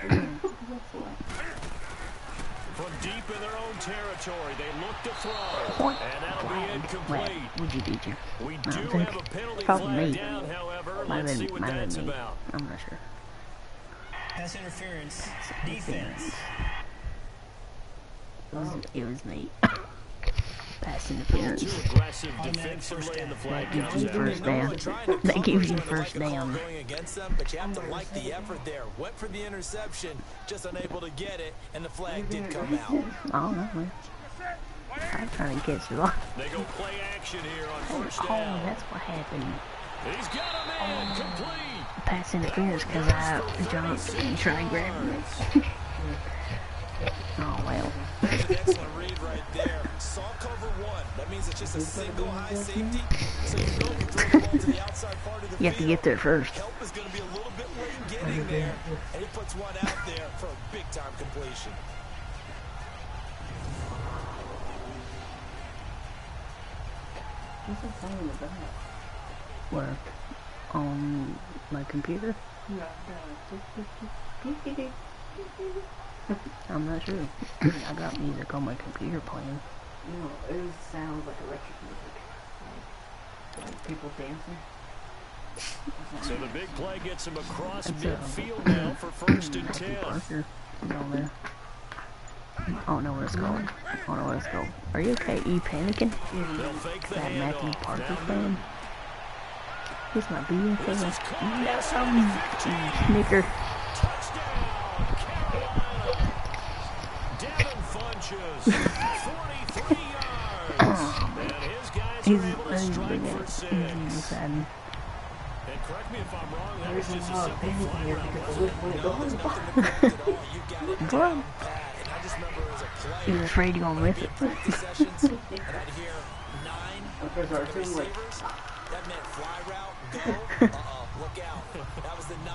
Speaker 3: From deep in their own territory, they look to throw. And that'll be incomplete.
Speaker 1: Would you beat you?
Speaker 3: We
Speaker 1: I
Speaker 3: do
Speaker 1: don't think.
Speaker 3: have a penalty
Speaker 1: Probably
Speaker 3: flag
Speaker 1: me.
Speaker 3: down, however.
Speaker 1: Might
Speaker 3: Let's
Speaker 1: have
Speaker 3: see
Speaker 1: been,
Speaker 3: what
Speaker 1: might have
Speaker 3: that's
Speaker 1: been me.
Speaker 3: about.
Speaker 1: I'm not sure.
Speaker 6: Pass interference. Defense.
Speaker 1: It was me. Pass interference.
Speaker 3: Too aggressive defensively, and the flag
Speaker 1: That gives
Speaker 3: comes
Speaker 1: you
Speaker 3: out.
Speaker 1: first down. That gives you first down.
Speaker 4: Going against them, but you have to like the effort there. Went for the interception, just unable to get it, and the flag did come out.
Speaker 1: I don't know, man. I'm trying to catch it off.
Speaker 3: They go play action here on first
Speaker 1: Oh,
Speaker 3: down.
Speaker 1: that's what happened.
Speaker 3: He's got a man complete.
Speaker 1: Pass interference because I jumped and tried grabbing it. Oh, well.
Speaker 4: That's an excellent read right there. Saw cover one. That means it's just a single high safety. So you know you throw the ball to the outside part of the
Speaker 1: You have to
Speaker 4: field.
Speaker 1: get there first.
Speaker 4: Help is going to be a little bit late getting there. And he puts one out there for a big-time completion.
Speaker 2: What's the phone in the back?
Speaker 1: Where? On my computer? I'm not sure. I got music on my computer playing.
Speaker 2: No, it sounds like electric music. Like people dancing.
Speaker 3: So the big play gets him across
Speaker 1: That's
Speaker 3: midfield now for first and 10.
Speaker 1: Parker, down there. I don't know what it's called. I don't know what it's called. Are you okay? Are you panicking?
Speaker 3: They'll fake the
Speaker 1: That Matthew
Speaker 3: handoff.
Speaker 1: Parker
Speaker 3: Down
Speaker 1: fan? He's my being
Speaker 3: This
Speaker 1: fan.
Speaker 3: is caught inside the 15.
Speaker 1: Snicker.
Speaker 3: Touchdown, Carolina. Devin Funches, 43 yards. And his guys are able to strike for 6. And correct me if I'm wrong, that was just a simple fly route, wasn't it?
Speaker 1: Well, he was afraid you're gonna miss it.
Speaker 4: And I'd hear 9
Speaker 2: First our team, like,
Speaker 4: receivers. That meant fly route, go. Look out. That was the 9,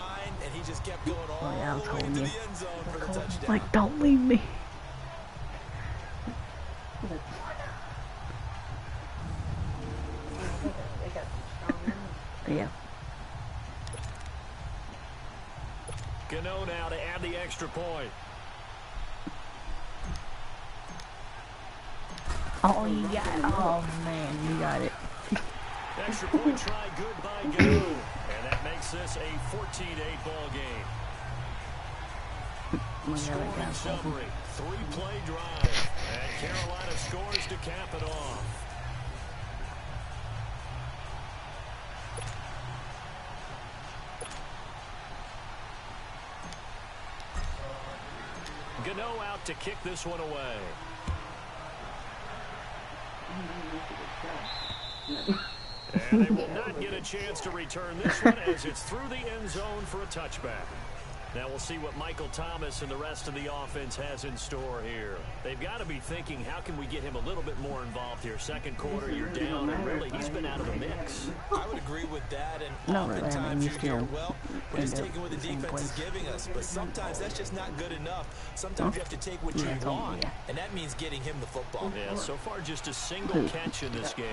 Speaker 4: and he just kept going all
Speaker 1: yeah, I was
Speaker 4: the way
Speaker 1: holding
Speaker 4: into
Speaker 1: you.
Speaker 4: the end zone for the touchdown.
Speaker 1: Like, don't leave me. Yeah.
Speaker 3: Gano now to add the extra point.
Speaker 1: Oh, you got it. Oh, man, you got it.
Speaker 3: Extra point try good by Gano. And that makes this a 14-8 ball game. Scoring summary, 3-play drive. And Carolina scores to cap it off. Gano out to kick this one away. And they will not get a chance to return this one as it's through the end zone for a touchback. Now we'll see what Michael Thomas and the rest of the offense has in store here. They've got to be thinking, how can we get him a little bit more involved here? Second quarter, you're down, and really, he's been out of the mix.
Speaker 4: I would agree with that, and
Speaker 1: No, really, I mean,
Speaker 4: oftentimes
Speaker 1: you
Speaker 4: you hear,
Speaker 1: still
Speaker 4: well, we're just
Speaker 1: end up
Speaker 4: taking what the
Speaker 1: the same
Speaker 4: defense is
Speaker 1: place.
Speaker 4: giving us, but sometimes that's just not good enough. Sometimes you have to take what
Speaker 1: Yeah,
Speaker 4: you
Speaker 1: totally,
Speaker 4: want,
Speaker 1: yeah.
Speaker 4: and that means getting him the football.
Speaker 3: Yeah, so far just a single catch in this game.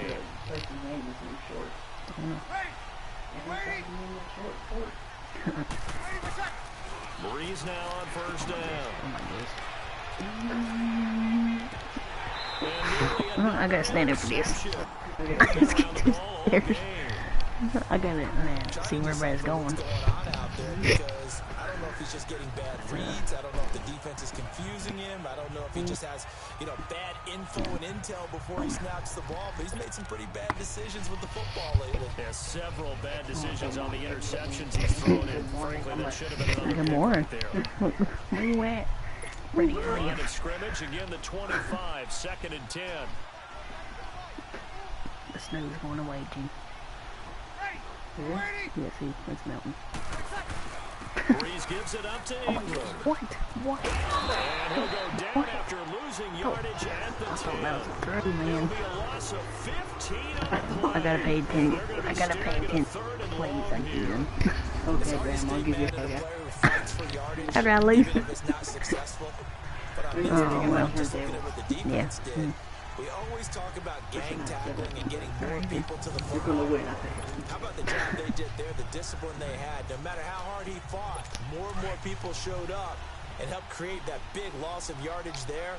Speaker 3: Breeze now on first down.
Speaker 1: I gotta stand up for this. Let's get to the stairs. I gotta, man, see where everybody's going.
Speaker 4: What's going on out there, because I don't know if if he's just getting bad reads. I don't know if the defense is confusing him. I don't know if he just has, you know, bad info and intel before he snaps the ball. But he's made some pretty bad decisions with the football lately.
Speaker 3: Yeah, several bad decisions on the interceptions he's thrown in. Frankly, that should have been another
Speaker 1: more.
Speaker 3: right there.
Speaker 1: Where you at? Ready for you.
Speaker 3: Line of scrimmage, again the 25, 2nd and 10.
Speaker 1: The snow's going away, G. Yeah, see, it's melting.
Speaker 3: Breeze gives it up to England.
Speaker 1: What?
Speaker 3: And he'll go down after losing yardage at the 10.
Speaker 1: That was a throw, man.
Speaker 3: It'll be a loss of 15 on the play.
Speaker 1: I gotta pay attention. I gotta pay attention. Please, again.
Speaker 2: Okay, Graham, I'll give you a hug.
Speaker 1: How did I lose?
Speaker 4: Even if it's not successful. But I'm
Speaker 1: Oh, well.
Speaker 4: just looking at what the defense
Speaker 1: Yeah.
Speaker 4: did. We always talk about gang tackling and getting more people to the
Speaker 2: You're gonna
Speaker 4: football.
Speaker 2: win, I think.
Speaker 4: How about the job they did there, the discipline they had? No matter how hard he fought, more and more people showed up and helped create that big loss of yardage there.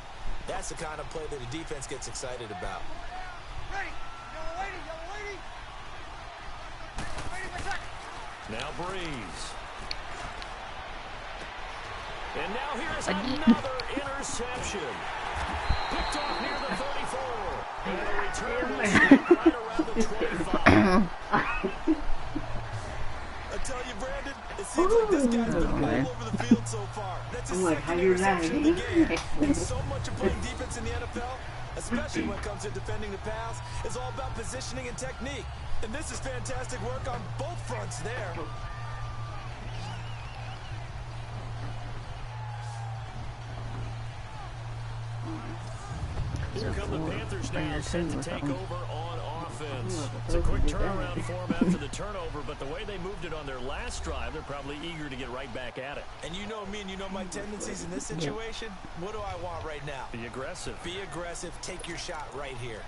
Speaker 4: That's the kind of play that the defense gets excited about.
Speaker 3: Now Breeze. And now here's another interception. Picked off near the 34. And the return will stop right around the 25.
Speaker 4: I tell you, Brandon, it seems like this guy's been all over the field so far. That's his second interception of the game. And so much of playing defense in the NFL, especially when it comes to defending the pass, is all about positioning and technique. And this is fantastic work on both fronts there.
Speaker 3: Here come the Panthers now, set to take over on offense. It's a quick turnaround for them after the turnover, but the way they moved it on their last drive, they're probably eager to get right back at it.
Speaker 4: And you know me and you know my tendencies in this situation. What do I want right now?
Speaker 3: Be aggressive.
Speaker 4: Be aggressive. Take your shot right here.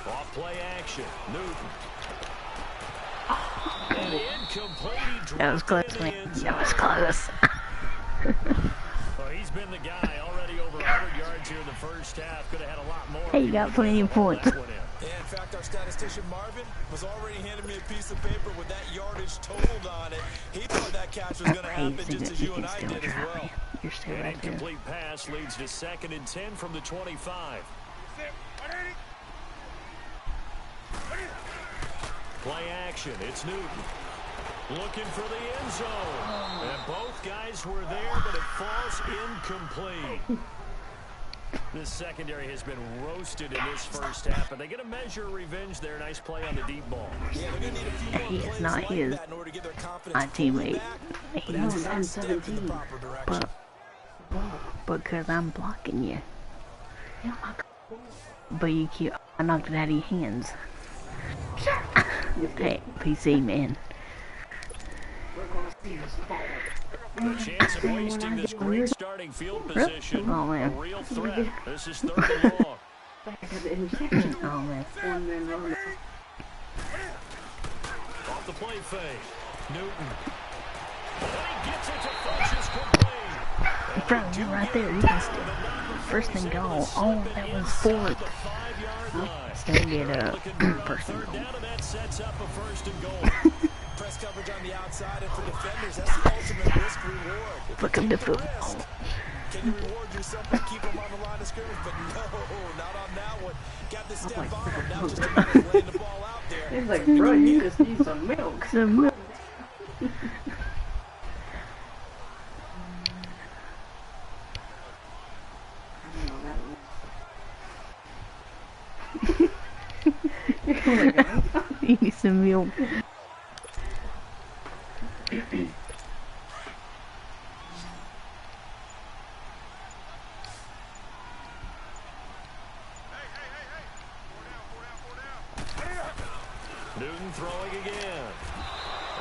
Speaker 3: Off play action. Newton. And incomplete.
Speaker 1: That was close, man. That was close.
Speaker 3: Well, he's been the guy already over 100 yards here in the first half. Could have had a lot more.
Speaker 1: Hey, you got plenty of points.
Speaker 3: That one in.
Speaker 4: Yeah, in fact, our statistician Marvin was already handing me a piece of paper with that yardage totaled on it. He thought that catch was going to happen just as you and I did as well.
Speaker 1: You're still
Speaker 3: An
Speaker 1: right there.
Speaker 3: incomplete pass leads to 2nd and 10 from the 25. Play action. It's Newton. Looking for the end zone. And both guys were there, but it falls incomplete. This secondary has been roasted in this first half, but they get a measure of revenge there. Nice play on the deep ball.
Speaker 4: Yeah, they're going to need a few more
Speaker 1: He is
Speaker 4: plays
Speaker 1: not
Speaker 4: like
Speaker 1: his.
Speaker 4: that in order to get their confidence
Speaker 1: My teammate.
Speaker 4: back. But
Speaker 1: He's
Speaker 4: that's a
Speaker 2: I'm
Speaker 4: step in the
Speaker 2: 17.
Speaker 4: proper direction.
Speaker 1: Because I'm blocking you. But you keep. I knocked it out of your hands. Hey, PC man.
Speaker 3: A chance of wasting this great starting field position.
Speaker 1: Oh, man.
Speaker 3: A real threat. This is 3rd and long.
Speaker 1: Oh man.
Speaker 2: One man run.
Speaker 3: Off the play fake. Newton. And he gets it to first. It's complete.
Speaker 1: Bro, you're right there. You can still. First and goal. Oh, that was 4th. Still get up. First and
Speaker 3: Third
Speaker 1: goal.
Speaker 3: down, and that sets up a 1st and goal.
Speaker 4: Press coverage on the outside, and for defenders, that's the ultimate risk reward. If
Speaker 1: Welcome
Speaker 4: you
Speaker 1: to
Speaker 4: take
Speaker 1: football.
Speaker 4: risk, can you reward yourself by keep them on the line of scrimmage? But no, not on that one. Got the step on them. Now just a matter of laying the ball out there.
Speaker 2: It's like, bro, you just need some milk.
Speaker 1: Some milk. You need some milk.
Speaker 3: Newton throwing again.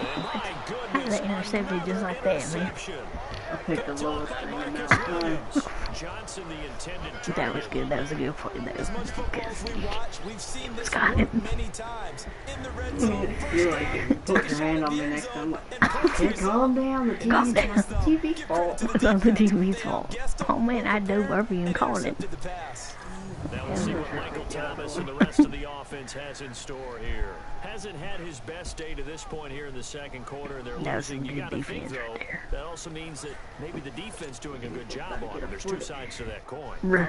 Speaker 3: And my
Speaker 1: How
Speaker 3: goodness,
Speaker 1: did they intercept it just like that, man?
Speaker 3: interception.
Speaker 2: I picked the lowest thing in
Speaker 3: Marcus
Speaker 2: Mount Time.
Speaker 3: Williams. Johnson, the intended target.
Speaker 1: That was good. That was a good play. That was
Speaker 4: As much football as we watch, we've seen this
Speaker 1: Got
Speaker 4: work
Speaker 1: it.
Speaker 4: many times. In the red zone,
Speaker 2: You're like, put your hand on me next time. Hey, calm down. The
Speaker 1: Calm down.
Speaker 2: TV's fault.
Speaker 1: It's not the TV's fault. Oh man, I dove over you and caught it.
Speaker 3: Now we'll see what Michael Thomas and the rest of the offense has in store here. Hasn't had his best day to this point here in the second quarter. They're
Speaker 1: That was
Speaker 3: losing.
Speaker 1: some
Speaker 3: You
Speaker 1: good
Speaker 3: got to think,
Speaker 1: defense
Speaker 3: though,
Speaker 1: right there.
Speaker 3: that also means that maybe the defense doing a good job on it. There's two sides to that coin.
Speaker 1: We're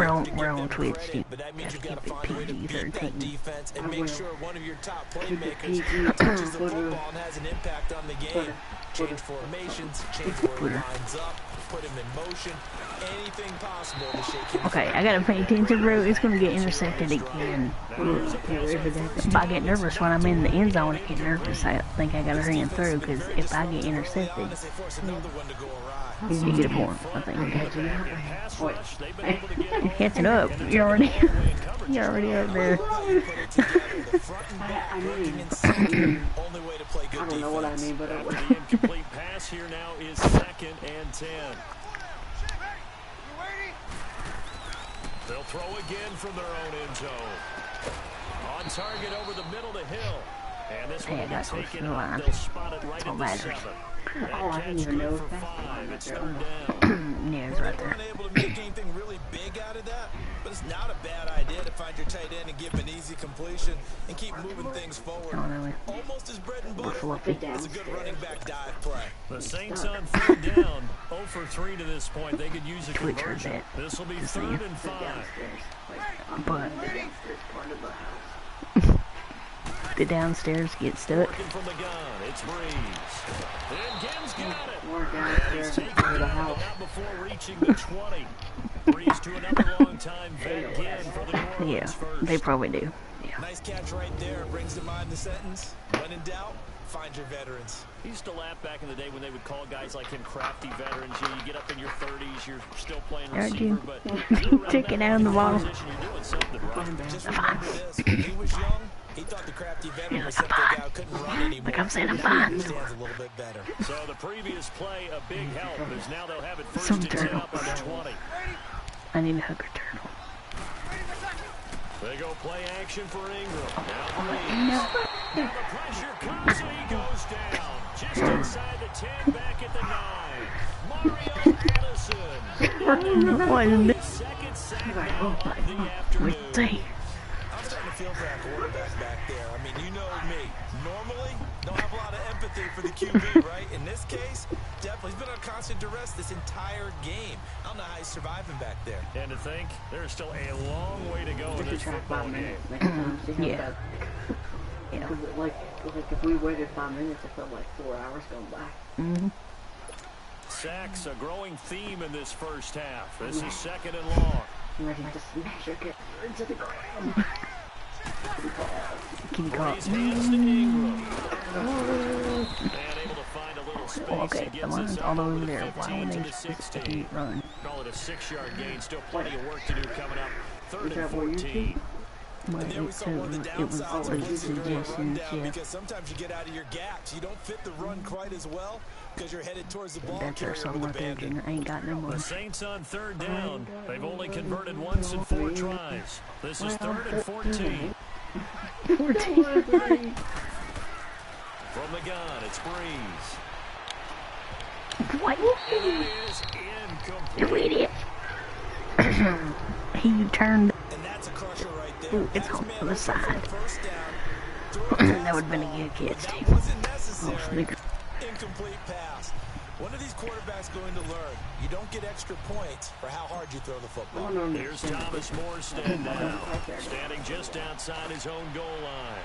Speaker 1: on Twitch, dude.
Speaker 4: But that means
Speaker 1: Gotta
Speaker 4: you've got
Speaker 1: keep
Speaker 4: to
Speaker 1: it
Speaker 4: find a way to beat that
Speaker 1: PG-13.
Speaker 4: defense and make sure one of your top playmakers
Speaker 2: PG.
Speaker 4: touches the football and has an impact on the game. Change formations, change where he lines up, put him in motion, anything possible to shake him.
Speaker 1: Okay, I gotta pay attention, bro. It's gonna get intercepted again. If I get nervous when I'm in the end zone, I get nervous. I think I gotta hurry and through, because if I get intercepted, you get a point, I think. You're catching up. You're already up there.
Speaker 2: I don't know what I mean, but it was.
Speaker 3: The incomplete pass here now is 2nd and 10. They'll throw again from their own end zone. On target over the middle to Hill. And this one will be taken up. They'll spot it right at the 7.
Speaker 2: Oh, I didn't even know
Speaker 3: for
Speaker 2: that.
Speaker 3: 5. It's 3rd down.
Speaker 1: Yeah, it's right there.
Speaker 4: Able to make anything really big out of that, but it's not a bad idea to find your tight end and give an easy completion and keep moving things forward. Almost as bread and butter. It's a good running back dive play.
Speaker 3: The Saints on 3rd down. 0 for 3 to this point. They could use a conversion. This will be 3rd and 5.
Speaker 1: But the downstairs get stuck.
Speaker 3: Working from the gun. It's Breeze. And Gim's got it.
Speaker 2: More
Speaker 3: And he's
Speaker 2: downstairs
Speaker 3: taken
Speaker 2: to
Speaker 3: it
Speaker 2: the
Speaker 3: out,
Speaker 2: house.
Speaker 3: but not before reaching the 20. Breeze to another long time vet again for the New
Speaker 1: Yeah,
Speaker 3: Orleans first.
Speaker 1: they probably do. Yeah.
Speaker 4: Nice catch right there. Brings to mind the sentence, when in doubt, find your veterans.
Speaker 3: He used to laugh back in the day when they would call guys like him crafty veterans. You get up in your 30s, you're still playing receiver, but
Speaker 1: Took it out of the ball.
Speaker 3: you're doing something right.
Speaker 4: Just remember this, when he was young, he thought the crafty veteran was something guy who couldn't run anymore.
Speaker 1: Like I'm saying, I'm fine.
Speaker 4: Understands a little bit better.
Speaker 3: So the previous play, a big help, as now they'll have it first
Speaker 1: Some
Speaker 3: and 10
Speaker 1: turtle.
Speaker 3: up on the 20.
Speaker 1: I need a hooker turtle.
Speaker 3: They go play action for Ingram. Now Breeze. Now the pressure comes and he goes down. Just inside the 10, back at the 9. Mario Addison.
Speaker 1: One.
Speaker 3: Second sack now of the afternoon.
Speaker 1: See.
Speaker 4: I'm starting to feel for that quarterback back there. I mean, you know me. Normally, don't have a lot of empathy for the QB, right? In this case, definitely. He's been on constant duress this entire game. I don't know how he's surviving back there.
Speaker 3: And to think, there's still a long way to go in this football game.
Speaker 1: Yeah. Yeah.
Speaker 2: Like if we waited 5 minutes, it felt like 4 hours going by.
Speaker 1: Mm-hmm.
Speaker 3: Sacks, a growing theme in this first half. This is 2nd and long.
Speaker 2: Ready to smash it into the ground.
Speaker 1: Can you call
Speaker 3: Breeze
Speaker 1: it?
Speaker 3: hands to Ingram. And able to find a little space.
Speaker 1: Okay,
Speaker 3: He
Speaker 1: the
Speaker 3: gets
Speaker 1: line's
Speaker 3: this
Speaker 1: all
Speaker 3: out
Speaker 1: over
Speaker 3: to the
Speaker 1: there. Why
Speaker 3: 15
Speaker 1: would
Speaker 3: to
Speaker 1: they
Speaker 3: the
Speaker 1: just
Speaker 3: 16.
Speaker 1: run?
Speaker 3: Call it a 6-yard gain. Still plenty of work to do coming up. 3rd
Speaker 2: Is
Speaker 3: and
Speaker 2: that what you
Speaker 3: 14.
Speaker 1: But
Speaker 4: And there we
Speaker 1: it
Speaker 4: saw one of the
Speaker 1: was
Speaker 4: downsides of blitzing during a
Speaker 1: suggestions,
Speaker 4: rundown
Speaker 1: yeah.
Speaker 4: because sometimes you get out of your gaps. You don't fit the run quite as well because you're headed towards the ball
Speaker 1: That's our
Speaker 4: carrier
Speaker 1: song
Speaker 4: with
Speaker 1: right there,
Speaker 4: abandon.
Speaker 1: Junior. I ain't got no more.
Speaker 3: The Saints on 3rd down. They've only converted once in 4 tries. This is 3rd and 14.
Speaker 1: 14.
Speaker 3: From the gun, it's Breeze.
Speaker 1: What?
Speaker 3: And it is
Speaker 1: You
Speaker 3: incomplete.
Speaker 1: idiot. He turned.
Speaker 4: And that's a crusher right there.
Speaker 1: Ooh, it's
Speaker 4: Had his
Speaker 1: on
Speaker 4: man
Speaker 1: the
Speaker 4: open
Speaker 1: side.
Speaker 4: for a first down.
Speaker 1: That would have been a good catch,
Speaker 4: That
Speaker 1: too.
Speaker 4: wasn't
Speaker 1: Oh,
Speaker 4: necessary.
Speaker 1: sneaker.
Speaker 4: Incomplete pass. When are these quarterbacks going to learn? You don't get extra points for how hard you throw the football.
Speaker 3: Here's Thomas Morstead now, standing just outside his own goal line.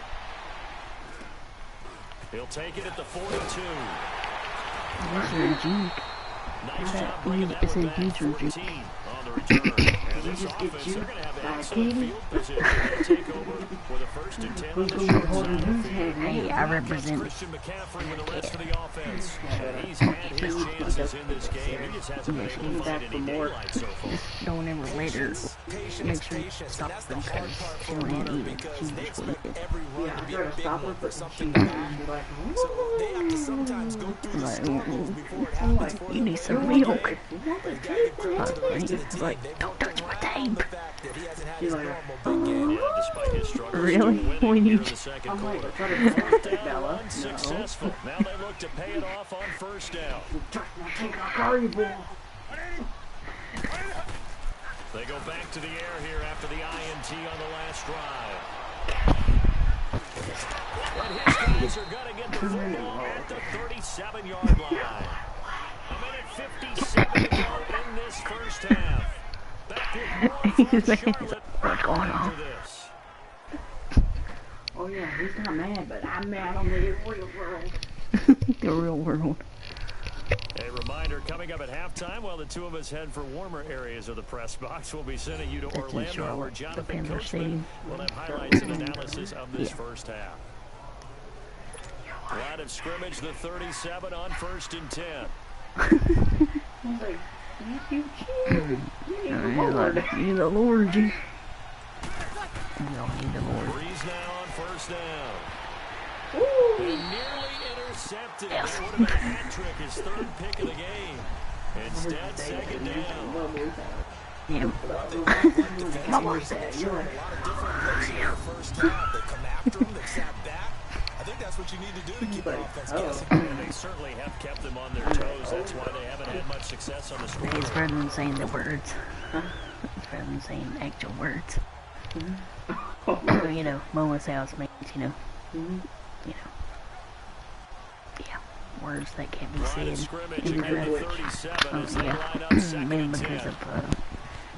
Speaker 3: He'll take it at the 42.
Speaker 1: This is a juke.
Speaker 3: Nice job
Speaker 1: That
Speaker 3: bringing
Speaker 1: is-
Speaker 3: that
Speaker 1: it's
Speaker 3: one
Speaker 1: a
Speaker 3: back.
Speaker 1: huge
Speaker 3: 14 on the return. And
Speaker 2: you
Speaker 3: this
Speaker 2: just get
Speaker 3: offense,
Speaker 2: you
Speaker 3: they're going to have
Speaker 2: by a
Speaker 3: excellent
Speaker 2: kitty?
Speaker 3: field position to take over with a 1st and 10 on
Speaker 2: Who's
Speaker 3: the
Speaker 2: gonna
Speaker 3: short
Speaker 2: be holding
Speaker 3: side of
Speaker 2: whose
Speaker 3: the
Speaker 2: hand?
Speaker 3: field.
Speaker 1: Hey, I represent.
Speaker 3: Christian McCaffrey with the rest of the offense. And he's had his chances in this game. He just hasn't been able to find any daylight so far.
Speaker 1: Don't ever let her make sure you
Speaker 4: Patience,
Speaker 1: stop
Speaker 4: and that's
Speaker 1: her
Speaker 4: the hard
Speaker 1: because
Speaker 4: part
Speaker 1: she
Speaker 4: for
Speaker 1: don't
Speaker 4: a
Speaker 1: have
Speaker 4: runner
Speaker 1: either.
Speaker 4: because
Speaker 1: She's
Speaker 4: they
Speaker 1: just what
Speaker 4: expect
Speaker 1: it is.
Speaker 4: every run
Speaker 2: Yeah,
Speaker 4: to
Speaker 2: I
Speaker 4: be
Speaker 2: try
Speaker 4: a
Speaker 2: to
Speaker 4: big
Speaker 2: stop her,
Speaker 4: one for
Speaker 2: but
Speaker 4: something
Speaker 2: she
Speaker 4: bad.
Speaker 2: like,
Speaker 4: So they have to sometimes go through the
Speaker 1: Like,
Speaker 4: struggles before it
Speaker 2: I'm
Speaker 4: happens
Speaker 2: like,
Speaker 4: for
Speaker 1: you
Speaker 4: them
Speaker 1: need
Speaker 4: later
Speaker 1: some
Speaker 4: in the
Speaker 1: milk.
Speaker 4: game. But you gotta give credit to the rest of the team.
Speaker 1: Like,
Speaker 4: They've
Speaker 1: don't
Speaker 4: worked
Speaker 1: touch my
Speaker 4: around the
Speaker 1: tape.
Speaker 4: fact that he hasn't had
Speaker 2: She's
Speaker 4: his
Speaker 2: like,
Speaker 4: normal big game.
Speaker 3: Yeah, despite his struggles,
Speaker 1: Really?
Speaker 3: still winning
Speaker 1: When
Speaker 3: here
Speaker 1: you
Speaker 3: in the second
Speaker 2: I'm like,
Speaker 3: quarter.
Speaker 2: try to
Speaker 3: Fourth
Speaker 2: take
Speaker 3: down
Speaker 2: Bella.
Speaker 3: run successful. Now they look to pay it off on 1st down.
Speaker 2: Take our curry ball.
Speaker 3: They go back to the air here after the INT on the last drive. And his guys are going to get the football at the 37-yard line. A minute 57 to go in this first half. Back with more from Charlotte
Speaker 1: What's going on?
Speaker 3: after this.
Speaker 2: Oh yeah, he's not mad, but I'm mad on the real world.
Speaker 1: The real world.
Speaker 3: A reminder coming up at halftime while the two of us head for warmer areas of the press box. We'll be sending you to
Speaker 1: That's in
Speaker 3: Orlando
Speaker 1: Charlotte,
Speaker 3: where
Speaker 1: the
Speaker 3: Jonathan
Speaker 1: Panthers
Speaker 3: Coachman
Speaker 1: Stadium.
Speaker 3: will have highlights and analysis of this
Speaker 1: Yeah.
Speaker 3: first half. Line of scrimmage, the 37 on 1st and 10.
Speaker 2: I was like, you chill. You need the Lord.
Speaker 1: You the Lord, you. You don't need the Lord.
Speaker 3: Breeze now on 1st down.
Speaker 2: Ooh.
Speaker 3: And nearly intercepted.
Speaker 1: Yes.
Speaker 3: That would have been a hat trick, his 3rd pick of the game. Instead, 2nd down.
Speaker 1: Yeah.
Speaker 4: My worst that. You're in a lot of different places in the first half. They come after him, they sat back. I think that's what you need to do to keep an offense guessing.
Speaker 3: And they certainly have kept them on their toes. That's why they haven't had much success on the score.
Speaker 1: It's better than saying the words. It's better than saying actual words. You know, Momo's house means, you know. Yeah, words that can't be
Speaker 3: Line of
Speaker 1: said.
Speaker 3: scrimmage
Speaker 1: In
Speaker 3: again
Speaker 1: the
Speaker 3: at 37 as they line up
Speaker 1: yeah.
Speaker 3: 2nd
Speaker 1: Maybe
Speaker 3: and
Speaker 1: because
Speaker 3: 10.
Speaker 1: of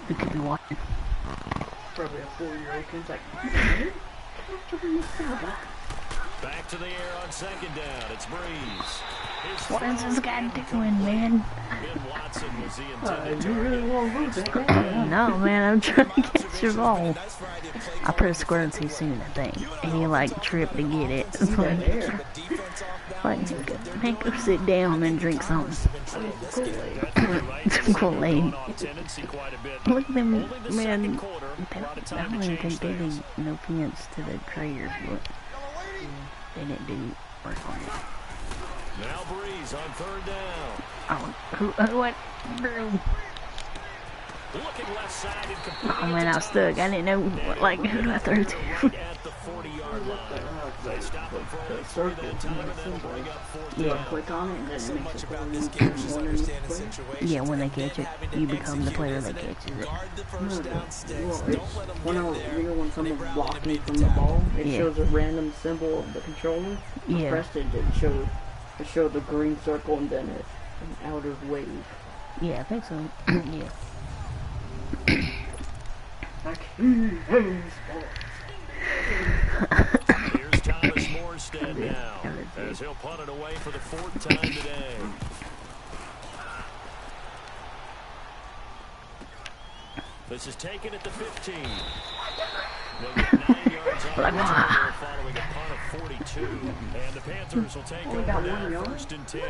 Speaker 1: who could be watching.
Speaker 2: Probably a 4-year-old kid's like,
Speaker 3: Back to the air on 2nd down. It's Breeze.
Speaker 1: What is this guy doing, man?
Speaker 3: Ben Watson was the intended
Speaker 2: you really
Speaker 3: target.
Speaker 2: want to lose that guy?
Speaker 1: No, man, I'm trying to catch your ball. I pressed square too soon, I think, and he like tripped to get it. It's like, go sit down and drink something. Some Kool-Aid. Look at them, man. I don't even think they did no offense to the traders, but they didn't do work on it.
Speaker 3: Now Breeze on 3rd down.
Speaker 1: Oh, who went through?
Speaker 3: Looking left side and completing
Speaker 1: Oh man, I was stuck. I didn't know, like, who do I throw to?
Speaker 3: right at the 40-yard line. They stop him for only 3 that time and then bring up 4th
Speaker 1: Yeah.
Speaker 3: down.
Speaker 2: Click on it and then it
Speaker 4: So
Speaker 2: makes
Speaker 4: much
Speaker 2: it
Speaker 4: about this game is just understanding
Speaker 2: play.
Speaker 4: situations.
Speaker 1: Yeah, when they catch it, you become the player that catches it.
Speaker 4: Guard the first down sticks.
Speaker 2: Well,
Speaker 4: Don't
Speaker 2: it's
Speaker 4: let them
Speaker 2: when
Speaker 4: get
Speaker 2: I,
Speaker 4: there.
Speaker 2: you know when
Speaker 4: They
Speaker 2: someone's
Speaker 4: run out
Speaker 2: blocking
Speaker 4: and make
Speaker 2: from
Speaker 4: the
Speaker 2: the
Speaker 4: tackle.
Speaker 2: ball, it
Speaker 1: Yeah.
Speaker 2: shows a random symbol of the controller.
Speaker 1: Yeah.
Speaker 2: Pressed it, it showed the green circle and then an outer wave.
Speaker 1: Yeah, I think so. Yeah.
Speaker 2: Like,
Speaker 3: Here's Thomas Morstead now as he'll punt it away for the 4th time today. This is taken at the 15. They'll get 9 yards on the return following a punt of 42. And the Panthers will take over now 1st and 10.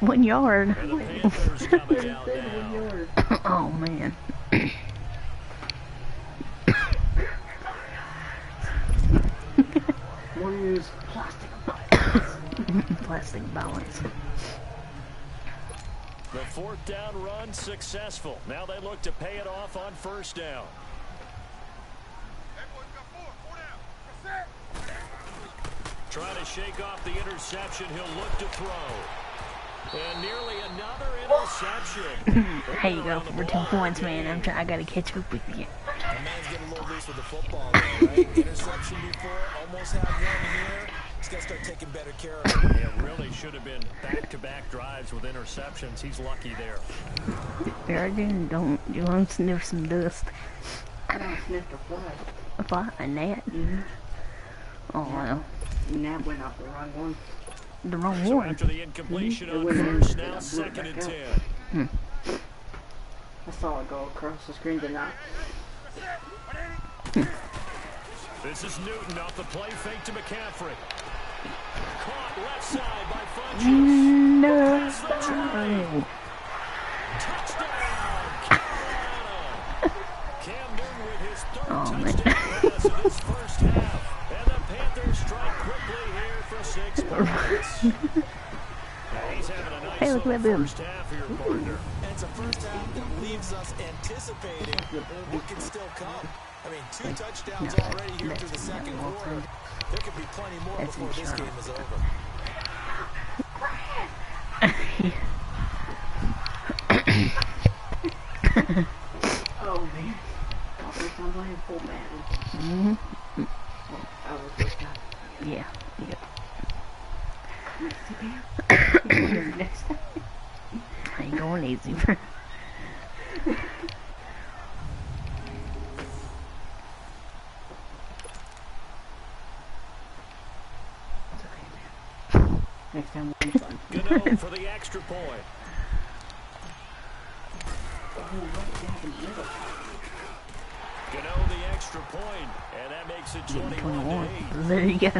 Speaker 1: 1 yard.
Speaker 3: And the Panthers coming out now.
Speaker 1: Oh man.
Speaker 2: Warriors plastic
Speaker 1: Plastic balance.
Speaker 3: The 4th down run successful. Now they look to pay it off on 1st down. Trying to shake off the interception. He'll look to throw. And nearly another interception.
Speaker 1: Here you go. We're 2 points, man. I gotta catch up with you.
Speaker 4: The man's getting a little loose with the football, though, right? Interception before, almost had one here. He's got to start taking better care of it.
Speaker 3: It really should have been back-to-back drives with interceptions. He's lucky there.
Speaker 1: Arrogant, don't you want to sniff some dust?
Speaker 2: I sniffed a fly.
Speaker 1: A fly? A gnat? Oh wow.
Speaker 2: And that went off the wrong one.
Speaker 1: The wrong
Speaker 3: So
Speaker 1: one.
Speaker 3: after the incompletion on
Speaker 2: went in,
Speaker 3: 1st,
Speaker 2: and I
Speaker 3: now
Speaker 2: blew it
Speaker 3: 2nd
Speaker 2: back
Speaker 3: and
Speaker 2: out.
Speaker 3: 10.
Speaker 2: I saw it go across the screen, did not.
Speaker 3: This is Newton off the play fake to McCaffrey. Caught left side by Funches.
Speaker 1: No.
Speaker 3: Touchdown, Carolina. Cam Newton with his third
Speaker 1: Oh, man.
Speaker 3: touchdown pass in his first half. And the Panthers strike quickly here for 6 points. He's having a nice
Speaker 1: Hey, look at them.
Speaker 3: first half for your partner.
Speaker 4: And it's a first half that leaves us anticipating what can still come. I mean, 2 touchdowns already here through the second quarter. There could be plenty more before this game is over.
Speaker 2: Oh man. First time playing full Madden. Well, I was first time.
Speaker 1: Yeah. Yep.
Speaker 2: Next time.
Speaker 1: I ain't going easy, bro.
Speaker 2: Next time will be fun.
Speaker 3: Gano for the extra point. Gano the extra point, and that makes it 21-8.
Speaker 1: There you go.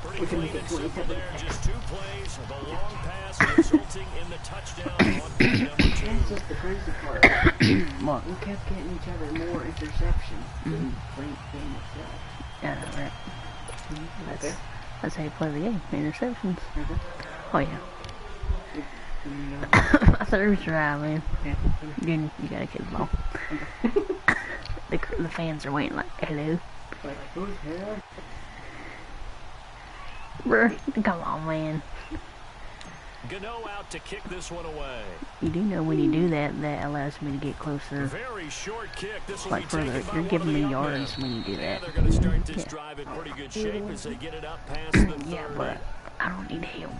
Speaker 3: Pretty clean and simple there, just 2 plays, the long pass resulting in the touchdown on play number 2.
Speaker 2: That's just the crazy part.
Speaker 1: What?
Speaker 2: We kept getting each other more interceptions than playing the game itself.
Speaker 1: Yeah, right.
Speaker 2: Okay.
Speaker 1: That's how you play the game. Interceptions. Oh, yeah.
Speaker 2: No.
Speaker 1: I thought it was dry, man.
Speaker 2: Yeah.
Speaker 1: You gotta kick the ball. The fans are waiting like, hello.
Speaker 2: Like, who's here?
Speaker 1: Bruh, come on, man.
Speaker 3: Gano out to kick this one away.
Speaker 1: You do know when you do that, that allows me to get closer,
Speaker 3: Very short kick. This will
Speaker 1: like
Speaker 3: be
Speaker 1: further.
Speaker 3: taken by
Speaker 1: You're
Speaker 3: one
Speaker 1: giving
Speaker 3: of
Speaker 1: me
Speaker 3: the
Speaker 1: yards
Speaker 3: young men.
Speaker 1: when you do
Speaker 3: Yeah,
Speaker 1: that.
Speaker 3: they're going to start this
Speaker 1: Yeah.
Speaker 3: drive in pretty good shape as they get it up past the 30.
Speaker 1: Yeah, but I don't need help.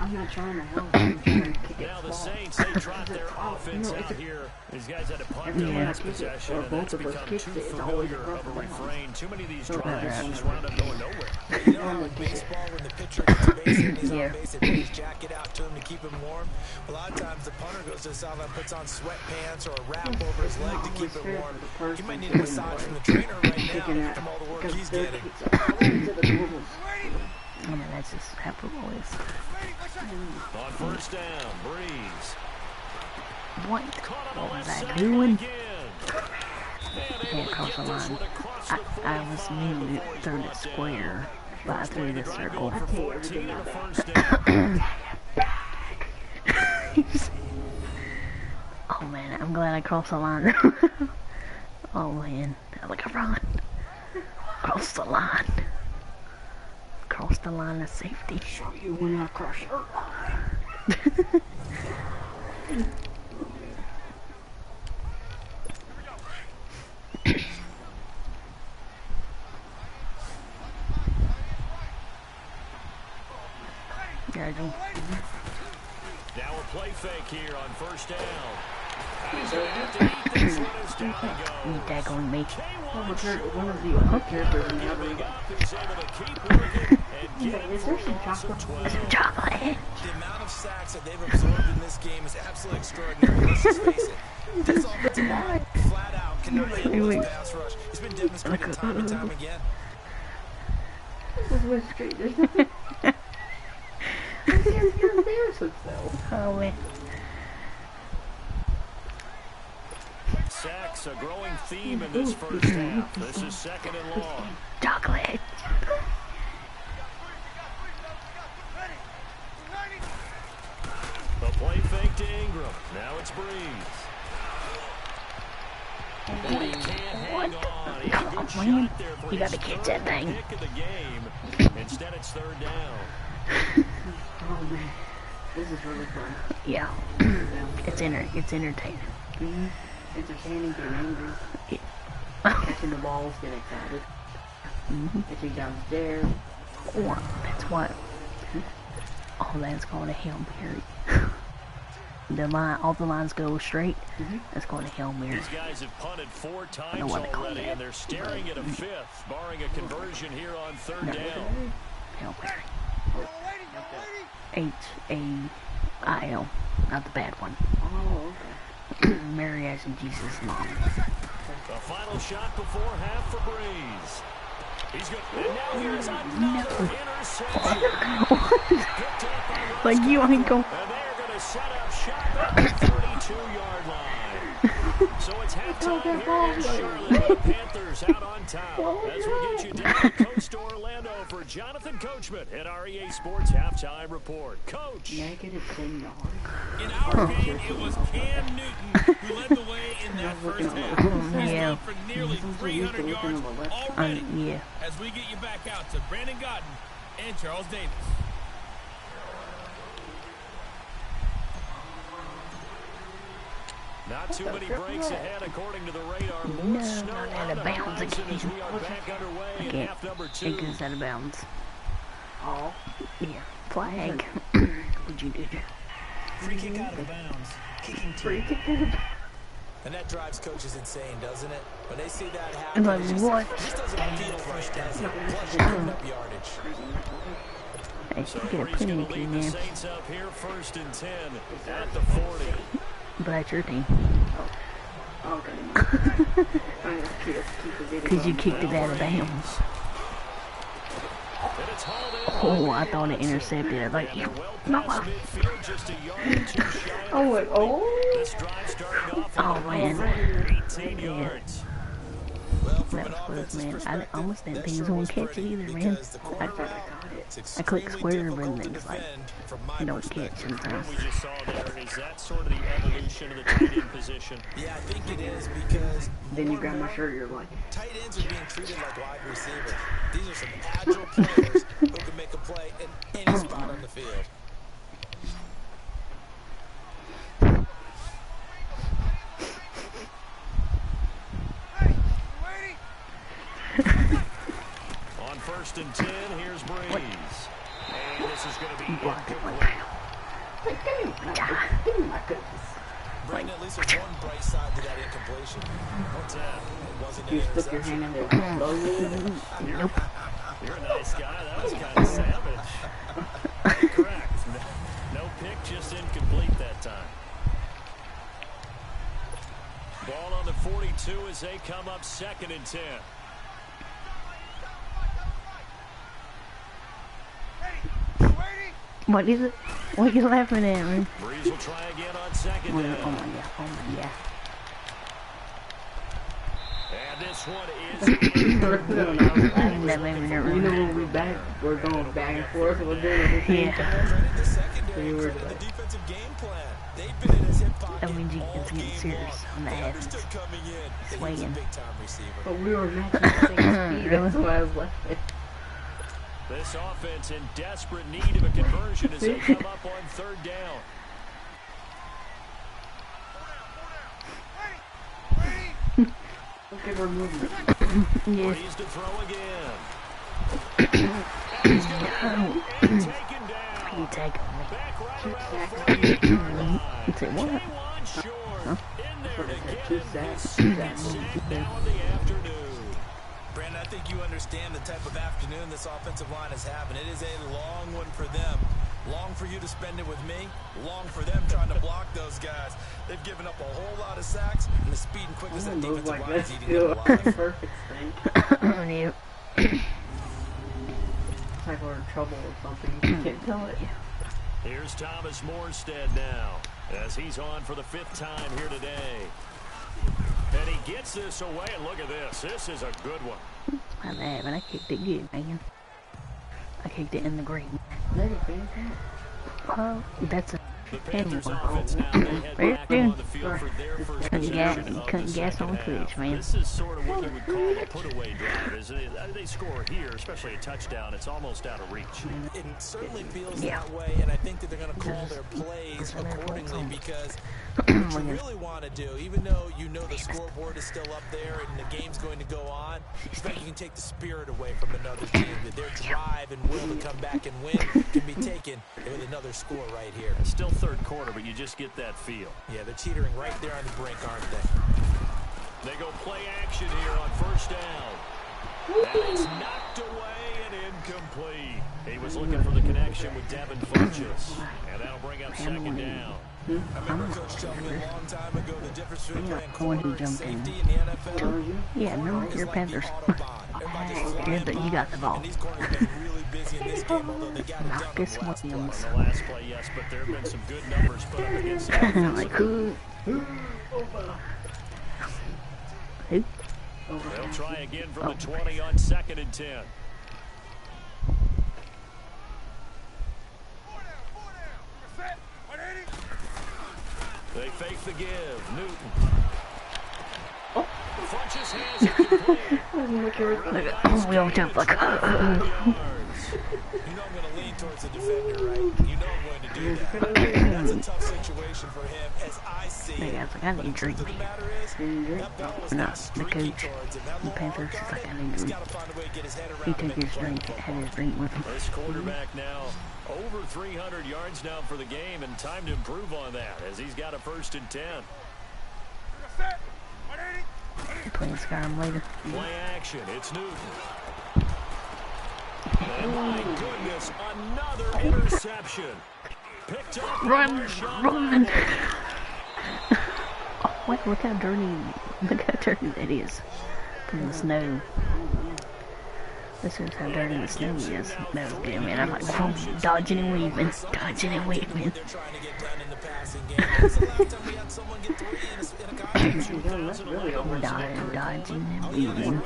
Speaker 2: I'm not trying to help. I'm trying to kick it
Speaker 3: Now the
Speaker 2: small.
Speaker 3: Saints, they drop their offense out here. These guys had to punt their
Speaker 1: Yeah.
Speaker 3: last possession, and that's become too familiar of a refrain. Too many of these drives just wound up going nowhere.
Speaker 4: You know how in baseball, when the pitcher gets a base hit and he's
Speaker 1: Yeah.
Speaker 4: on base, they put his jacket out to him to keep him warm? A lot of times the punter goes to the sideline, puts on sweatpants or a wrap over his leg to keep it warm. You might need a massage from the trainer right now from all the work he's getting.
Speaker 1: I mean, that's just how football is.
Speaker 3: On first down, Breeze.
Speaker 1: What?
Speaker 3: Caught on the
Speaker 1: What was
Speaker 3: left
Speaker 1: I
Speaker 3: side
Speaker 1: doing?
Speaker 3: again.
Speaker 1: Can't cross the line. I was nearly through the square, but I threw the circle.
Speaker 3: For 14 and a first down.
Speaker 1: Oh man, I'm glad I crossed the line. Oh man, like a run. Cross the line. Cross the line of safety.
Speaker 2: Show you when I cross your line.
Speaker 1: Yeah, I do.
Speaker 3: Now a play fake here on first down. He's going to have to eat this one as down he
Speaker 1: You
Speaker 3: goes.
Speaker 1: daggling me.
Speaker 2: One of the other characters in the other
Speaker 3: Giving up, he's able to keep working and get it
Speaker 2: Is
Speaker 3: for
Speaker 2: there
Speaker 3: a
Speaker 2: some
Speaker 3: loss of
Speaker 2: chocolate?
Speaker 3: 12.
Speaker 1: Chocolate.
Speaker 4: The amount of sacks that they've absorbed in this game is absolutely extraordinary. Let's just face it. This offensive line, flat out, cannot handle this pass rush. It's been demonstrated time and time again.
Speaker 2: This is West Street. There's nothing. You're embarrassing yourself.
Speaker 1: Oh man.
Speaker 3: Sacks a growing theme in this first half. This is second and long.
Speaker 1: Chocolate.
Speaker 3: The play fake to Ingram. Now it's Breeze. He can't hang on. He had a good
Speaker 1: Come on,
Speaker 3: shot there for
Speaker 1: you
Speaker 3: his
Speaker 1: gotta catch
Speaker 3: third
Speaker 1: that thing.
Speaker 3: pick of the game. Instead, it's third down.
Speaker 2: Oh man, this is really fun.
Speaker 1: Yeah. It's entertaining.
Speaker 2: Entertaining, getting angry, catching the balls, getting excited, catching downstairs.
Speaker 1: Or that's what. Oh, that's called a Hail Mary. All the lines go straight. That's called a Hail Mary.
Speaker 3: These guys have punted 4 times
Speaker 1: what they call
Speaker 3: already,
Speaker 1: that.
Speaker 3: and they're staring at a fifth, barring a conversion here on third down.
Speaker 1: Hail Mary. H-A-I-L. Not the bad one.
Speaker 2: Oh, okay.
Speaker 1: Mary has Jesus in there.
Speaker 3: The final shot before half for Breeze. He's good. And now here's another interception.
Speaker 1: Like you ain't going.
Speaker 3: And they're going to set up shop at the 32-yard line. So it's halftime here in Charlotte. The Panthers out on top. As we get you down to Coast to Orlando for Jonathan Coachman at our EA Sports Halftime Report. Coach.
Speaker 2: Negative 10 yards.
Speaker 7: In our game, it was Cam Newton who led the way in that first half. He's
Speaker 1: Yeah.
Speaker 7: gone for nearly 300 yards already.
Speaker 1: Yeah.
Speaker 7: As we get you back out to Brandon Godden and Charles Davis.
Speaker 3: Not too many breaks ahead according to the radar.
Speaker 1: No,
Speaker 3: More snow
Speaker 1: not
Speaker 3: on
Speaker 1: out of
Speaker 3: the
Speaker 1: bounds
Speaker 3: horizon
Speaker 1: again.
Speaker 3: as we are back underway in
Speaker 1: Can't.
Speaker 3: half number
Speaker 1: It
Speaker 3: 2.
Speaker 1: goes out of bounds.
Speaker 2: Oh.
Speaker 1: Yeah. Flag. What'd you do?
Speaker 6: Free kick out of bounds. Kicking
Speaker 2: Free
Speaker 6: team.
Speaker 2: kick out of
Speaker 4: And that drives coaches insane, doesn't it? When they see that
Speaker 1: I'm
Speaker 4: happen,
Speaker 1: like,
Speaker 4: it
Speaker 1: what?
Speaker 4: just doesn't feel right, does it? Plus, you're giving up yardage.
Speaker 1: Hey,
Speaker 3: So
Speaker 1: you get a
Speaker 3: Breeze going
Speaker 1: penny
Speaker 3: to
Speaker 1: team
Speaker 3: lead the
Speaker 1: there.
Speaker 3: Saints up here, 1st and 10 at the 40.
Speaker 1: But that's your team.
Speaker 2: Okay.
Speaker 1: Because you kicked it out of bounds.
Speaker 3: And it's hauled in.
Speaker 1: Oh, I thought it intercepted. I was like,
Speaker 3: And they're well
Speaker 1: no.
Speaker 3: past midfield, just a yard or two shy of
Speaker 2: Oh,
Speaker 3: the
Speaker 2: wait, oh.
Speaker 3: This drive starting off
Speaker 1: Oh,
Speaker 3: on
Speaker 1: man.
Speaker 3: 18 yards.
Speaker 4: Well, from
Speaker 1: That
Speaker 4: an
Speaker 1: was close,
Speaker 4: offensive
Speaker 1: man. I
Speaker 4: perspective,
Speaker 1: almost didn't
Speaker 4: that
Speaker 1: think he was
Speaker 4: sure
Speaker 1: going to catch it
Speaker 4: pretty
Speaker 1: either, man.
Speaker 4: because the quarterback, it's
Speaker 1: I click
Speaker 4: extremely
Speaker 1: square, but
Speaker 4: difficult
Speaker 1: then
Speaker 4: to
Speaker 1: it's like,
Speaker 4: defend from my
Speaker 1: you don't catch
Speaker 4: perspective.
Speaker 1: sometimes.
Speaker 3: We just saw there, is that sort of the evolution of the tight end position?
Speaker 4: Yeah, I think it is because
Speaker 2: Then you
Speaker 4: more
Speaker 2: grab
Speaker 4: and
Speaker 2: my
Speaker 4: more
Speaker 2: shirt, you're like,
Speaker 4: tight ends are being treated like wide receivers. These are some agile players who can make a play in any spot on the field.
Speaker 3: On 1st and 10, here's Breeze. And this is going to be
Speaker 1: Blocked it one
Speaker 3: incomplete.
Speaker 1: time.
Speaker 2: my goodness.
Speaker 4: Brandon, at least there's one bright side to that incompletion.
Speaker 3: What's that?
Speaker 4: It wasn't
Speaker 2: You
Speaker 4: an
Speaker 2: stick your
Speaker 4: interception.
Speaker 2: hand in there.
Speaker 1: Nope.
Speaker 3: You're a nice guy. That was kind of savage. Correct. No pick, just incomplete that time. Ball on the 42 as they come up 2nd and 10.
Speaker 1: What is it? What are you laughing at, man?
Speaker 3: Breeze will try again on 2nd
Speaker 1: Oh my
Speaker 3: down.
Speaker 1: god. Oh my god.
Speaker 3: And this one is
Speaker 1: That made me
Speaker 2: You know
Speaker 1: nervous.
Speaker 2: when we're going back and forth, we're doing it at the same
Speaker 1: Yeah.
Speaker 2: time.
Speaker 4: Credit the secondary,
Speaker 2: You were
Speaker 4: credit the
Speaker 2: like-
Speaker 4: defensive game plan. They've been in his hip pocket
Speaker 1: That means you
Speaker 4: all
Speaker 1: can get
Speaker 4: game
Speaker 1: serious
Speaker 4: long.
Speaker 1: on the
Speaker 4: They
Speaker 1: heavens.
Speaker 4: understood coming in that he was a
Speaker 1: Swinging.
Speaker 4: big-time receiver.
Speaker 2: But we were matching the same speed, that's why I was laughing.
Speaker 3: this offense in desperate need of a conversion as they come up on 3rd down.
Speaker 2: Okay, we're moving.
Speaker 1: Yeah.
Speaker 3: Breeze to throw again. And he's going to be and taken down.
Speaker 1: You take it.
Speaker 3: Back right around the 48-yard line.
Speaker 1: Say what?
Speaker 3: J1 Short in there to get
Speaker 2: Two
Speaker 3: him his
Speaker 2: sacks.
Speaker 3: 2nd sack now of the afternoon.
Speaker 4: Brandon, I think you understand the type of afternoon this offensive line is having. It is a long one for them. Long for you to spend it with me. Long for them trying to block those guys. They've given up a whole lot of sacks, and the speed and quickness of that
Speaker 2: Move
Speaker 4: defensive
Speaker 2: like
Speaker 4: line
Speaker 2: this,
Speaker 4: is eating
Speaker 2: do
Speaker 4: them
Speaker 2: a
Speaker 4: alive.
Speaker 2: perfect thing.
Speaker 1: Yeah.
Speaker 2: It's like we're in trouble or something. You can't tell it.
Speaker 3: Here's Thomas Morstead now as he's on for the 5th time here today. And he gets this away, and look at this. This is a good one.
Speaker 1: My bad, but I kicked it good, man. I kicked it in the green. That's a
Speaker 3: The
Speaker 1: penny
Speaker 3: Panthers
Speaker 1: one.
Speaker 3: offense now, they head
Speaker 1: Very
Speaker 3: back
Speaker 1: good.
Speaker 3: on the field for their first possession of the
Speaker 1: Couldn't gas on
Speaker 3: second
Speaker 1: Twitch,
Speaker 3: half.
Speaker 1: man.
Speaker 3: This is sort of what you would call a put-away drive. Is they score here, especially a touchdown, it's almost out of reach.
Speaker 4: It certainly feels
Speaker 1: Yeah.
Speaker 4: that way, and I think that they're going to call their plays accordingly because what you really want to do, even though you know the scoreboard is still up there and the game's going to go on, you can take the spirit away from another team. That their drive and will to come back and win can be taken with another score right here.
Speaker 3: It's still 3rd quarter, but you just get that feel.
Speaker 4: Yeah, they're teetering right there on the brink, aren't they?
Speaker 3: They go play action here on 1st down. And it's knocked away and incomplete. He was looking for the connection with Devin Funchess. And that'll bring up second down.
Speaker 4: I remember Coach telling me a long time ago the difference between playing
Speaker 1: One who
Speaker 4: corner and
Speaker 1: jumped in.
Speaker 4: safety in the NFL.
Speaker 1: Yeah, no, you're Panthers. Yeah, but you got the ball.
Speaker 4: And these corners have been really busy in this game, although they got it done
Speaker 1: Marcus
Speaker 4: on the last play.
Speaker 1: Williams.
Speaker 3: On the last play, yes, but there have been some good numbers put up against them.
Speaker 1: Like who? Who?
Speaker 3: They'll try again from the 20 on 2nd and 10. They fake the give. Newton. Funchess has it complete.
Speaker 1: We all jump like.
Speaker 4: You know I'm going to lean towards the defender, right? You know I'm going to do that. That's a tough situation for him, as I see
Speaker 1: Hey
Speaker 4: it.
Speaker 1: guys, like I
Speaker 4: But
Speaker 1: need
Speaker 4: the
Speaker 1: drink.
Speaker 4: truth of the matter is, that ball was
Speaker 1: No,
Speaker 4: not
Speaker 1: the
Speaker 4: streaking
Speaker 1: coach,
Speaker 4: towards him. That
Speaker 1: the
Speaker 4: long
Speaker 1: Panthers,
Speaker 4: arm
Speaker 1: is like I
Speaker 4: guard,
Speaker 1: need
Speaker 4: he's
Speaker 1: drink.
Speaker 4: got to find a way to get his head
Speaker 1: He
Speaker 4: around
Speaker 1: took
Speaker 4: and make
Speaker 1: his
Speaker 4: a play
Speaker 1: drink,
Speaker 4: on
Speaker 1: had
Speaker 4: football.
Speaker 1: his drink with him.
Speaker 3: This quarterback now over 300 yards now for the game, and time to improve on that as he's got a 1st and 10.
Speaker 1: Playing Skyrim later.
Speaker 3: Play action. It's Newton. And my goodness, another interception. Picked up.
Speaker 1: Run,
Speaker 3: Marshawn
Speaker 1: run!
Speaker 3: Lattimore.
Speaker 1: Oh, wait, look how dirty that is from the snow. This is how dirty the snow is. That was good, man. I'm like, whoa, dodging and weaving, dodging and weaving.
Speaker 4: They're trying to get done in the passing game. When's the last time we had someone get 3 in a contest?
Speaker 1: Dodging and weaving.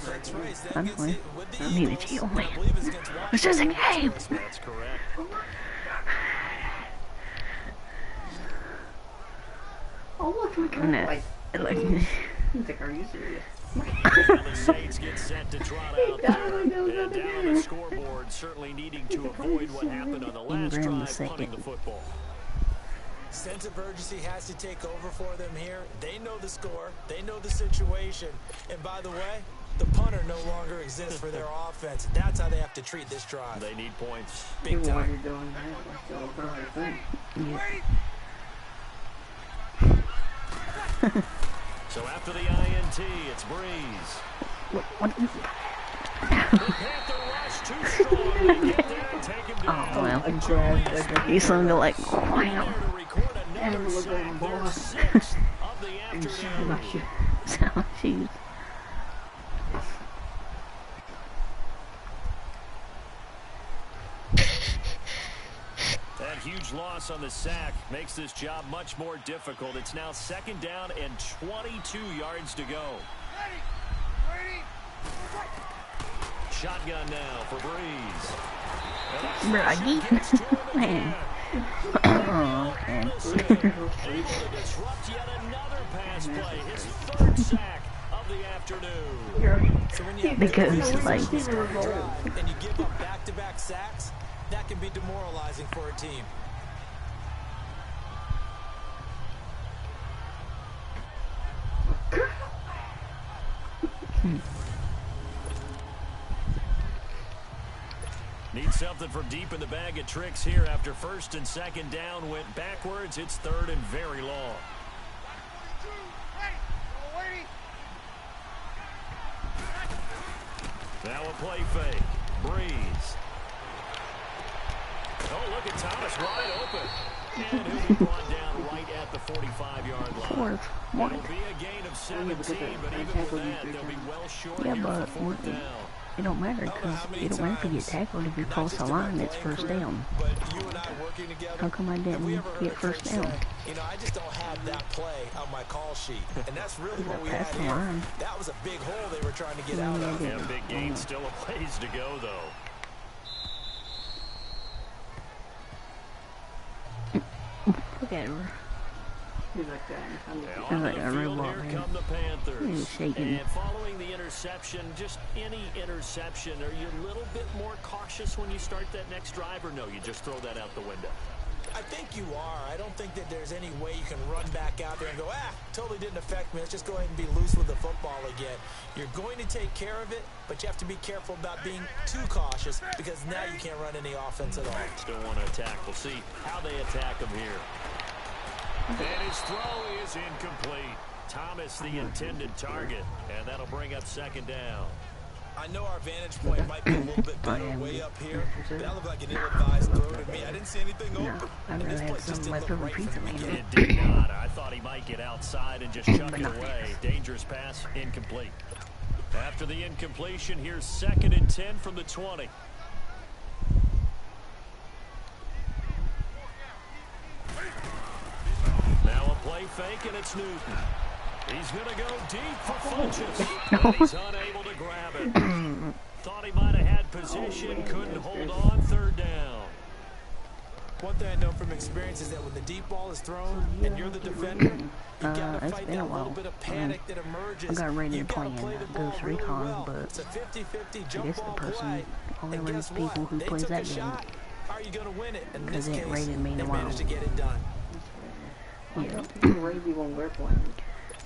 Speaker 4: That's right. That
Speaker 1: I'm
Speaker 4: gets
Speaker 1: going.
Speaker 4: it with the
Speaker 1: Need a
Speaker 4: Eagles.
Speaker 1: chill,
Speaker 4: I
Speaker 1: man.
Speaker 4: believe it's against
Speaker 1: It's just a game.
Speaker 3: That's correct.
Speaker 2: Oh, look, look,
Speaker 1: No,
Speaker 2: like,
Speaker 1: like,
Speaker 2: he's like, are you serious?
Speaker 3: The Saints get set to trot out there. And down on the scoreboard, certainly needing to avoid what happened on the last
Speaker 1: Ingram the
Speaker 3: drive, punting
Speaker 1: second.
Speaker 3: the football.
Speaker 4: Sense of urgency has to take over for them here. They know the score. They know the situation. And by the way, the punter no longer exists for their offense. That's how they have to treat this drive.
Speaker 3: They need points.
Speaker 4: Big
Speaker 2: While
Speaker 4: time.
Speaker 2: you're doing that, let's go over our thing.
Speaker 3: So after the INT, it's Breeze.
Speaker 1: what?
Speaker 3: The Panther rush too strong. They get there and take him down.
Speaker 1: Oh, well.
Speaker 2: I grabbed that.
Speaker 1: He sung it like,
Speaker 3: There
Speaker 1: wow.
Speaker 3: to record another
Speaker 2: look at
Speaker 3: sack,
Speaker 2: him,
Speaker 3: their
Speaker 2: boy.
Speaker 3: 6th of the
Speaker 2: And shoot
Speaker 3: afternoon.
Speaker 2: my shit.
Speaker 1: Sound shoes.
Speaker 3: That huge loss on the sack makes this job much more difficult. It's now 2nd down and 22 yards to go. Shotgun now for Breeze.
Speaker 1: Braggy. Man. Oh, man.
Speaker 3: Able to disrupt yet another pass play. His 3rd sack of the afternoon.
Speaker 4: So when you have
Speaker 1: Because, like,
Speaker 4: and you give up back-to-back sacks, that can be demoralizing for a team.
Speaker 3: Need something from deep in the bag of tricks here after 1st and 2nd down went backwards. It's 3rd and very long. Now a play fake. Breeze. Oh, look at Thomas wide open. And he'll be brought down right at the 45-yard line.
Speaker 1: What?
Speaker 3: It'll be a gain of 17, but even with that, they'll be well short
Speaker 1: Yeah,
Speaker 3: here
Speaker 1: but
Speaker 3: for 4th down.
Speaker 1: it don't matter because it don't matter if you get tackled. If you cross the line, it's 1st down.
Speaker 4: But you and I working together,
Speaker 1: How come I
Speaker 4: have we
Speaker 1: didn't
Speaker 4: ever heard
Speaker 1: get
Speaker 4: a
Speaker 1: 1st
Speaker 4: coach
Speaker 1: down?
Speaker 4: say, you know, I just don't have that play on my call sheet. And that's really what we had
Speaker 1: Pass the
Speaker 4: here.
Speaker 1: line.
Speaker 4: That was a big hole they were trying to get out of.
Speaker 3: Yeah, big gain, still a ways to go, though.
Speaker 1: Look at her.
Speaker 2: He's like that.
Speaker 3: On
Speaker 1: like
Speaker 3: the
Speaker 1: a
Speaker 3: field,
Speaker 1: robot,
Speaker 3: here
Speaker 1: man.
Speaker 3: come the Panthers.
Speaker 1: He's shaking.
Speaker 3: And following the interception, just any interception, are you a little bit more cautious when you start that next drive, or no, you just throw that out the window?
Speaker 4: I think you are. I don't think that there's any way you can run back out there and go, totally didn't affect me. Let's just go ahead and be loose with the football again. You're going to take care of it, but you have to be careful about being too cautious because now you can't run any offense at all.
Speaker 3: Still want to attack. We'll see how they attack him here. And his throw is incomplete. Thomas, the intended target, and that'll bring up 2nd down.
Speaker 4: I know our vantage point might be a little bit better way up here, but that looked like an ill-advised throw to me. I didn't see anything open.
Speaker 1: I'd rather have some leftover pizza, man.
Speaker 3: It did not. I thought he might get outside and just chuck it away. Dangerous pass, incomplete. After the incompletion, here's 2nd and 10 from the 20. Now a play fake, and it's Newton. He's going to go deep for Funches. And he's unable to grab it. Thought he might have had position, couldn't hold on. 3rd down.
Speaker 4: One thing I know from experience is that when the deep ball is thrown and you're the defender, you got to fight that little bit of panic that emerges.
Speaker 1: I got ready to play in
Speaker 4: Ghost
Speaker 1: Recon,
Speaker 4: well.
Speaker 1: but
Speaker 4: It's a 50-50
Speaker 1: I
Speaker 4: jump
Speaker 1: guess the
Speaker 4: ball
Speaker 1: person
Speaker 4: play.
Speaker 1: only
Speaker 4: And
Speaker 1: rates
Speaker 4: guess
Speaker 1: people
Speaker 4: what?
Speaker 1: who
Speaker 4: They
Speaker 1: plays
Speaker 4: took
Speaker 1: that
Speaker 4: a
Speaker 1: game.
Speaker 4: shot. How are you going to win it? In
Speaker 1: Because
Speaker 4: this
Speaker 1: it
Speaker 4: case,
Speaker 1: rated me in
Speaker 4: they
Speaker 1: a while.
Speaker 4: managed to get it done.
Speaker 1: Yeah.
Speaker 2: Raby when we're playing.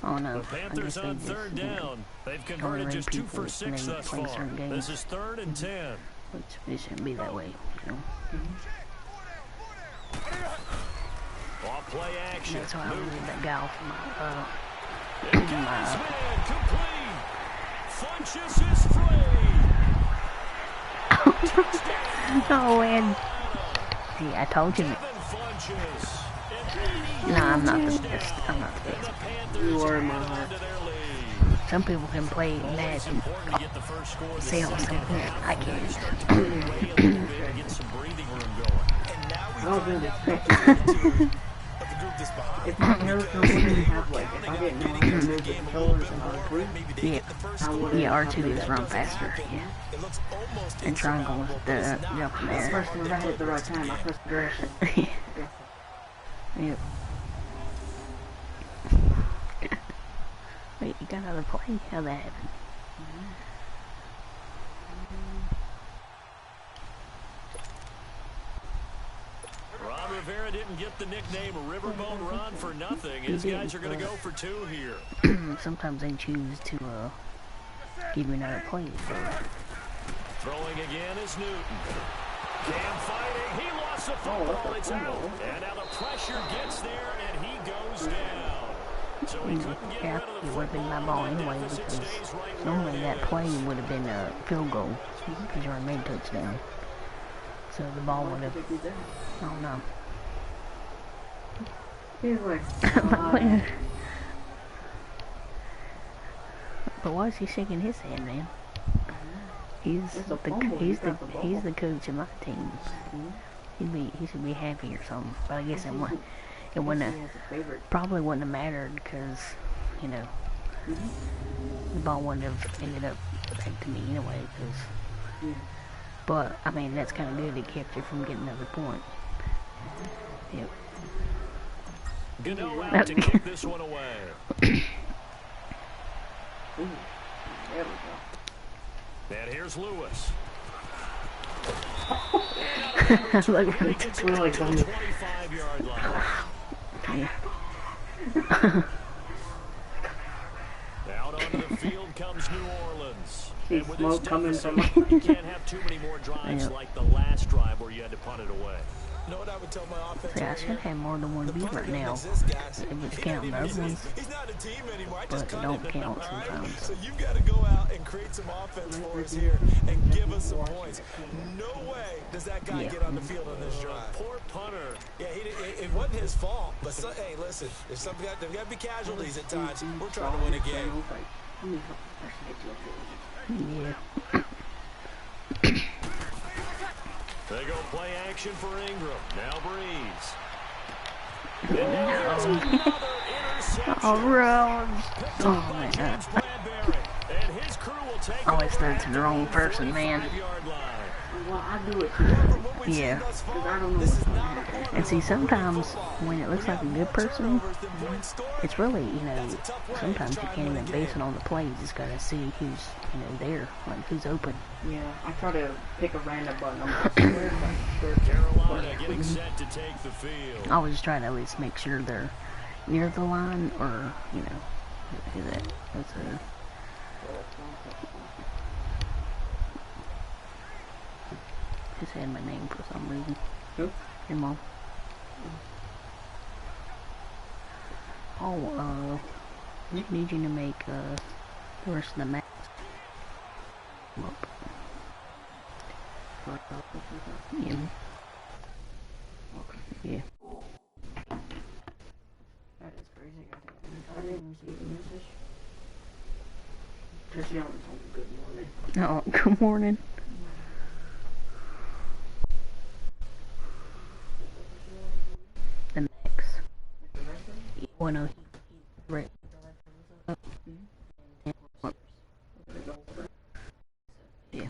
Speaker 1: Oh no.
Speaker 3: The Panthers on 3rd down. They've converted just 2 for 6 thus far. This is 3rd and 10.
Speaker 1: Which it shouldn't be that way, you know.
Speaker 3: Off play action.
Speaker 1: That's why I was that guy off my
Speaker 3: Complete. Funches is free.
Speaker 1: Oh man. See, I told you. Nah, I'm not the best. I'm not the best.
Speaker 2: You are in my heart.
Speaker 1: Some people can play Madden. Say all something. I can't.
Speaker 2: I don't think it's if I never have like, if I didn't know how to move the controllers and R3,
Speaker 1: Yeah, R2 is run faster. Yeah. And triangle is the jump in
Speaker 2: the
Speaker 1: there.
Speaker 2: first one I hit at the right time, I pressed the direction.
Speaker 1: Yep. Wait, you got another play? How'd that happen?
Speaker 3: Ron Rivera didn't get the nickname Riverboat Ron for nothing. His guys are going to go for 2 here.
Speaker 1: Sometimes they choose to give me another play.
Speaker 3: Throwing again is Newton. Cam fighting. He lost the football. It's out. And now the pressure gets there, and he goes down. So he couldn't get rid of the
Speaker 1: It would have been my ball anyway, because normally that play would have been a field goal, because you already made a touchdown. So the ball would have, I don't know.
Speaker 2: He's like,
Speaker 1: but why is he shaking his head, man? He's the coach of my team. He should be happy or something. But I guess it probably wouldn't have mattered, because you know the ball wouldn't have ended up back to me anyway. But I mean, that's kind of good. It kept you from getting another point. Yep.
Speaker 3: Gano out to kick this one away.
Speaker 2: there we go.
Speaker 3: And here's Lewis.
Speaker 1: Look,
Speaker 2: It's really funny.
Speaker 3: 25-yard line.
Speaker 1: yeah.
Speaker 3: Out onto the field comes New Orleans.
Speaker 2: See
Speaker 3: And with
Speaker 2: smoke
Speaker 3: this
Speaker 2: coming
Speaker 3: deficit,
Speaker 2: from
Speaker 3: you can't have too many more drives like the last drive where you had to punt it away.
Speaker 4: You know what I would tell my offense?
Speaker 1: See, I should have more than one beat right now. If it's counting the other ones.
Speaker 4: He's not a team anymore. I
Speaker 1: But
Speaker 4: just
Speaker 1: it
Speaker 4: cut
Speaker 1: don't
Speaker 4: him,
Speaker 1: count
Speaker 4: all right?
Speaker 1: sometimes.
Speaker 4: So you've got to go out and create some offense for us here and give us some points. No way does that guy get on the field on this drive.
Speaker 3: Poor punter.
Speaker 4: Yeah, it wasn't his fault. But hey, listen, there's got to be casualties at times. We're trying to win a game.
Speaker 1: Yeah.
Speaker 3: They go play action for Ingram. Now Breeze.
Speaker 1: Oh, Rose. Oh, my God. Always throw it to the wrong person, man.
Speaker 2: Well, I do it too.
Speaker 1: Yeah.
Speaker 2: Because I don't know what's going to happen.
Speaker 1: And see, sometimes when it looks like a good person, it's really, you know, sometimes you can't even base it on the play. You just gotta see who's, you know, there, like who's open.
Speaker 2: Yeah, I try to pick a random button. I'm not sure, but
Speaker 3: Carolina getting set to take the field.
Speaker 1: I always try to at least make sure they're near the line, or, you know, that's a... Just had my name for some reason.
Speaker 2: Who?
Speaker 1: Your mom. Oh, need you to make the rest of the match. Yeah.
Speaker 2: Okay.
Speaker 1: Yeah.
Speaker 2: That is crazy. I didn't receive a message. Tatiana told me good morning.
Speaker 1: Oh, good morning. The Max. Well, no, he's right. Yeah.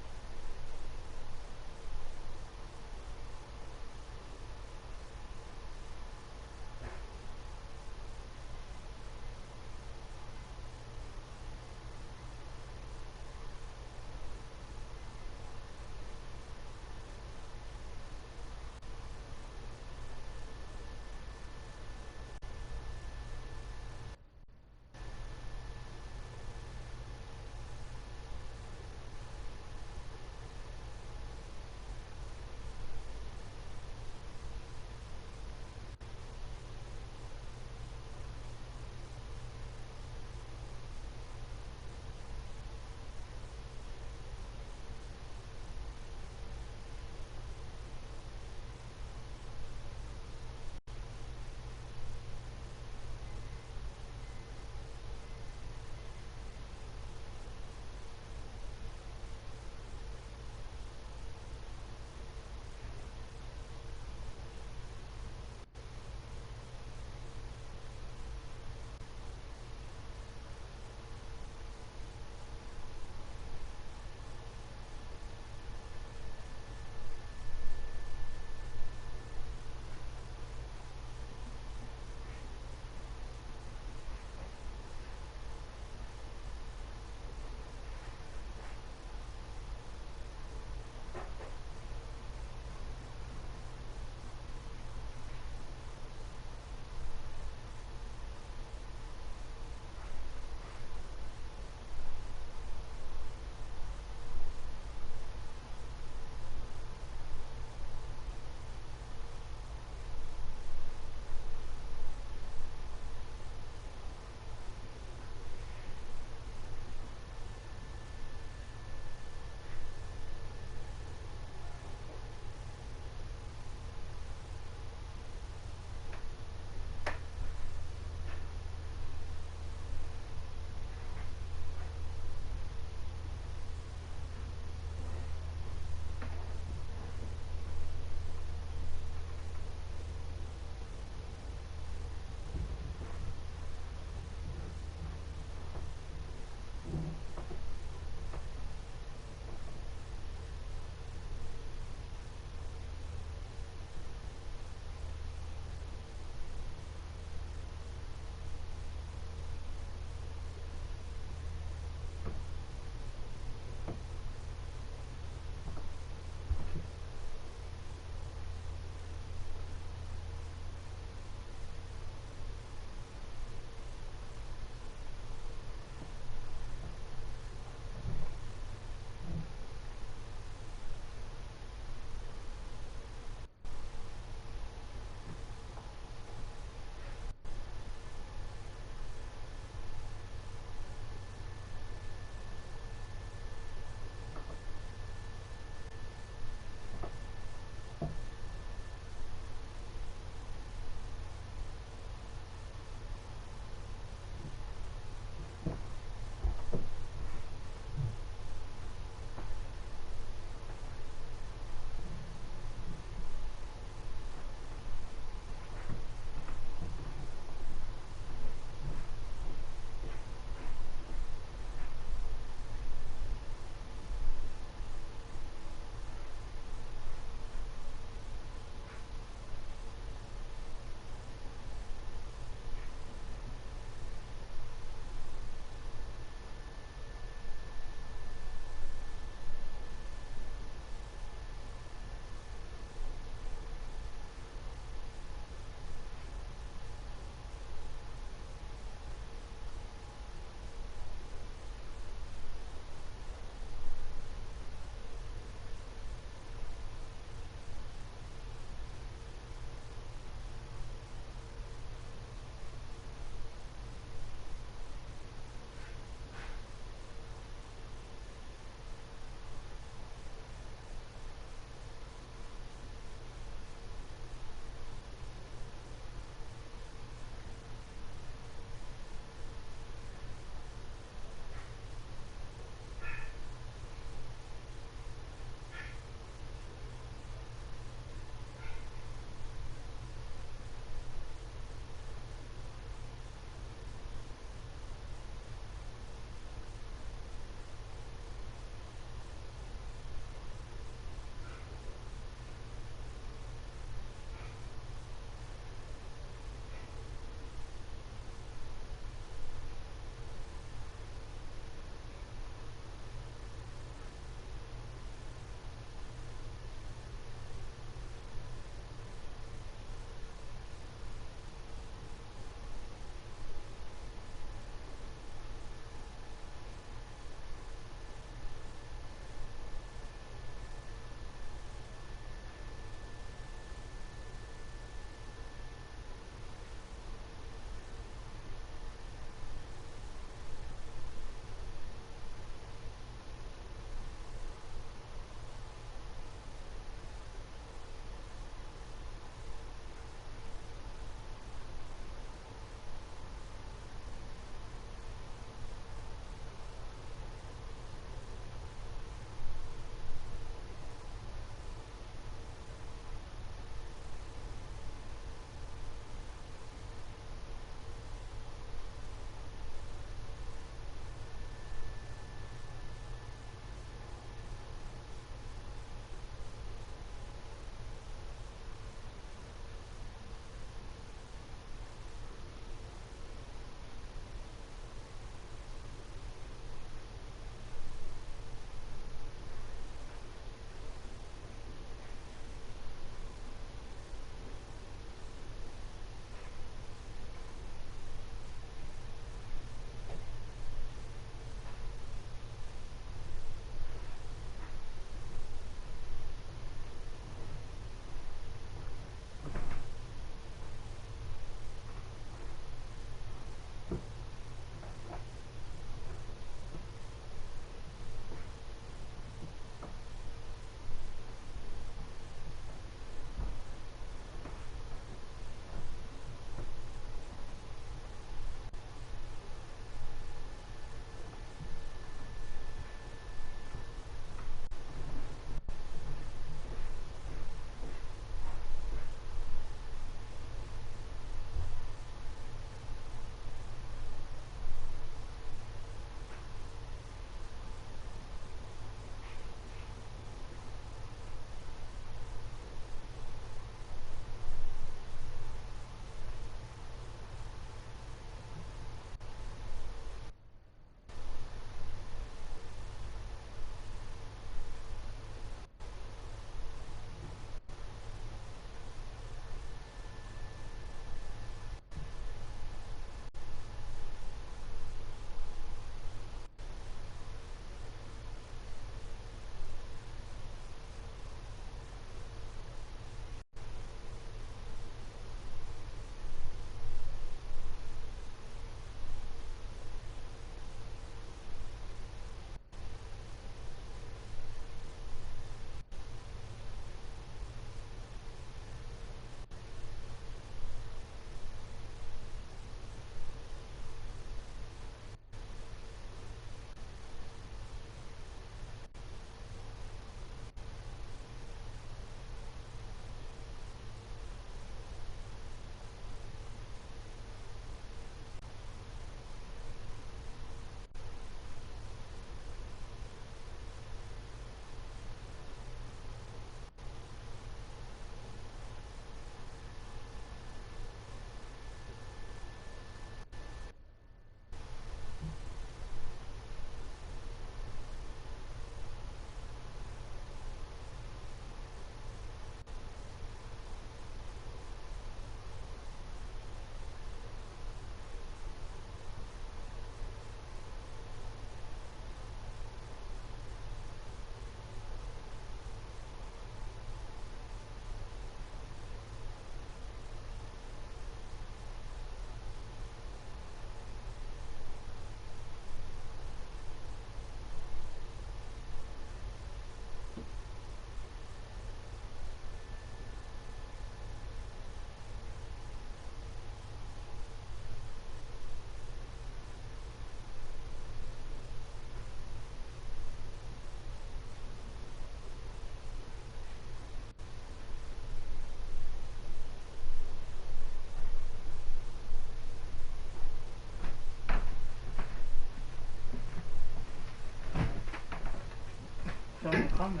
Speaker 2: don't comment.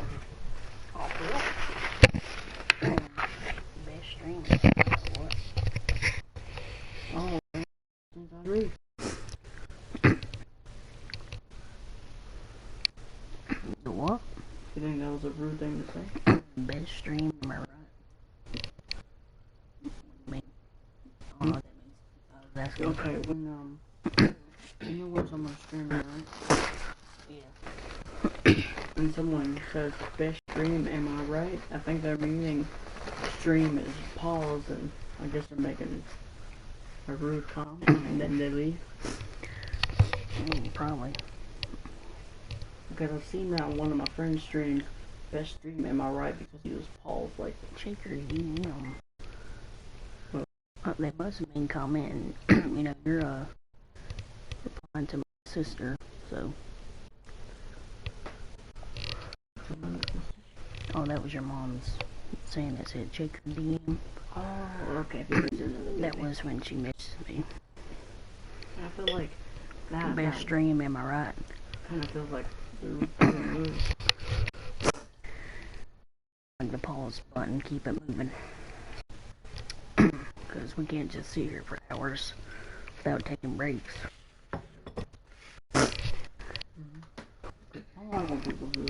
Speaker 1: Oh, best stream. What?
Speaker 2: Oh, since I agree.
Speaker 1: The what?
Speaker 2: You think that was a rude thing to say?
Speaker 1: Best stream, am I right? I mean, I don't know what that means. That's good.
Speaker 2: Okay, when, you know when someone's streaming, right?
Speaker 1: Yeah.
Speaker 2: When someone says, best stream, am I right? I think they're meaning stream is pause, and I guess they're making a rude comment, and then they leave.
Speaker 1: Probably.
Speaker 2: Because I've seen that on one of my friends' streams, best stream, am I right? Because he was paused, like,
Speaker 1: Check your DM.
Speaker 2: What?
Speaker 1: They must have been commenting. You know, you're replying to my sister, so. Oh, that was your mom's saying that said check your DM.
Speaker 2: oh, okay.
Speaker 1: That was when she messaged me.
Speaker 2: I feel like that
Speaker 1: Best stream, am I right?
Speaker 2: kind of feels like they're rude.
Speaker 1: Like the pause button, keep it moving. Because we can't just sit here for hours without taking breaks.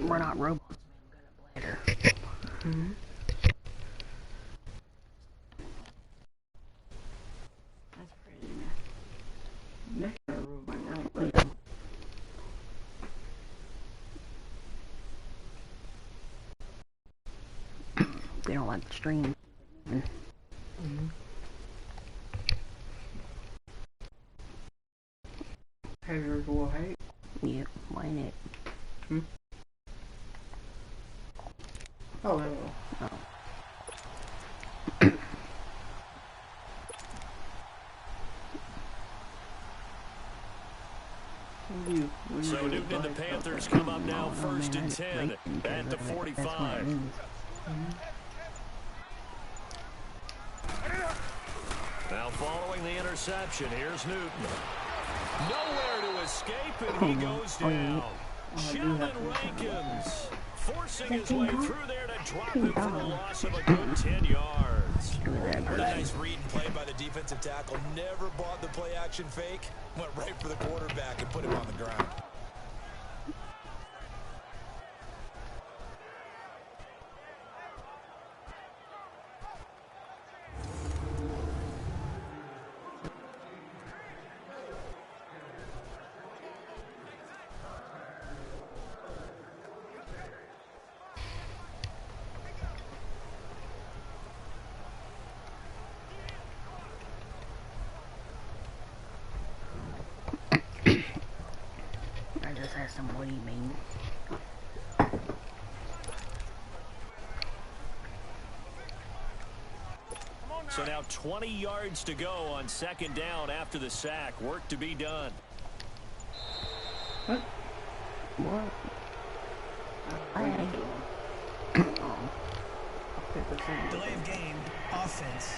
Speaker 1: We're not robots, man. We got a bladder.
Speaker 2: Mm-hmm. That's crazy, man. Nick got a room right now, but
Speaker 1: They don't like the stream.
Speaker 2: haters will hate.
Speaker 1: Yeah, why ain't it?
Speaker 2: Oh, they will.
Speaker 1: Oh.
Speaker 3: So Newton and the Panthers come up now, first and 10 at the 45. Now following the interception, here's Newton. Nowhere to escape, and he goes down. Sheldon Rankins forcing his way through there to drop him for a loss of a good 10 yards.
Speaker 4: What a nice read and play by the defensive tackle. Never bought the play action fake. Went right for the quarterback and put him on the ground.
Speaker 1: I just asked him, what do you mean?
Speaker 3: So now 20 yards to go on second down after the sack. Work to be done.
Speaker 2: What?
Speaker 1: What?
Speaker 6: Delay of game, offense.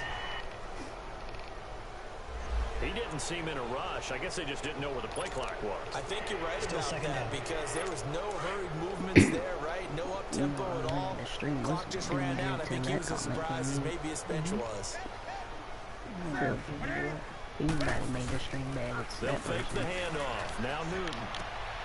Speaker 3: He didn't seem in a rush. I guess they just didn't know where the play clock was.
Speaker 4: I think you're right
Speaker 6: Still
Speaker 4: about
Speaker 6: second
Speaker 4: that
Speaker 6: down.
Speaker 4: because there was no hurried movements there, right? No up-tempo at all.
Speaker 1: The stream
Speaker 4: Clock
Speaker 1: was
Speaker 4: just
Speaker 1: doing
Speaker 4: ran
Speaker 1: good
Speaker 4: out. I
Speaker 1: till
Speaker 4: think he
Speaker 1: that
Speaker 4: was as
Speaker 1: comment
Speaker 4: surprised as
Speaker 1: came in.
Speaker 4: maybe his bench was.
Speaker 1: So, anybody made the stream bad, it's
Speaker 3: They'll
Speaker 1: that
Speaker 3: fake the
Speaker 1: person.
Speaker 3: handoff. Now Newton.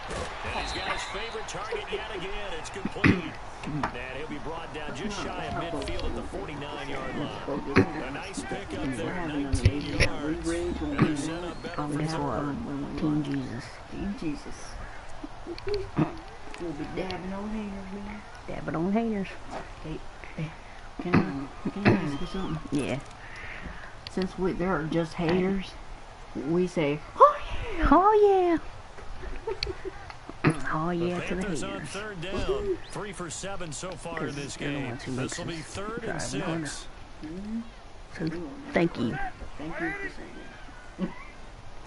Speaker 3: And he's got his favorite target yet again. It's complete. And he'll be brought down just shy of midfield at the 49-yard line. A nice pickup there, 19 yards. And they're set up better for
Speaker 1: Guess what?
Speaker 3: third.
Speaker 1: Team Jesus.
Speaker 2: Team Jesus. We'll be dabbing on haters, man.
Speaker 1: Dabbing on haters.
Speaker 2: Hey, can I ask you something?
Speaker 1: Yeah.
Speaker 2: Since there are just haters, we say, oh yeah!
Speaker 1: Oh yeah. Oh
Speaker 3: The
Speaker 1: yeah to the
Speaker 3: Panthers on
Speaker 1: haters.
Speaker 3: third down. 3 for 7 so far in this
Speaker 1: They're the
Speaker 3: game.
Speaker 1: ones who makes
Speaker 3: This will be
Speaker 1: us
Speaker 3: third and
Speaker 1: drive the corner.
Speaker 3: 6.
Speaker 1: So thank you.
Speaker 2: Thank you for saying that.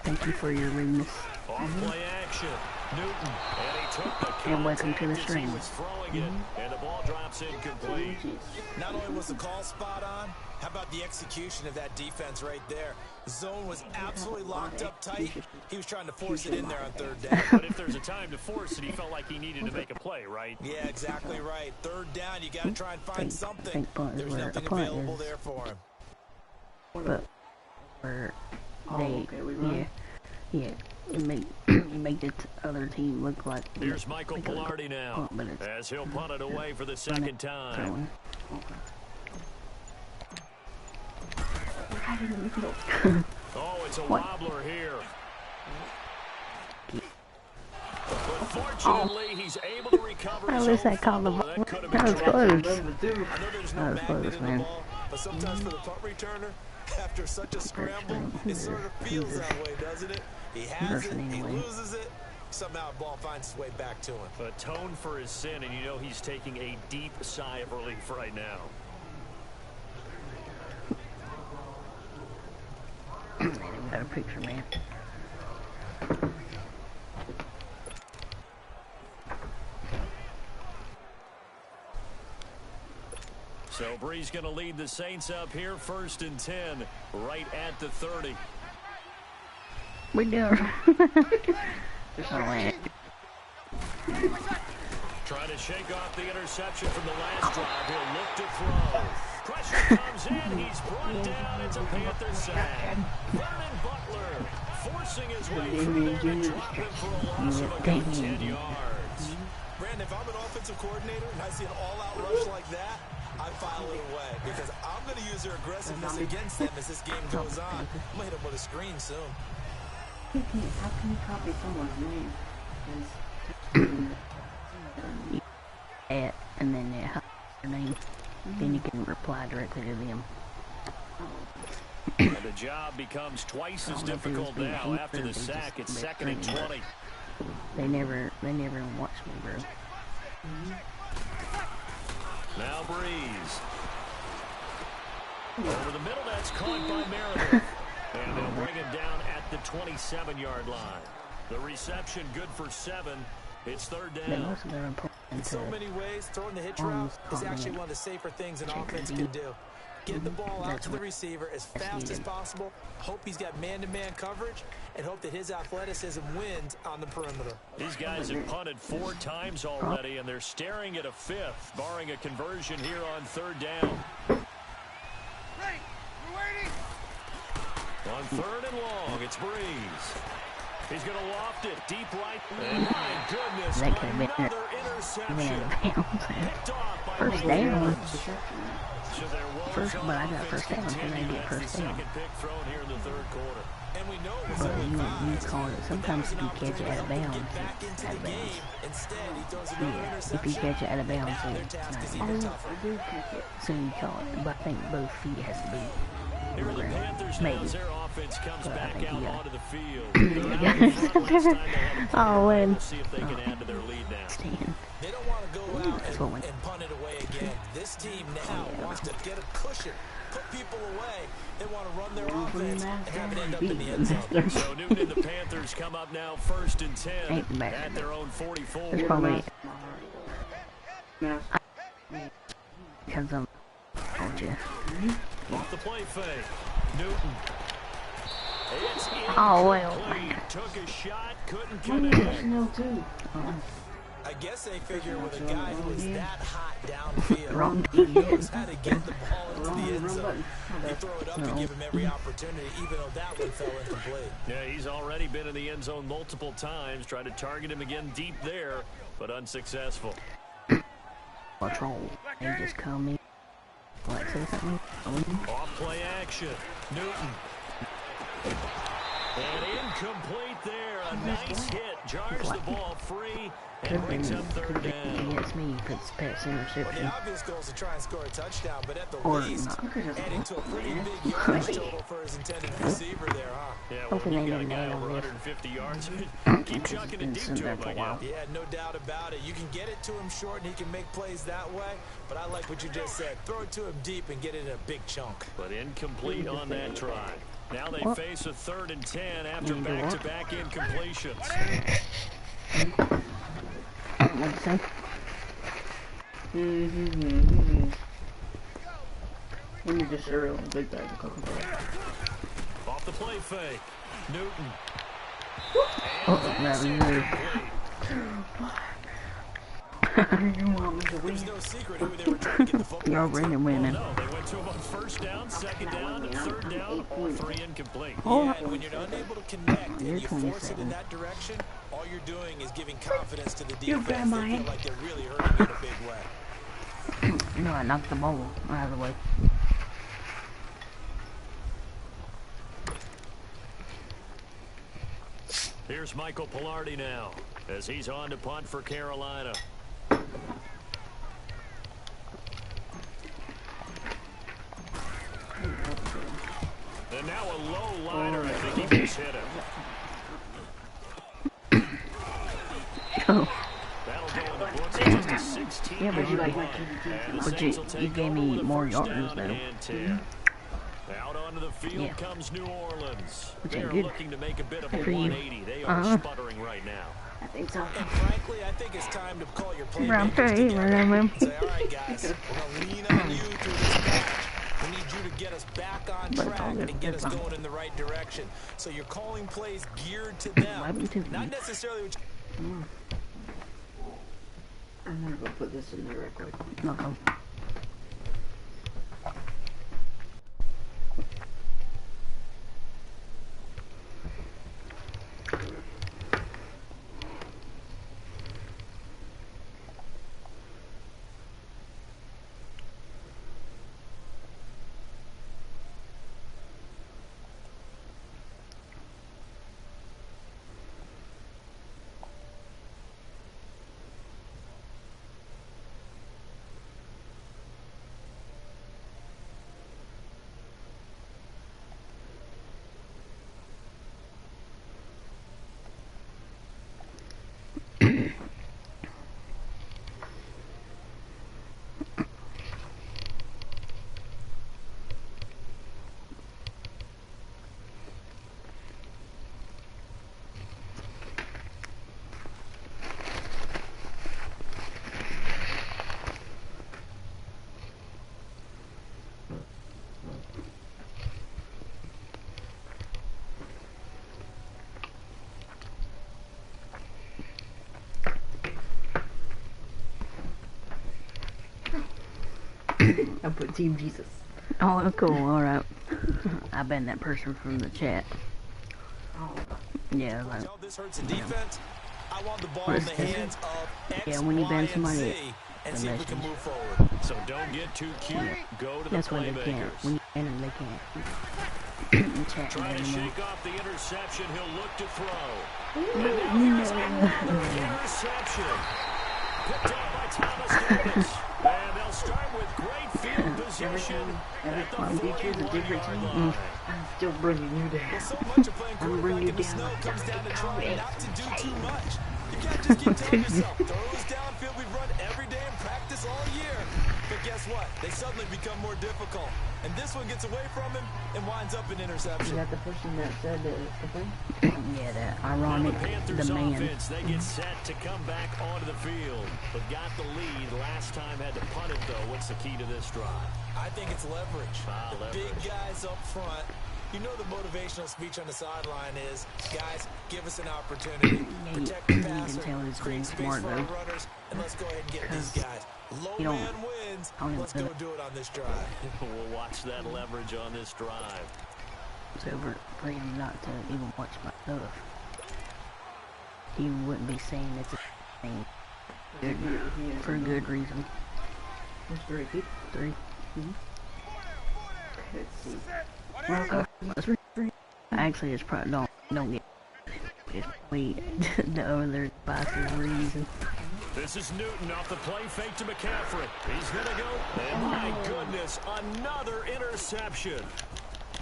Speaker 1: Thank you for your rudeness.
Speaker 3: Off play action. Newton, and he took the
Speaker 1: And welcome to the
Speaker 3: contact as he
Speaker 1: stream.
Speaker 3: was throwing it, and the ball drops incomplete.
Speaker 4: Not only was the call spot on, how about the execution of that defense right there? The zone was absolutely locked up tight. He was trying to force it in there on third down.
Speaker 3: But if there's a time to force it, he felt like he needed to make a play, right?
Speaker 4: Yeah, exactly right. Third down, you got to try and find something.
Speaker 1: think punt is
Speaker 4: There's
Speaker 1: where
Speaker 4: nothing
Speaker 1: a punt
Speaker 4: available
Speaker 1: is.
Speaker 4: there for him.
Speaker 1: But where
Speaker 2: Oh,
Speaker 1: they,
Speaker 2: okay, we run.
Speaker 1: yeah, it make the other team look like.
Speaker 3: Here's Michael
Speaker 1: like a
Speaker 3: Pilardi now,
Speaker 1: punt, but it's
Speaker 3: as he'll punt it away for the second time.
Speaker 1: throwing.
Speaker 3: Oh, it's a wobbler here. But fortunately, he's able to recover
Speaker 1: At
Speaker 3: his
Speaker 1: least
Speaker 3: own
Speaker 1: I called the
Speaker 3: fumble.
Speaker 1: ball.
Speaker 3: That could have
Speaker 1: That
Speaker 3: been
Speaker 1: was
Speaker 3: trouble.
Speaker 1: close.
Speaker 4: I know there's no
Speaker 1: That was
Speaker 4: magnet
Speaker 1: close,
Speaker 4: in
Speaker 1: man.
Speaker 4: the ball, but sometimes for the punt returner, after such a scramble, it sort of feels that way, doesn't it? He has it, he loses it, somehow the ball finds its way back to him.
Speaker 3: Atone for his sin, and you know he's taking a deep sigh of relief right now.
Speaker 1: We got a picture, man.
Speaker 3: So Bree's going to lead the Saints up here, 1st and 10, right at the 30.
Speaker 1: We doing. Oh, man.
Speaker 3: Trying to shake off the interception from the last drive. He'll look to throw. Pressure comes in. He's brought down. It's a Panther sack. Vernon Butler forcing his way through there to drop him for a loss of a good 10 yards.
Speaker 4: Brandon, if I'm an offensive coordinator and I see an all-out rush like that, I file it away because I'm going to use their aggressiveness against them as this game goes on. I'm going to hit them with a screen soon.
Speaker 2: How can you copy someone's name?
Speaker 1: And then their name. Then you can reply directly to them.
Speaker 3: And the job becomes twice as difficult now after the sack. It's 2nd and 20.
Speaker 1: They never watch me, bro.
Speaker 3: Now Breeze. Over the middle, that's caught by Meredith. And they'll bring him down at the 27-yard line. The reception good for 7. It's 3rd down.
Speaker 4: In so many ways, throwing the hitch route is actually one of the safer things an offense can do. Get the ball out to the receiver as fast as possible, hope he's got man-to-man coverage, and hope that his athleticism wins on the perimeter.
Speaker 3: These guys have punted 4 times already, and they're staring at a 5th, barring a conversion here on 3rd down. On 3rd and long, it's Breeze. He's going to loft it deep right. And my goodness,
Speaker 1: That could have been
Speaker 3: another interception. Picked off by
Speaker 1: First down.
Speaker 3: So there was
Speaker 1: But I got first down. Can I get first down?
Speaker 3: second pick thrown here in the 3rd quarter.
Speaker 4: And we know it was
Speaker 1: But
Speaker 4: only
Speaker 1: you
Speaker 4: 5.
Speaker 1: call it. Sometimes if you catch it out of bounds,
Speaker 4: Back into
Speaker 1: out
Speaker 4: the
Speaker 1: of bounds.
Speaker 4: game. Instead, he throws another
Speaker 1: Yeah, if
Speaker 4: interception.
Speaker 1: you catch it out of bounds,
Speaker 4: Now their
Speaker 1: it's
Speaker 4: task is
Speaker 1: not.
Speaker 4: even tougher.
Speaker 2: I do catch it.
Speaker 1: So you call it. But I think both feet has to be.
Speaker 3: Here are the Panthers now
Speaker 1: Maybe.
Speaker 3: as their offense comes
Speaker 1: But I
Speaker 3: back
Speaker 1: think
Speaker 3: out
Speaker 1: you got
Speaker 3: onto the field.
Speaker 1: You
Speaker 3: They're
Speaker 1: got
Speaker 3: out in front last time they had a play.
Speaker 1: Oh, man.
Speaker 3: We'll see if they can add to their lead now.
Speaker 1: Stand.
Speaker 4: They don't want to go out
Speaker 1: That's what
Speaker 4: and punt it away again. This team now wants to get a cushion, put people away. They want to run their offense and have it end up in the end zone.
Speaker 3: So Newton and the Panthers come up now 1st and 10
Speaker 1: Ain't bad.
Speaker 3: at their own 44.
Speaker 1: It's probably
Speaker 2: Mask.
Speaker 1: because I'm. Told you.
Speaker 3: Off the play fake. Newton. It's
Speaker 1: Oh, well.
Speaker 3: incomplete. Took a shot, couldn't
Speaker 2: There's
Speaker 3: connect.
Speaker 2: no two.
Speaker 4: I guess they figure with a guy who is that hot downfield,
Speaker 1: Wrong
Speaker 4: who
Speaker 1: team.
Speaker 4: knows how to get the ball into
Speaker 2: Wrong
Speaker 4: the end
Speaker 2: run
Speaker 4: zone,
Speaker 2: button.
Speaker 4: you throw it up and give him every opportunity, even though that one fell incomplete.
Speaker 3: Yeah, he's already been in the end zone multiple times. Tried to target him again deep there, but unsuccessful.
Speaker 1: What's wrong? They just come in. Like, say something.
Speaker 3: Off play action. Newton. And incomplete there. A nice hit. Jars the ball free and brings up 3rd down.
Speaker 1: Against me if it's pass
Speaker 4: Well,
Speaker 1: interception.
Speaker 4: the obvious goal is to try and score a touchdown, but at the
Speaker 1: Or
Speaker 4: least,
Speaker 1: not.
Speaker 4: adding to a pretty big yardage total for his intended receiver there, huh?
Speaker 3: Yeah, well,
Speaker 1: Hopefully
Speaker 3: you
Speaker 1: they
Speaker 3: got a
Speaker 1: never
Speaker 3: guy
Speaker 1: nail
Speaker 3: over
Speaker 1: this.
Speaker 3: 150 yards. Keep chucking it deep to him, I guess.
Speaker 4: Yeah, no doubt about it. You can get it to him short, and he can make plays that way. But I like what you just said. Throw it to him deep and get it in a big chunk.
Speaker 3: But incomplete on that try. Now they face a 3rd and 10 after back-to-back incompletions.
Speaker 1: What'd you say?
Speaker 2: Let me just cereal and a big bag of Coca-Cola.
Speaker 3: Off the play fake. Newton.
Speaker 1: Oh, that was weird.
Speaker 2: You want me to win?
Speaker 4: There's no secret who they were trying to get the football.
Speaker 1: You're already winning.
Speaker 3: No, they went to him on first down, second down, and third down, all three incomplete.
Speaker 4: Yeah, and when you're unable to connect
Speaker 1: You're
Speaker 4: and you force it
Speaker 1: 27.
Speaker 4: in that direction, all you're doing is giving confidence to the
Speaker 2: Your
Speaker 4: defense. They
Speaker 2: grandma.
Speaker 4: feel like they're really hurting in a big way.
Speaker 1: You know, I knocked the ball out of the way.
Speaker 3: Here's Michael Pilardi now, as he's on to punt for Carolina. And now a low liner. I think he just hit him.
Speaker 1: Oh.
Speaker 3: That'll go in the books at just a 16.
Speaker 1: Yeah, but you gave me more yards though.
Speaker 3: And 10. Out onto the field comes New Orleans. They're looking to make a bit of a 180. They are sputtering right now.
Speaker 1: I think so.
Speaker 4: And frankly, I think it's time to call your
Speaker 1: Round
Speaker 4: playmakers
Speaker 1: three,
Speaker 4: together
Speaker 1: remember?
Speaker 4: and say, all right, guys, we're going to lean on you through this match. We need you to get us back on track and get us going in the right direction. So you're calling plays geared to them, not necessarily what you...
Speaker 2: I'm gonna go put this in there real quick.
Speaker 1: Okay.
Speaker 2: I put Team Jesus.
Speaker 1: Oh, cool. All right. I banned that person from the chat.
Speaker 2: Oh.
Speaker 1: Yeah, like.
Speaker 4: Tell this hurts the defense. I want the ball in the hands of X,
Speaker 1: Yeah, when you ban
Speaker 4: Y, and
Speaker 1: somebody,
Speaker 4: Z, and see if we can move forward.
Speaker 3: So don't get too cute. Go to the
Speaker 1: That's when they can't.
Speaker 3: playmakers.
Speaker 1: When you ban them, they can't. Chat
Speaker 3: Trying to
Speaker 1: anymore.
Speaker 3: shake off the interception. He'll look to throw. Interception. Picked up by Thomas Davis. And they'll start with great field position at the
Speaker 2: Every teacher's a different
Speaker 3: 41-yard
Speaker 2: team.
Speaker 3: line.
Speaker 2: I'm still bringing you
Speaker 4: Well,
Speaker 2: down.
Speaker 4: so much of playing
Speaker 2: I'm
Speaker 4: quarterback
Speaker 2: bringing
Speaker 4: in the
Speaker 2: you
Speaker 4: snow
Speaker 2: down.
Speaker 4: comes down to trying not to do too much. You can't just keep telling yourself, throws downfield we've run every day in practice all year. But guess what? They suddenly become more difficult. And this one gets away from him and winds up an
Speaker 2: Is
Speaker 4: interception.
Speaker 2: that the person that said the thing?
Speaker 1: Yeah, that
Speaker 3: Now
Speaker 1: ironic.
Speaker 3: the Panthers
Speaker 1: The man.
Speaker 3: offense, they get set to come back onto the field, but got the lead last time, had to punt it though. What's the key to this drive?
Speaker 4: I think it's leverage. The big
Speaker 3: Leverage.
Speaker 4: guys up front. You know the motivational speech on the sideline is, guys, give us an opportunity. Protect the
Speaker 1: you can
Speaker 4: passer,
Speaker 1: tell he's being
Speaker 4: create space
Speaker 1: smart,
Speaker 4: for our
Speaker 1: though.
Speaker 4: runners, and let's go ahead and get these guys. Low
Speaker 1: you don't-
Speaker 4: man wins.
Speaker 1: I don't even
Speaker 4: Let's
Speaker 1: feel
Speaker 4: go
Speaker 1: it.
Speaker 4: do it on this drive.
Speaker 3: We'll watch that leverage on this drive.
Speaker 1: It's over for him not to even watch my stuff. He wouldn't be saying it's a thing. Good, for a good reason.
Speaker 2: That's very good.
Speaker 1: 3.
Speaker 2: Let's see.
Speaker 1: That's three. Actually, it's probably don't get. It's probably the other devices we're using.
Speaker 3: This is Newton off the play fake to McCaffrey. He's gonna go, and my goodness, another interception.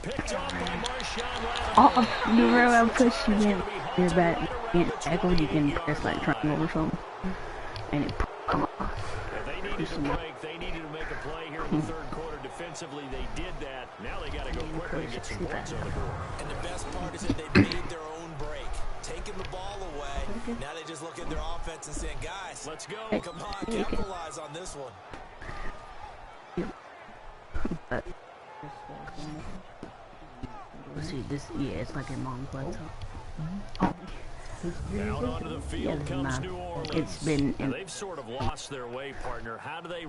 Speaker 3: Picked off by Marshawn Lattimore.
Speaker 1: Oh, you remember how push you in your back against tackle, you can press like triangle or something, and it come off.
Speaker 3: If they needed a break, they needed to make a play here in the third quarter. Defensively, they did that. Now they got to go quickly and get some points on the board.
Speaker 4: And the best part is that they made their own break. Taking giving the ball away. Now they just look at their offense and saying, guys, let's go. Come on, capitalize on this one.
Speaker 1: But let's see, this, yeah, it's like your mom's laptop. Oh.
Speaker 3: Out onto the field comes New Orleans.
Speaker 1: It's been.
Speaker 3: They've sort of lost their way, partner. How do they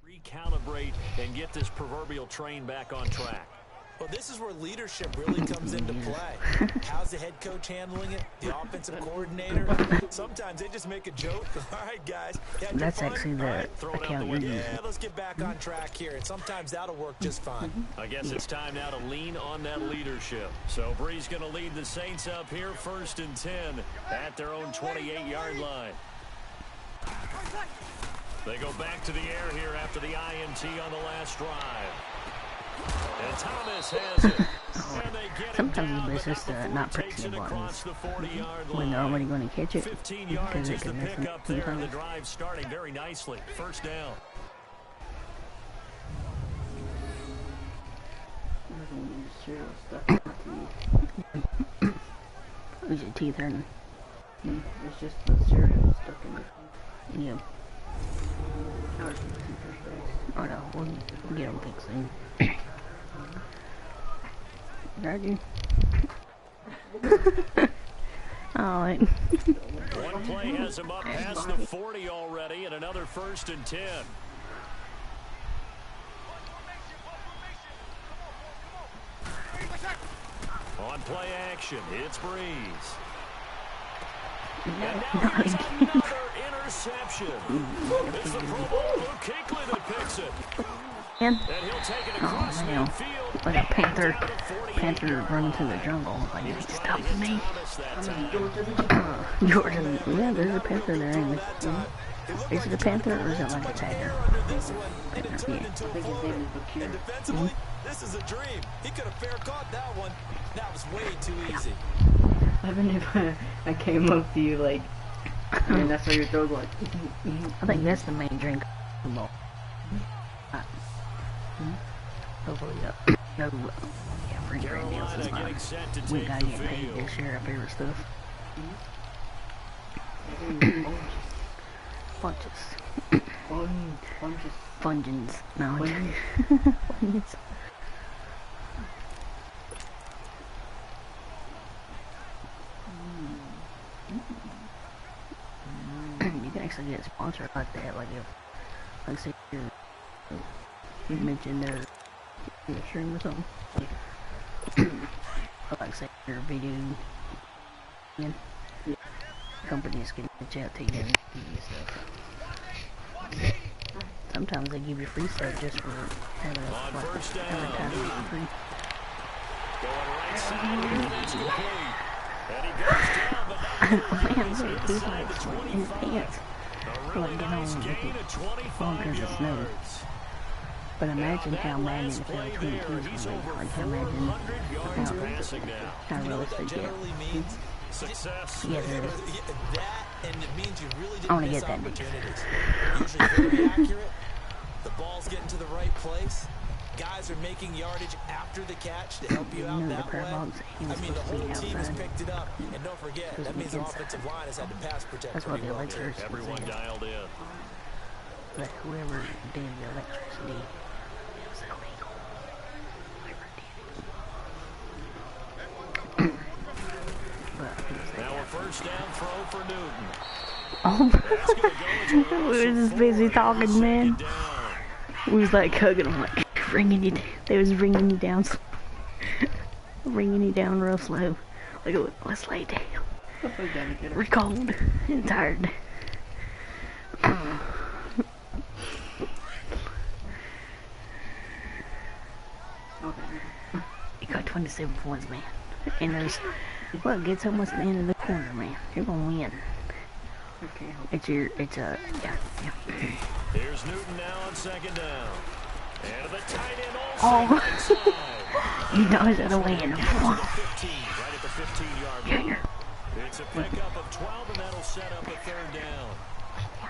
Speaker 3: recalibrate and get this proverbial train back on track?
Speaker 4: Well, this is where leadership really comes into play. How's the head coach handling it? The offensive coordinator? Sometimes they just make a joke. All right, guys.
Speaker 1: That's actually the account you're using.
Speaker 4: Yeah, let's get back on track here. And sometimes that'll work just fine.
Speaker 3: I guess it's time now to lean on that leadership. So Bree's going to lead the Saints up here, 1st and 10 at their own 28-yard line. They go back to the air here after the INT on the last drive. And Thomas has it. And they get
Speaker 1: sometimes it's just not pressing the buttons when they're already going to catch it.
Speaker 3: 15 yards is the pickup there, and the drive starting very nicely. 1st down.
Speaker 1: Is your teeth hurting?
Speaker 2: It's just the cereal stuck in it.
Speaker 1: Yeah. Oh no, we'll get them fixed soon. Roger. Alright.
Speaker 3: One play has him up past the 40 already, and another 1st and 10. On play action, it's Breeze. And now here's another interception. It's the Pro Bowler Kinkley that picks it.
Speaker 1: And
Speaker 3: he'll take it across midfield.
Speaker 1: Like a panther running through the jungle. Like, you stop me. Jordan, yeah, there's a panther there. Ain't there? Is it a panther or is it like a tiger? Panther, yeah.
Speaker 4: And defensively, this is a dream. He could have fair caught that one. That was way too easy.
Speaker 2: Even if I came up to you like, and that's how your throat like.
Speaker 1: I think that's the main drink. Hopefully, no, yeah, free drink deals is fine. We gotta get paid to share our favorite stuff. Fungens. No. Fungens. You can actually get sponsored like that, like if, like say you mentioned their stream or something. Like say your video and companies can reach out to you and give you stuff. Sometimes they give you free stuff just for having advertising for free.
Speaker 3: Going right side here, that's complete. And he goes down, but
Speaker 1: man, look, he's like in his pants. Like, get on with it. All because of snow. But imagine how Madden NFL 22 is going to be. Like, imagine how realistic it is.
Speaker 3: success.
Speaker 1: Yeah, there is.
Speaker 4: That, and it means you really
Speaker 1: I
Speaker 4: didn't
Speaker 1: want to
Speaker 4: miss
Speaker 1: get that
Speaker 4: opportunities. Usually very accurate. The ball's getting to the right place. Guys are making yardage after the catch to help you out that way. I mean, the whole team has picked it up. And don't forget, that means the offensive line has had to pass protect.
Speaker 1: That's what the electricity
Speaker 3: Everyone dialed in.
Speaker 1: But whoever did the electricity, it was illegal. Whoever did it. But
Speaker 3: Now a first down throw for Newton.
Speaker 1: Oh, we were just busy talking, man. We was like hugging them, like bringing you. They was bringing you down, bringing you down real slow. Like, let's lay down. We're cold and tired. You got 27 points, man. And there's, well, get so much at the end of the corner, man. You're gonna win. It's a, yeah.
Speaker 3: Here's Newton now on second down. And the tight end
Speaker 1: Oh,
Speaker 3: also
Speaker 1: you know it's a win.
Speaker 3: 15, right at the 15-yard line. It's a pickup of 12, and that'll set up a third down.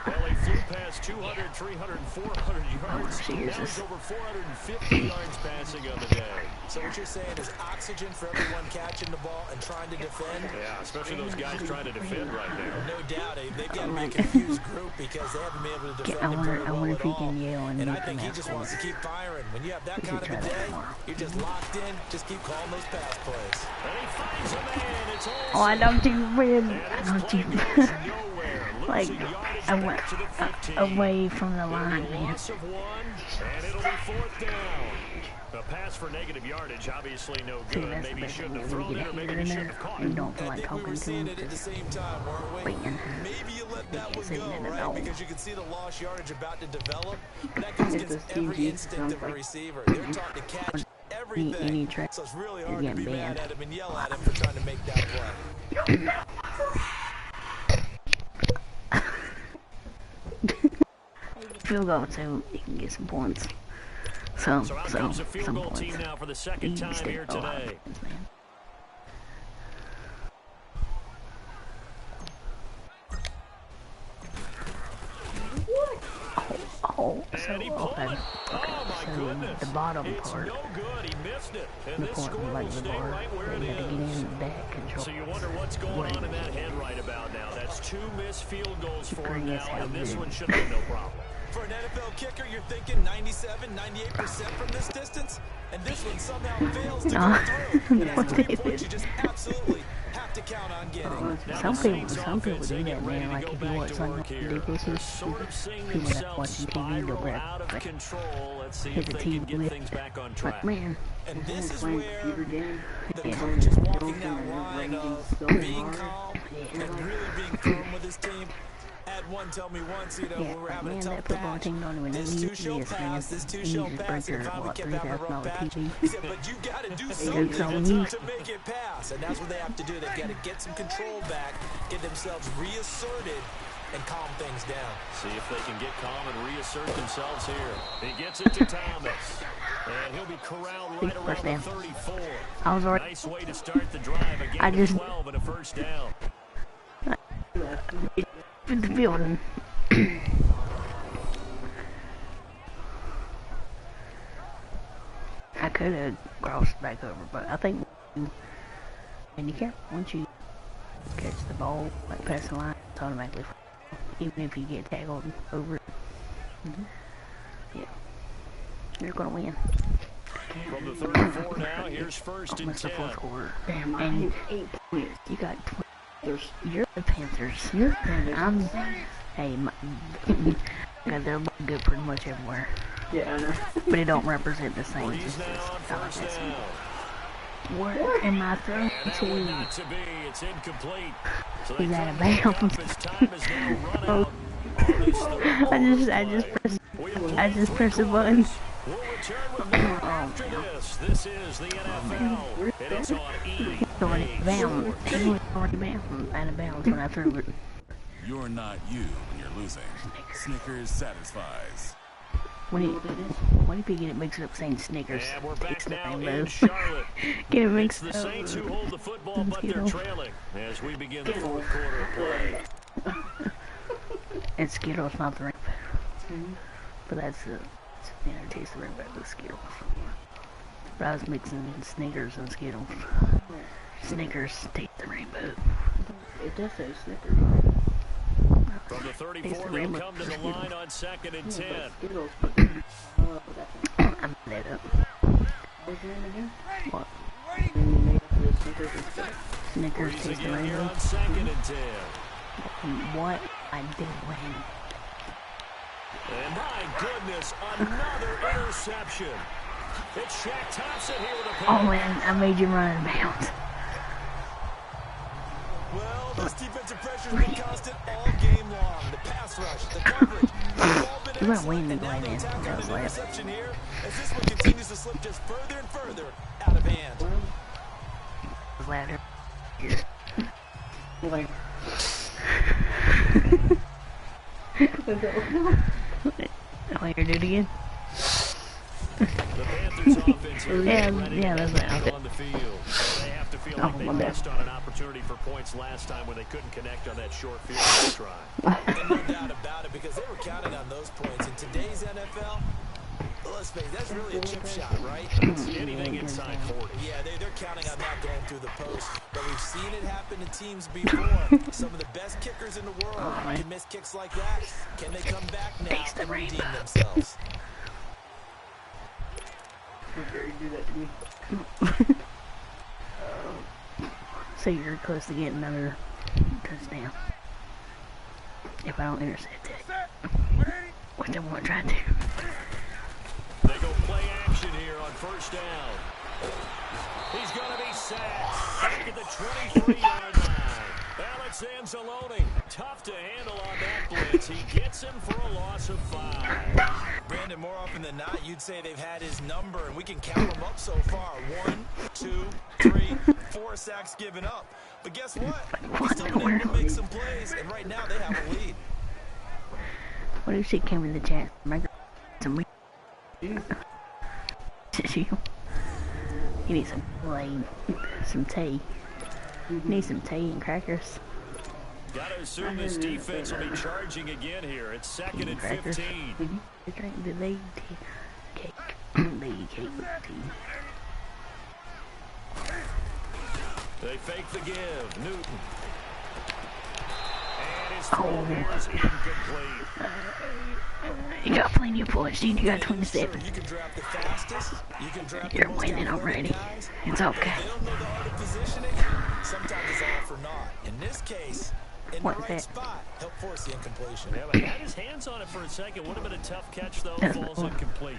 Speaker 3: Well, he flew past 200, 300, 400 yards. Now he's over 450 yards passing on the day.
Speaker 4: So what you're saying is oxygen for everyone catching the ball and trying to defend?
Speaker 3: Yeah, especially those guys trying to defend right now.
Speaker 4: No doubt. They've got to be a confused group because they haven't been able to defend him very well at all. And I think he just wants to keep firing. When you have that kind of a day, you're just locked in. Just keep calling those pass plays.
Speaker 3: And he finds a man. It's
Speaker 1: Oh, I don't even win. I don't even. Like, I went away from the line, man.
Speaker 3: Loss of one, and it'll be 4th down. A pass for negative yardage, obviously no
Speaker 1: See,
Speaker 3: good.
Speaker 1: that's
Speaker 3: Maybe
Speaker 1: the
Speaker 3: he
Speaker 1: best
Speaker 3: shouldn't
Speaker 1: thing
Speaker 3: have
Speaker 1: when
Speaker 3: thrown
Speaker 1: you
Speaker 3: it,
Speaker 1: get
Speaker 3: or
Speaker 1: a
Speaker 3: maybe
Speaker 1: hater
Speaker 3: he
Speaker 1: in
Speaker 3: shouldn't
Speaker 1: there,
Speaker 3: have caught
Speaker 1: and you
Speaker 3: it.
Speaker 1: don't feel
Speaker 4: I
Speaker 1: like
Speaker 4: think we
Speaker 1: talking
Speaker 4: were
Speaker 1: to
Speaker 4: seeing
Speaker 1: him,
Speaker 4: it at the
Speaker 1: just
Speaker 4: same time, weren't we?
Speaker 1: waiting.
Speaker 4: Maybe you let that one
Speaker 1: Sitting
Speaker 4: go,
Speaker 1: in the
Speaker 4: right?
Speaker 1: dog.
Speaker 4: Because you can see the lost yardage about to develop. That goes against every instinct of a receiver. They're taught to catch everything. So it's really hard to be mad at him and yell at him for trying to make that play.
Speaker 1: Field goal, so you can get some points. So
Speaker 3: out comes a field
Speaker 1: some
Speaker 3: goal
Speaker 1: points.
Speaker 3: team now for the second time here today.
Speaker 1: So okay. So the bottom part,
Speaker 3: No good. He missed it. And
Speaker 1: the
Speaker 3: this
Speaker 1: point
Speaker 3: score
Speaker 1: like
Speaker 3: will
Speaker 1: the
Speaker 3: stay
Speaker 1: bar,
Speaker 3: right where it
Speaker 1: they had to get
Speaker 3: is.
Speaker 1: in back control.
Speaker 3: So you wonder what's going on in that head right about now. That's 2 missed field goals for him now, and this one should have no problem.
Speaker 4: For an NFL kicker, you're thinking 97, 98% from this distance, and this one somehow fails to go through. And that's 3 points you just absolutely have to count on getting.
Speaker 1: Some people do that, man. Like if you watch something ridiculous, people that watching TV go back, like, hit the TV with, like, man.
Speaker 4: And this is where the coach is walking that line of being calm and really being firm with his team. Had one tell me once, you know, when we're having a tough patch, this too shall pass, this too shall pass, and if I kept having a rough patch, he said, but you got to do something to make it pass, and that's what they have to do. They've got to get some control back, get themselves reasserted, and calm things down.
Speaker 3: See if they can get calm and reassert themselves here. He gets it to Thomas, and he'll be corralled right around the 34.
Speaker 1: I was already.
Speaker 3: Nice way to start the drive again. 12 and a first down.
Speaker 1: In the building. I could have crossed back over, but I think and you can't, once you catch the ball, like past the line, it's automatically, even if you get tackled over it. Yeah, you're gonna win.
Speaker 3: From the 34 now, here's 1st and 10.
Speaker 1: Fourth quarter.
Speaker 2: Damn,
Speaker 1: And
Speaker 2: 8 points.
Speaker 1: you got you're the Panthers. I'm. Hey, they're looking good pretty much everywhere.
Speaker 2: Yeah, I know.
Speaker 1: But it don't represent the same.
Speaker 3: He's now on 1st down.
Speaker 1: Where am I throwing to?
Speaker 3: Not to be. It's incomplete. So
Speaker 1: He's out of bounds.
Speaker 3: his time is now run out.
Speaker 1: I just pressed the button.
Speaker 3: We'll return with more after this. This is the NFL. And it's on E.
Speaker 1: He was already bound. Out of bounds when I threw it.
Speaker 5: You're not you when you're losing. Snickers satisfies.
Speaker 1: What if you get it mixed up saying Snickers?
Speaker 3: And we're back now in
Speaker 1: rainbow.
Speaker 3: Charlotte.
Speaker 1: Get it
Speaker 3: It's
Speaker 1: mixed
Speaker 3: the
Speaker 1: up.
Speaker 3: Saints who hold the football, but they're trailing as we begin the 4th quarter of play.
Speaker 1: And Skittles, not the rainbow. But that's the taste of rainbow with Skittles. But I was mixing Snickers and Skittles. Snickers taste the rainbow.
Speaker 2: It does say Snickers.
Speaker 3: From the 34, they'll come to the line on 2nd and 10.
Speaker 2: Skittles.
Speaker 1: I'm that up.
Speaker 2: What's your name again?
Speaker 1: What?
Speaker 2: And you made up the Snickers and stuff.
Speaker 1: Snickers
Speaker 3: Breeze
Speaker 1: taste the
Speaker 3: again here
Speaker 1: rainbow.
Speaker 3: on 2nd and 10.
Speaker 1: What? I did win.
Speaker 3: And my goodness, another interception. It's Shaq Thompson here with a pick.
Speaker 1: Oh man, I made you run out of bounds.
Speaker 4: Well, this defensive pressure's been constant all game long. The pass rush, the coverage, they've all been
Speaker 1: You're not
Speaker 4: excellent,
Speaker 1: winning
Speaker 4: and
Speaker 1: the
Speaker 4: now
Speaker 1: game,
Speaker 4: they're
Speaker 1: man.
Speaker 4: tackling
Speaker 1: That was
Speaker 4: an
Speaker 1: last.
Speaker 4: interception here as this one continues to slip just further and further out of hand.
Speaker 1: Ladder.
Speaker 2: You're like,
Speaker 1: Oh, you're doing it again?
Speaker 3: The Panthers offense here
Speaker 1: Yeah,
Speaker 3: ready
Speaker 1: yeah,
Speaker 3: to
Speaker 1: that's
Speaker 3: get
Speaker 1: right.
Speaker 3: back on the field. They have to feel like they missed on an opportunity for points last time when they couldn't connect on that short field goal try.
Speaker 4: No doubt about it, because they were counting on those points. In today's NFL, let's face it, that's really a chip shot, right?
Speaker 3: Anything inside 40.
Speaker 4: Yeah, they're counting on that going through the post. But we've seen it happen to teams before. Some of the best kickers in the world can miss kicks like that. Can they come back now and redeem themselves?
Speaker 2: You do that to me.
Speaker 1: So you're close to getting another touchdown. If I don't intercept it. What they want to try to do.
Speaker 3: They go play action here on first down. He's going to be sacked. Back at the 23-yard line. Alex Anzalone. Tough to handle on that blitz. He gets him for a loss of 5.
Speaker 4: Brandon, more often than not, you'd say they've had his number, and we can count them up so far. 1, 2, 3, 4 sacks given up. But guess what? He's still been able to make some plays, and right now they have a lead.
Speaker 1: What if she came in the chat? You need some some tea. You need some tea and crackers.
Speaker 3: Got to assume this defense will be charging again here. It's 2nd and 15.
Speaker 1: They drink the lead cake. Lead cake with tea.
Speaker 3: They fake the give. Newton. And his throw here is incomplete.
Speaker 1: You got plenty of points, dude. You got 27.
Speaker 4: You can draft the fastest. You can draft
Speaker 1: You're winning already. It's okay.
Speaker 4: They don't know the art of positioning. Sometimes it's all for naught. In this case, in the right spot, help force the incompletion.
Speaker 3: Yeah, but had his hands on it for a second. Would have been a tough catch, though. Falls incomplete.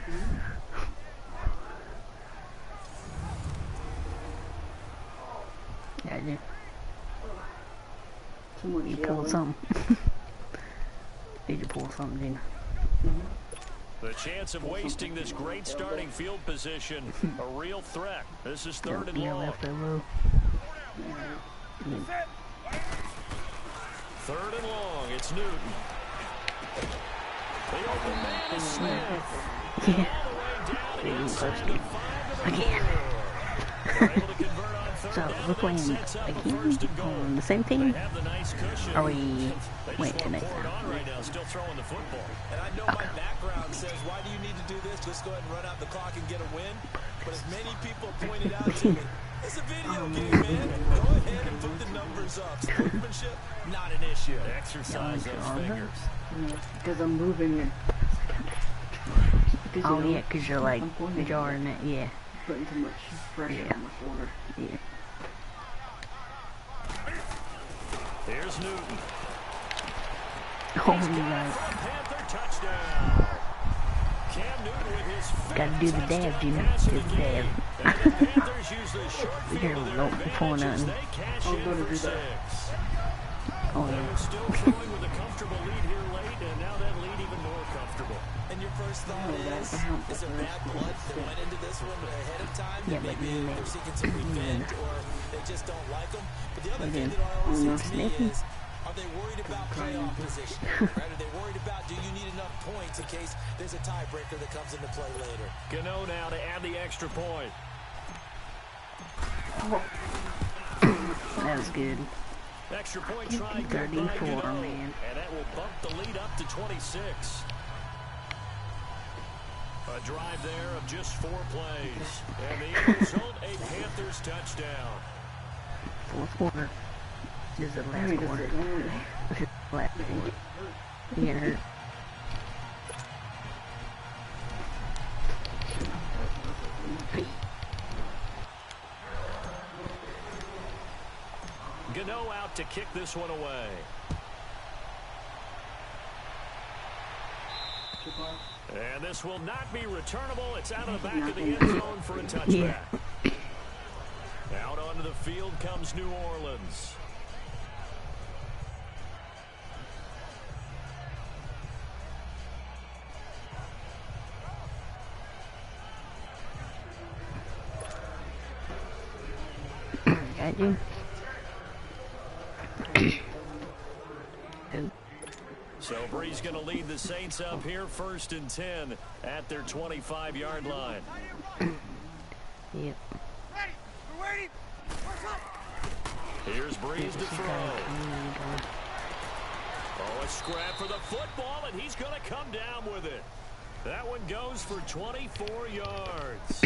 Speaker 1: Yeah, I do. You pulled something. Did you pull something, didn't you?
Speaker 3: The chance of wasting this great starting field position, a real threat. This is 3rd and long. 3rd and long, it's Newton. The open man is Smith.
Speaker 1: Yeah.
Speaker 3: All the way down inside the 5
Speaker 1: Again.
Speaker 3: They're able to convert on 3rd
Speaker 1: So
Speaker 3: down.
Speaker 1: we're playing again on the same team?
Speaker 3: They have the nice cushion.
Speaker 1: Are we
Speaker 3: They just
Speaker 1: wait
Speaker 3: want
Speaker 1: till
Speaker 3: to
Speaker 1: next
Speaker 3: pour it
Speaker 1: time?
Speaker 3: on right now, still throwing the football.
Speaker 4: And I know my background says, why do you need to do this? Just go ahead and run out the clock and get a win. But as many people pointed out to me, it's a video game, man. Go ahead and put the numbers up. Sportsmanship, not an issue.
Speaker 3: Exercise those fingers.
Speaker 2: Because I'm moving it.
Speaker 1: Oh yeah, because you're like jarring it, yeah.
Speaker 2: Putting too much pressure on my shoulder.
Speaker 1: Yeah.
Speaker 3: Here's Newton.
Speaker 1: Oh, right.
Speaker 3: Panther touchdown. Cam Newton with his
Speaker 1: Gotta do the dab, you know.
Speaker 3: pass of
Speaker 1: Do
Speaker 3: the
Speaker 1: the
Speaker 3: game.
Speaker 1: dab.
Speaker 3: And the Panthers use the short
Speaker 1: We
Speaker 3: field
Speaker 1: gotta
Speaker 3: to their
Speaker 1: go before
Speaker 3: advantage as
Speaker 1: nothing.
Speaker 3: they cash
Speaker 2: I'm
Speaker 3: in
Speaker 2: gonna
Speaker 3: for
Speaker 2: do that.
Speaker 3: 6.
Speaker 1: Oh
Speaker 3: They
Speaker 1: yeah.
Speaker 3: were still throwing with a comfortable lead here late, and now that lead even more comfortable.
Speaker 4: And your first thought is there bad blood that went into this one ahead of time?
Speaker 1: Yeah, but
Speaker 4: Maybe
Speaker 1: you
Speaker 4: they're seeking some revenge, or they just don't like them. But the other thing
Speaker 1: did.
Speaker 4: that always
Speaker 1: Almost
Speaker 4: hits me
Speaker 1: sniffing.
Speaker 4: is, are they worried about playoff position? Right? Are they worried about, do you need enough points in case there's a tiebreaker that comes into play later?
Speaker 3: Gano now to add the extra point.
Speaker 1: That was good.
Speaker 3: Extra point try good
Speaker 1: 34,
Speaker 3: by Gano,
Speaker 1: man.
Speaker 3: and that will bump the lead up to 26. A drive there of just 4 plays. And the result, a Panthers touchdown.
Speaker 1: Fourth quarter. This is the last quarter. This is the last quarter. You getting hurt.
Speaker 3: Gano out to kick this one away. And this will not be returnable. It's out of the back of the end zone for a touchback. Out onto the field comes New Orleans.
Speaker 1: Got you.
Speaker 3: So Bree's going to lead the Saints up here 1st and 10 at their 25-yard line.
Speaker 1: Yep.
Speaker 7: Ready? We're waiting. What's up?
Speaker 3: Here's Breeze to throw. Oh, a scrap for the football, and he's going to come down with it. That one goes for 24 yards.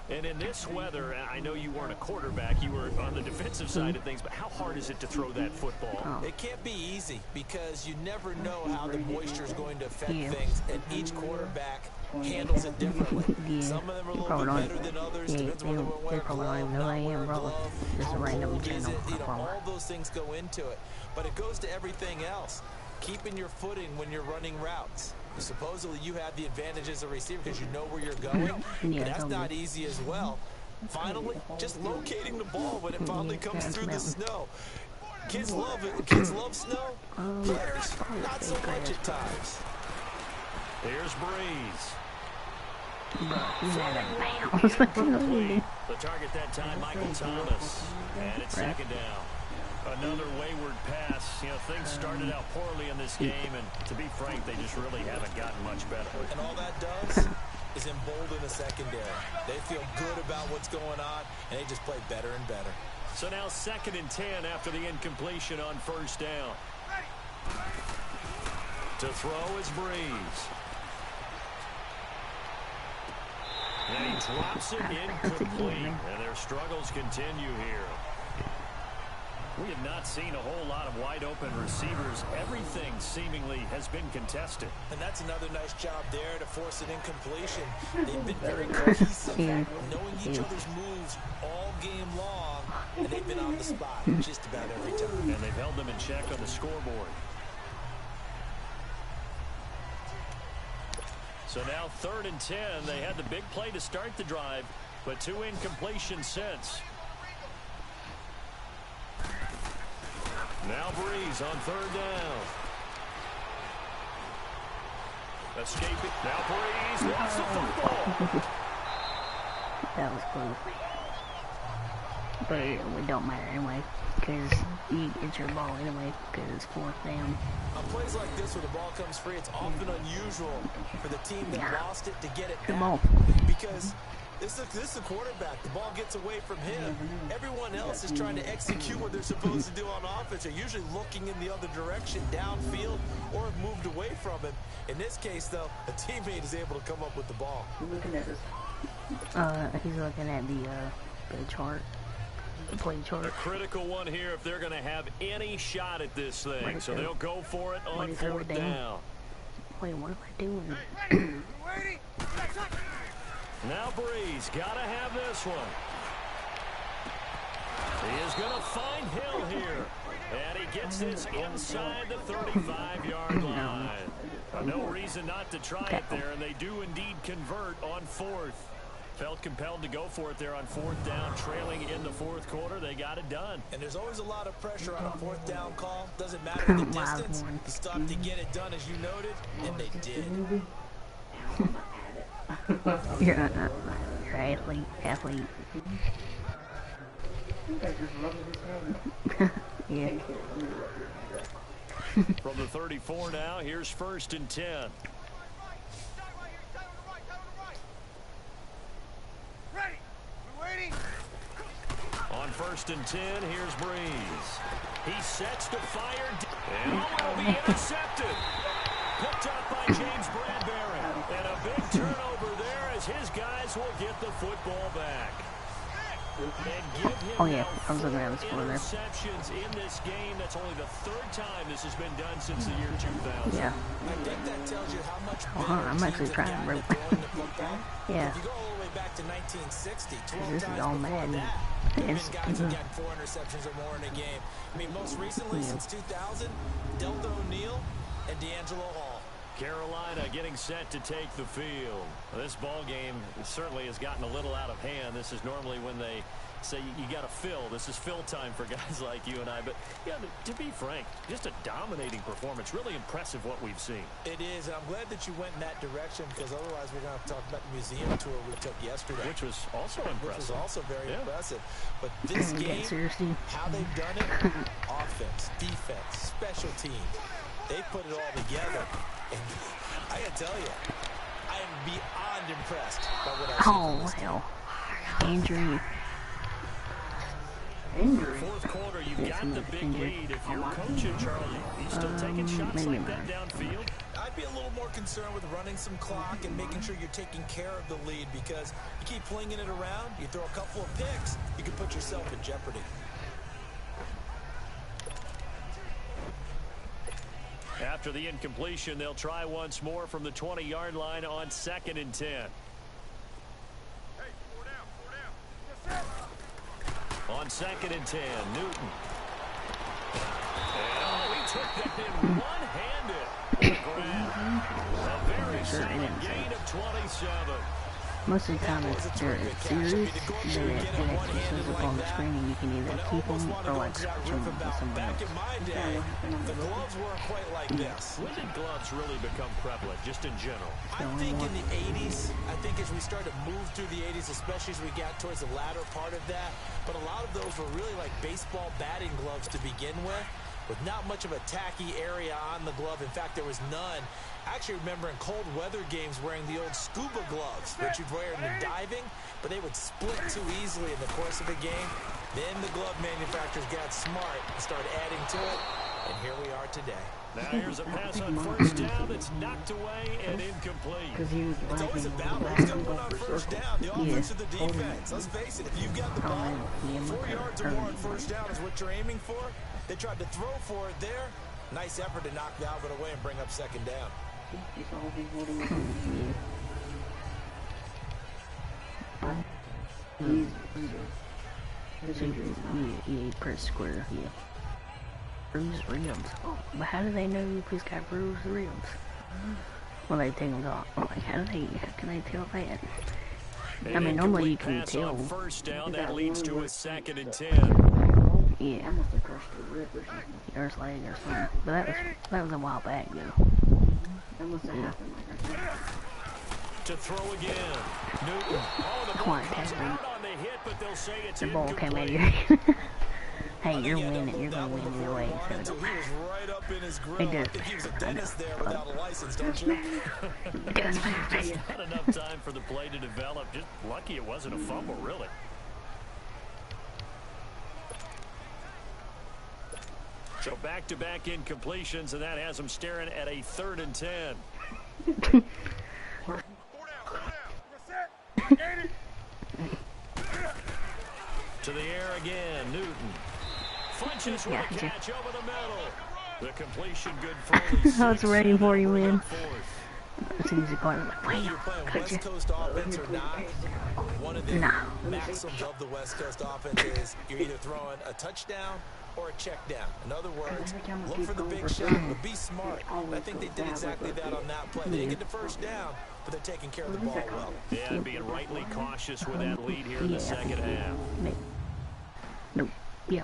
Speaker 3: And in this weather, I know you weren't a quarterback. You were on the defensive side of things, but how hard is it to throw that football?
Speaker 4: It can't be easy because you never know how the moisture is going to affect things, and each quarterback handles it differently. Some of them are a little bit better than others. Depends whether we're wearing a glove, how cold is it, you know, all those things go into it. But it goes to everything else. Keeping your footing when you're running routes. Supposedly you have the advantage as a receiver because you know where you're going. But that's not easy as well. Finally, just locating the ball when it finally comes through the snow. Kids love it. Kids love snow. Players, not so much at times.
Speaker 3: Here's Breeze. The target that time, Michael Thomas. And it's second down. Another wayward pass. You know, things started out poorly in this game, and to be frank, they just really haven't gotten much better.
Speaker 4: And all that does is embolden the secondary. They feel good about what's going on, and they just play better and better.
Speaker 3: So now 2nd and 10 after the incompletion on first down. To throw is Breeze. And he drops it incomplete. And their struggles continue here. We have not seen a whole lot of wide-open receivers. Everything seemingly has been contested.
Speaker 4: And that's another nice job there to force an incompletion. They've been very cohesive, knowing each other's moves all game long, and they've been on the spot just about every time.
Speaker 3: And they've held them in check on the scoreboard. So now 3rd and 10. They had the big play to start the drive, but 2 incompletions since. Now Breeze on 3rd down. Escaping. Now Breeze lost the football.
Speaker 1: That was close. But it don't matter anyway, because it's your ball anyway, because it's 4th down.
Speaker 4: On plays like this where the ball comes free, it's often unusual for the team that lost it to get it back. Because this is the quarterback. The ball gets away from him. Everyone else is trying to execute what they're supposed to do on offense. They're usually looking in the other direction, downfield, or have moved away from him. In this case, though, a teammate is able to come up with the ball.
Speaker 2: Who's looking at this?
Speaker 1: He's looking at the chart. The play chart.
Speaker 3: A critical one here if they're going to have any shot at this thing. So they'll go for it on 4th down.
Speaker 1: Wait, what am I doing?
Speaker 3: Now Breeze, gotta have this one. He is gonna find Hill here. And he gets this inside the 35-yard line. No reason not to try it there, and they do indeed convert on 4th. Felt compelled to go for it there on 4th down, trailing in the 4th quarter. They got it done.
Speaker 4: And there's always a lot of pressure on a 4th down call. Doesn't matter the distance. You stop to get it done, as you noted, and they did.
Speaker 1: You're athlete. Yeah.
Speaker 3: From the 34 now, here's 1st and 10.
Speaker 7: Ready. We're waiting.
Speaker 3: On 1st and 10, here's Breeze. He sets to fire, and will be intercepted. Picked up by James Bradbury. And a big turnover there as his guys will get the football back. And give him
Speaker 1: I was looking at the score there.
Speaker 3: Interceptions in this game. That's only the 3rd time this has been done since the year 2000.
Speaker 1: Yeah.
Speaker 4: I think that tells you how much
Speaker 1: I'm actually trying, bro. Yeah.
Speaker 4: If you go all the way back to 1960, 12
Speaker 1: This is
Speaker 4: times
Speaker 1: all
Speaker 4: before
Speaker 1: Madden.
Speaker 4: that, there have been guys who got 4 interceptions or more in a game. I mean, most recently, since 2000, Delta O'Neal and D'Angelo Hall.
Speaker 3: Carolina getting set to take the field. This ball game certainly has gotten a little out of hand. This is normally when they say you got to fill. This is fill time for guys like you and I. But yeah, to be frank, just a dominating performance. Really impressive what we've seen.
Speaker 4: It is, and I'm glad that you went in that direction because otherwise we're going to have to talk about the museum tour we took yesterday.
Speaker 3: Which was also impressive.
Speaker 4: Which was also very impressive. But this game, how they've done it, offense, defense, special teams, they put it all together. And I got to tell you, I am beyond impressed by what I've seen.
Speaker 1: Oh, hell. Injury.
Speaker 2: Injury.
Speaker 3: Fourth quarter, you've
Speaker 1: Yes,
Speaker 3: got
Speaker 1: he
Speaker 3: the
Speaker 1: was
Speaker 3: big
Speaker 1: injured.
Speaker 3: lead. If you're coaching Charlie, he's still taking shots
Speaker 1: maybe
Speaker 3: like that
Speaker 1: not.
Speaker 3: downfield.
Speaker 4: I'd be a little more concerned with running some clock and making sure you're taking care of the lead, because you keep flinging it around, you throw a couple of picks, you can put yourself in jeopardy.
Speaker 3: After the incompletion, they'll try once more from the 20-yard line on 2nd and 10. On 2nd and 10, Newton. And, he took that in one-handed. A very solid gain of 27.
Speaker 1: Most of the time it's they're serious, they shows up on the screen and you can either keep them or like switch them with somebody else.
Speaker 4: Back in my day, the gloves weren't quite like this.
Speaker 3: When did gloves really become prevalent, just in general?
Speaker 4: I think in the 80s, I think as we started to move through the 80s, especially as we got towards the latter part of that, but a lot of those were really like baseball batting gloves to begin with not much of a tacky area on the glove. In fact, there was none. I actually remember in cold weather games wearing the old scuba gloves that you'd wear in the diving, but they would split too easily in the course of a game. Then the glove manufacturers got smart and started adding to it, and here we are today.
Speaker 3: Now here's a pass on first down that's knocked away and incomplete.
Speaker 4: It's always a battle. Who's going to win on first down, the offense or the defense? Let's face it, if you've got the ball, 4 yards or more on first down is what you're aiming for. They tried to throw for it there. Nice effort to knock Dalvin away and bring up 2nd down.
Speaker 1: Yeah, press square, yeah. Bruised ribs. Oh, but how do they know if he's got bruised ribs? Well, they take them off. Like, how can they tell that? I mean, normally you can tell.
Speaker 3: On first down, that leads to a 2nd and 10.
Speaker 1: Yeah.
Speaker 2: I must have crushed the rib or something.
Speaker 1: Or his leg or something. But that was a while back though.
Speaker 2: That must have happened like I said.
Speaker 3: To throw again. Newton. Oh, the ball comes out on the hit, but they'll say it's
Speaker 1: The ball came out of
Speaker 3: incomplete.
Speaker 1: your Hey, you're winning. You're going to win either way. So it don't
Speaker 4: He was
Speaker 1: matter.
Speaker 4: right up in his grill.
Speaker 1: It
Speaker 4: I
Speaker 1: does.
Speaker 4: think he was a dentist there without a license, don't you?
Speaker 1: It does matter.
Speaker 3: Not enough time for the play to develop. Just lucky it wasn't a fumble, really. So back-to-back incompletions, and that has them staring at a 3rd and 10. To the air again, Newton. Flinches with a catch over the middle. The completion good for
Speaker 1: I was ready for you, man.
Speaker 3: fourth.
Speaker 1: As soon as you caught it, like,
Speaker 4: Whether you're
Speaker 1: wham,
Speaker 4: playing
Speaker 1: cut
Speaker 4: West
Speaker 1: you.
Speaker 4: Coast offense or not, one of the
Speaker 1: No.
Speaker 4: maxims of the West Coast offense is you're either throwing a touchdown or a check down. In other words, look for the big shot, but be smart. And I think they did exactly that on that play. They didn't get the first down, but they're taking care of the ball well.
Speaker 3: Yeah, being rightly cautious with that lead here in the second half.
Speaker 1: Nope. Yeah.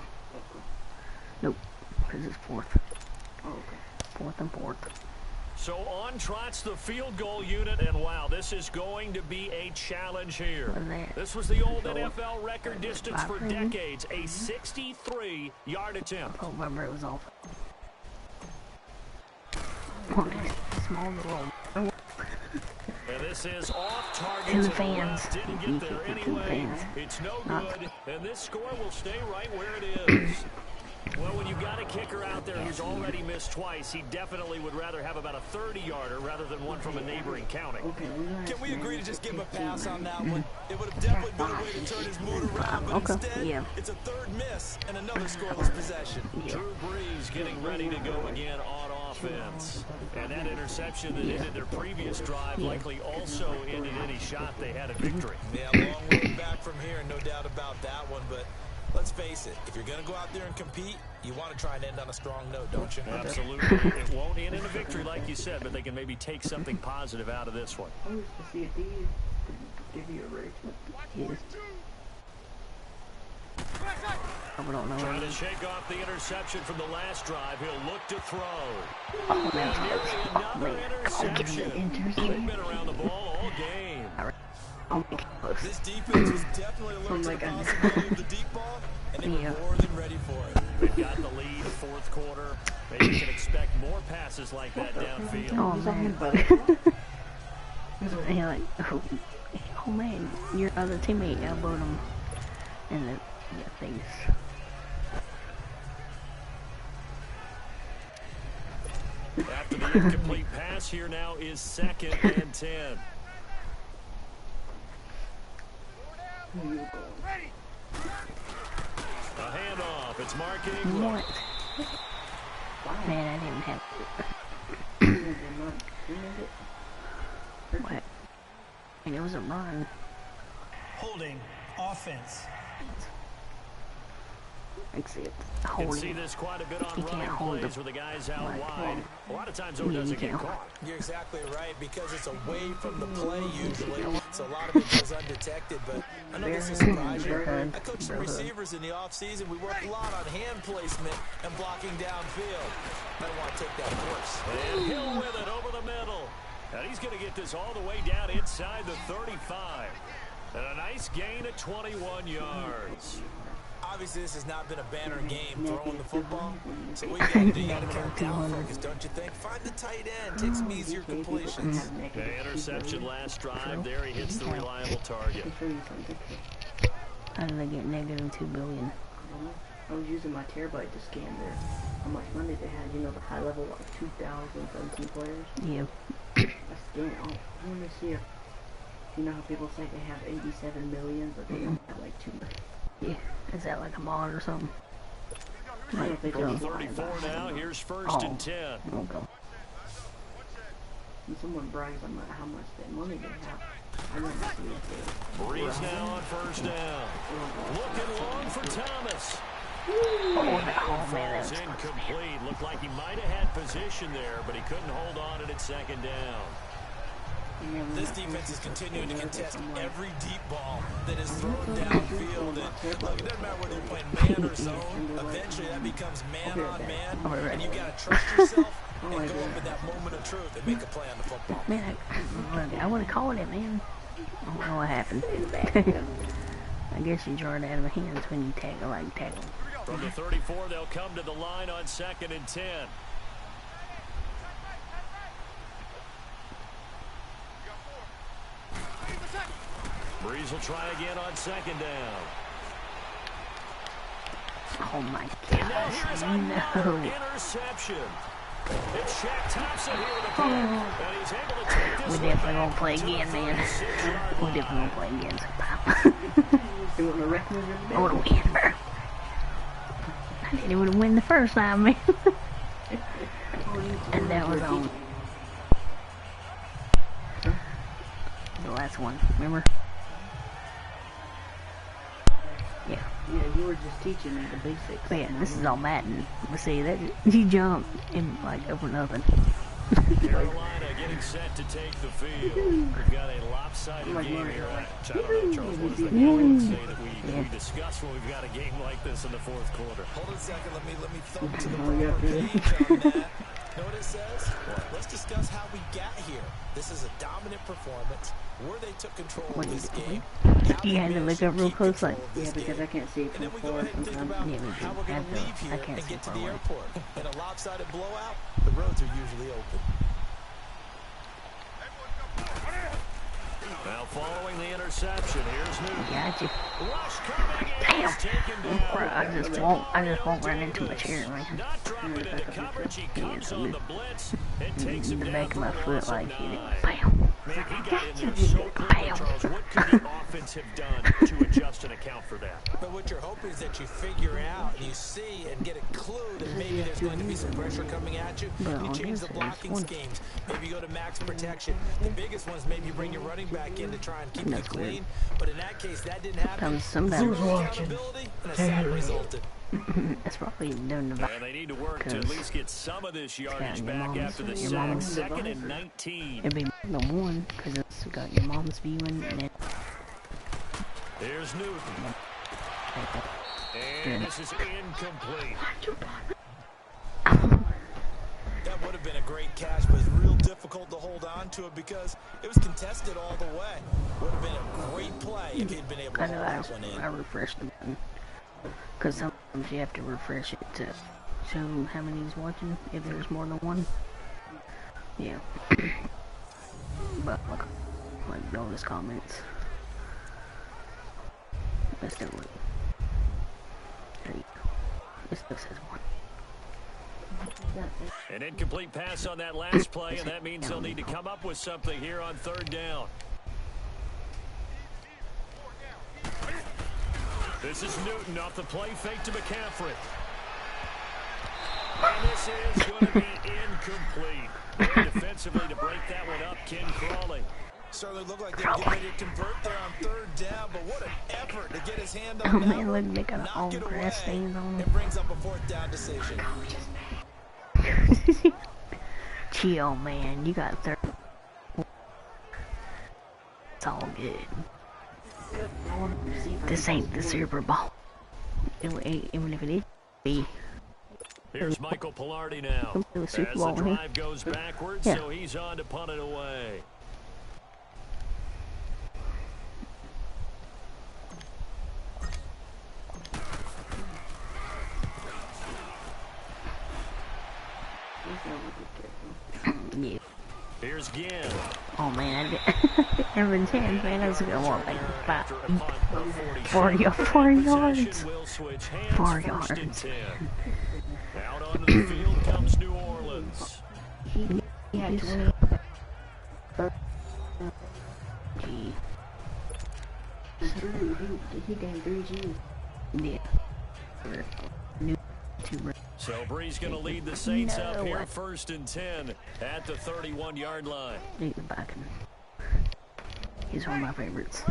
Speaker 1: Nope. Because it's fourth.
Speaker 2: Oh, okay.
Speaker 1: 4th and 4th.
Speaker 3: So on trots the field goal unit, and wow, this is going to be a challenge here.
Speaker 1: What is that?
Speaker 3: This was the old NFL record distance for decades, a 63-yard attempt.
Speaker 1: Oh, remember it was off. Small little.
Speaker 3: And this is off target.
Speaker 1: In the fans.
Speaker 3: Didn't
Speaker 1: You
Speaker 3: get there
Speaker 1: keep it in the
Speaker 3: anyway.
Speaker 1: fans.
Speaker 3: It's no
Speaker 1: Not-
Speaker 3: good, and this score will stay right where it is. Well, when you've got a kicker out there who's already missed twice, he definitely would rather have about a 30-yarder rather than one from a neighboring county.
Speaker 4: Can we agree to just give him a pass on that one? It would have definitely been a way to turn his mood around, but instead, it's a 3rd miss and another scoreless possession.
Speaker 3: Drew Brees getting ready to go again on offense. And that interception that ended their previous drive likely also ended any shot they had at victory.
Speaker 4: Yeah, long road back from here, no doubt about that one, but let's face it, if you're going to go out there and compete, you want to try and end on a strong note, don't you?
Speaker 3: Absolutely. It won't end in a victory like you said, but they can maybe take something positive out of this one.
Speaker 2: I used to see a D give you a race.
Speaker 1: Yes. I don't know.
Speaker 3: Trying to shake off the interception from the last drive. He'll look to throw.
Speaker 1: Oh, that was
Speaker 3: Nearly another interception. They've been around the ball all game.
Speaker 4: This defense was definitely alert to the possibility of the deep ball, and they were more than ready for it.
Speaker 3: They've got the lead, 4th quarter. Maybe you can expect more passes like that downfield.
Speaker 1: Oh, man. And you're like, oh man, your other teammate elbowed him in the face.
Speaker 3: After the incomplete pass, here now is 2nd and 10. A handoff. It's Mark Ingram.
Speaker 1: What? Man, I didn't have what? And it was a run.
Speaker 6: Holding offense.
Speaker 1: Except
Speaker 3: You can
Speaker 1: holding.
Speaker 3: see this quite a bit on
Speaker 1: You can't
Speaker 3: running
Speaker 1: hold
Speaker 3: plays
Speaker 1: the
Speaker 3: where the guy's out
Speaker 1: like,
Speaker 3: wide. A lot of times, though,
Speaker 1: yeah,
Speaker 3: it
Speaker 1: you
Speaker 3: doesn't get
Speaker 1: can't.
Speaker 3: caught.
Speaker 4: You're exactly right, because it's away from the play usually, so a lot of it goes undetected. But I know this is surprising. I coach some receivers in the offseason. We work a lot on hand placement and blocking downfield. I don't want to take that course.
Speaker 3: And Hill with it over the middle. And he's going to get this all the way down inside the 35. And a nice gain at 21 yards.
Speaker 4: Obviously, this has not been a banner game throwing the football. So we got to do, you got to come down focus, don't you think? Find the tight end, take some easier completions.
Speaker 3: The interception last drive. There he hits the reliable target.
Speaker 1: How did I get negative 2 billion?
Speaker 2: I was using my terabyte to scan there. How much money they had, you know, the high level, like 2,017 players.
Speaker 1: Yeah.
Speaker 2: I scanned, I want to see if, you know how people say they have 87 million, but they don't have like 2 million.
Speaker 1: Yeah. Is that like a mod or something?
Speaker 2: Like,
Speaker 3: From 34 now, here's 1st and 10.
Speaker 1: Okay.
Speaker 2: When someone brags about how much their money they have, I want to see if they...
Speaker 3: Breeze now on 1st down. Looking long for Thomas.
Speaker 1: Oh, man,
Speaker 3: Falls
Speaker 1: that's
Speaker 3: incomplete. Looked like he might have had position there, but he couldn't hold on it at 2nd down.
Speaker 4: This defense is continuing to contest every deep ball that is thrown downfield. And look, it doesn't matter whether you're playing man or zone. Eventually, that becomes man on man, and you got to trust yourself and go up in that moment of truth and make a play on the football.
Speaker 1: Man, I would have called it, man. I don't know what happened. I guess you draw it out of the hands when you tackle.
Speaker 3: From the 34, they'll come to the line on 2nd and 10. Breeze will try again on 2nd down.
Speaker 1: Oh my
Speaker 3: And now here's
Speaker 1: gosh,
Speaker 3: another
Speaker 1: no.
Speaker 3: interception. It's Shaq Thompson here with a pick, and he's able to take this
Speaker 1: We're
Speaker 3: one
Speaker 1: definitely
Speaker 3: back
Speaker 1: gonna play
Speaker 3: to the
Speaker 1: again, man.
Speaker 3: 36-yard
Speaker 1: We're
Speaker 3: line.
Speaker 1: definitely gonna play again sometime.
Speaker 2: They want to recognize
Speaker 1: I would have win, bro. I didn't even win the first time, man. And that was on the last one, remember? Yeah.
Speaker 2: Yeah, you were just teaching me the basics.
Speaker 1: But yeah, this is all Madden. But see, that you jump in like over nothing.
Speaker 3: Carolina getting set to take the field. We've got a lopsided game here. I don't know, Charles, what is the game we say that we discuss when we've got a game like this in the 4th quarter?
Speaker 4: Hold on a second. Let me thumb to the proper page on that. Know what it says? Let's discuss how we got here. This is a dominant performance where they took control of this game.
Speaker 1: You had to look up real close, like,
Speaker 2: Yeah, because I can't see it
Speaker 4: And
Speaker 2: from
Speaker 4: then we go
Speaker 2: far
Speaker 4: ahead and think
Speaker 2: sometimes.
Speaker 4: about
Speaker 1: Yeah, me too.
Speaker 4: how we're going to leave
Speaker 1: I
Speaker 4: here
Speaker 1: can't
Speaker 4: and
Speaker 1: see
Speaker 4: get to
Speaker 1: far
Speaker 4: the
Speaker 1: away.
Speaker 4: airport. In a lopsided blowout, the roads are usually open.
Speaker 3: Now following the interception, here's Newton.
Speaker 1: Got you.
Speaker 3: Rush coming in.
Speaker 1: Damn.
Speaker 3: He's taken
Speaker 1: Bro,
Speaker 3: down.
Speaker 1: I just won't run into my chair, man.
Speaker 3: Not dropping into coverage. He comes
Speaker 1: so
Speaker 3: on
Speaker 1: good.
Speaker 3: the blitz and takes him
Speaker 1: The
Speaker 3: down
Speaker 1: back of
Speaker 3: for
Speaker 1: my
Speaker 3: a
Speaker 1: foot,
Speaker 3: loss of
Speaker 1: like, hit it.
Speaker 3: 9.
Speaker 1: Bam.
Speaker 3: Man, he got in there so quickly, Charles. What could the offense have done to adjust and account for that?
Speaker 4: But what you're hoping is that you figure out and you see and get a clue that maybe there's going to be some pressure coming at you.
Speaker 1: Bro,
Speaker 4: You change the
Speaker 1: this is
Speaker 4: blocking
Speaker 1: one.
Speaker 4: schemes. Maybe you go to max protection. The biggest one's maybe you bring your running back in to try and keep you
Speaker 1: That's weird.
Speaker 4: clean. But in that case, that didn't happen.
Speaker 1: Sometimes
Speaker 4: Accountability and a sack resulted.
Speaker 1: it's probably doing the
Speaker 3: And they need to work to at least get some of this yardage
Speaker 1: your
Speaker 3: back
Speaker 1: mom's-
Speaker 3: after the
Speaker 1: your
Speaker 3: sack.
Speaker 1: mom's-
Speaker 3: 2nd and 19.
Speaker 1: It'd be the one, because it's got your mom's viewing, and it,
Speaker 3: Here's Newton. And this is incomplete.
Speaker 4: That would have been a great catch, but it's real difficult to hold on to it because it was contested all the way. Would have been a great play if he'd been able to
Speaker 1: I
Speaker 4: hold
Speaker 1: know
Speaker 4: that one in.
Speaker 1: I refreshed the button. Because sometimes you have to refresh it to show how many he's watching, if there's more than one. Yeah. But, like notice comments. Let's do it. There you go. It still says one.
Speaker 3: An incomplete pass on that last play, and that means they'll need to come up with something here on 3rd down. This is Newton off the play fake to McCaffrey. And this is going to be incomplete. There defensively to break that one up, Ken Crawley.
Speaker 4: Certainly looked like they were getting ready to convert there on 3rd down, but what an effort to get his hand on that
Speaker 1: Man, look,
Speaker 4: one,
Speaker 1: they got all
Speaker 4: knock it
Speaker 1: grass
Speaker 4: away.
Speaker 1: stains on
Speaker 4: It
Speaker 1: them.
Speaker 4: brings up a 4th down decision.
Speaker 1: Chill, man. You got 30. It's all good. This ain't the Super Bowl. Even if it is, be.
Speaker 3: Here's Michael Pilardi now. As the drive goes backwards, so he's on to punt it away.
Speaker 1: Yeah.
Speaker 3: Here's Ginn.
Speaker 1: Oh man, I have a chance, man. I was gonna want like 4 yards. 4 yards. 4 yards.
Speaker 3: Out onto the field comes New Orleans.
Speaker 1: He had 20. He gained 3 G's. Yeah.
Speaker 3: So Bree's going to lead the Saints up here 1st and 10 at the 31-yard line.
Speaker 1: He's one of my favorites.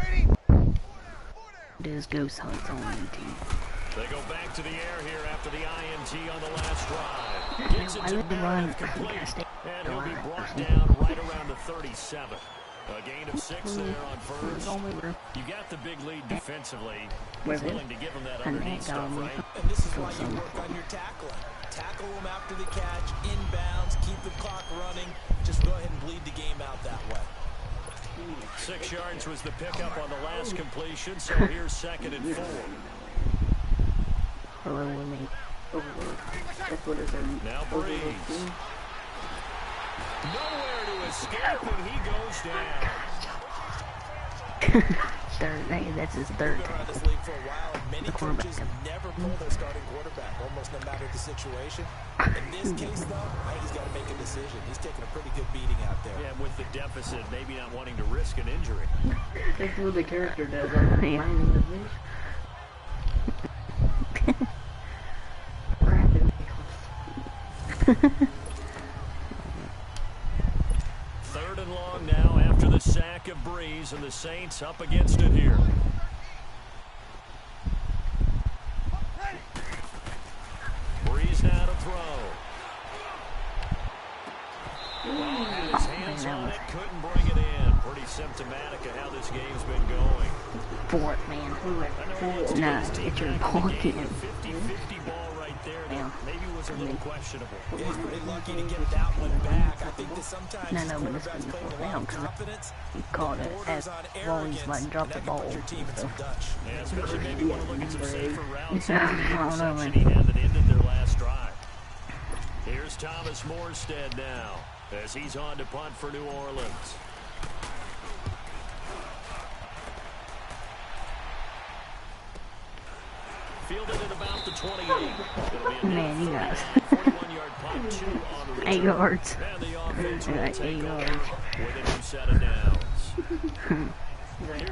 Speaker 1: Does ghost hunts on YouTube.
Speaker 3: They go back to the air here after the INT on the last drive. Gets it to Meredith complete, and he'll be brought down right around the 37. A gain of 6 there on first. You got the big lead defensively. He's willing to give him that underneath stuff, right?
Speaker 4: And this is why you work on your tackling. Tackle them after the catch, inbounds, keep the clock running. Just go ahead and bleed the game out that way.
Speaker 3: 6 yards was the pickup on the last completion, so here's 2nd and 4.
Speaker 1: Hello with me.
Speaker 3: Now Breeze. Nowhere to escape, and he goes down.
Speaker 1: That's his 3rd.
Speaker 4: Been around this league for a while, and many coaches never pull their starting quarterback, almost no matter the situation. In this case, though, I think he's got to make a decision. He's taking a pretty good beating out there.
Speaker 3: Yeah, with the deficit, maybe not wanting to risk an injury.
Speaker 2: That's what the character does.
Speaker 3: Third and long now after the sack of Breeze, and the Saints up against it here. Breeze now to throw. Had his hands on it, couldn't bring it in. Pretty symptomatic of how this game's been going.
Speaker 1: 4th, man. Nah, get your ball again.
Speaker 3: 50-50 ball right there that maybe was a little questionable.
Speaker 4: Yeah, he's pretty lucky to get that one back. I think that sometimes
Speaker 1: No, but it's
Speaker 4: quarterbacks play with a lot
Speaker 1: down
Speaker 4: of confidence.
Speaker 1: he called it as well. He's like dropped the ball.
Speaker 4: Your team in some Dutch.
Speaker 3: Yeah, especially maybe want to look at some safer routes.
Speaker 1: I don't know, man.
Speaker 3: He had that ended their last drive. Here's Thomas Morstead now as he's on to punt for New Orleans. Fielded at about the 28.
Speaker 1: Man, you guys.
Speaker 3: 41-yard punt, 2 on the
Speaker 1: 8 yards.
Speaker 3: And the offense will
Speaker 1: Like
Speaker 3: take
Speaker 1: 8
Speaker 3: over
Speaker 1: yards.
Speaker 3: with a new set of downs.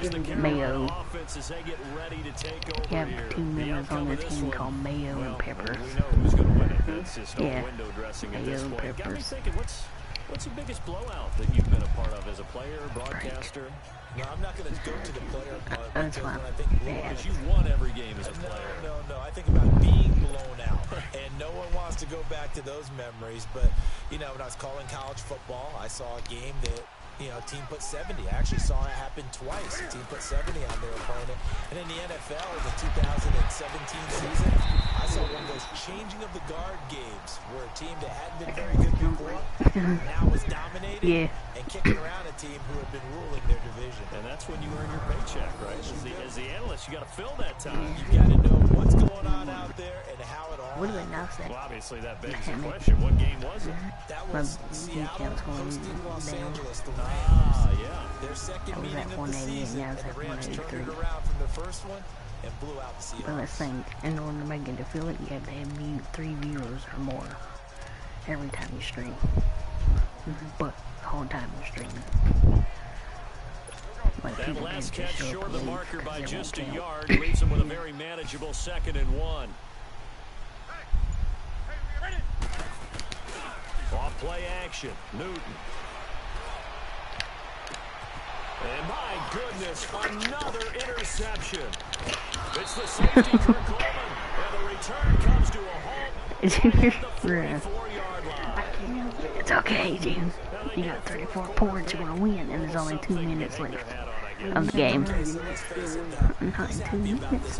Speaker 3: Here's the
Speaker 1: Mayo.
Speaker 3: Carolina offense as they get ready to take over
Speaker 1: You have
Speaker 3: here.
Speaker 1: 2 members on the team called Mayo
Speaker 3: Well,
Speaker 1: and Peppers.
Speaker 3: we know who's going to win it. It's just all
Speaker 1: Yeah.
Speaker 3: window dressing at
Speaker 1: Mayo
Speaker 3: this
Speaker 1: and
Speaker 3: point. Got me
Speaker 1: Peppers.
Speaker 3: thinking, what's the biggest blowout that you've been a part of as a player, broadcaster?
Speaker 4: No, I'm not going to go to the player part.
Speaker 1: That's
Speaker 4: because
Speaker 1: fine.
Speaker 4: when I think blowout,
Speaker 3: Because you won every game as a player.
Speaker 4: No. I think about being blown out. And no one wants to go back to those memories. But, you know, when I was calling college football, I saw a game that, you know, a team put 70. I actually saw it happen twice. A team put 70 on their opponent. And in the NFL, in the 2017 season, I saw one of those changing of the guard games where a team that hadn't been very good before now was dominating and kicking around a team who had been ruling their division.
Speaker 3: And that's when you earn your paycheck, right? As the analyst, you got to fill that time.
Speaker 4: You got to know what's going on out there and how it all
Speaker 1: What do they
Speaker 4: happens.
Speaker 1: announce that?
Speaker 3: Well, obviously, that begs the question, what game was it?
Speaker 4: That was
Speaker 1: My
Speaker 4: Seattle
Speaker 1: details going
Speaker 4: hosting Los
Speaker 1: down.
Speaker 4: Angeles, the
Speaker 3: Ah,
Speaker 4: Rams.
Speaker 3: yeah.
Speaker 4: Their second
Speaker 1: That was
Speaker 4: meeting
Speaker 1: at
Speaker 4: of the
Speaker 1: 188,
Speaker 4: season,
Speaker 1: now
Speaker 4: and
Speaker 1: it's
Speaker 4: the
Speaker 1: at
Speaker 4: Rams turned it
Speaker 1: 183.
Speaker 4: around from the first one and blew out the
Speaker 1: But let's
Speaker 4: Seahawks.
Speaker 1: think, in order to make it affiliate, you have to have 3 viewers or more. every time you stream. But the whole time you're streaming. Like,
Speaker 3: That last catch short of the marker by just a yard leaves him with a very manageable 2nd and 1. Off play action, Newton. And my goodness, another interception. It's the safety for Coleman, and the return comes to a halt at the 44-yard line.
Speaker 1: It's okay, dude. You got 34 points, you're gonna win, and there's only 2 minutes left of the game. Not 2 minutes.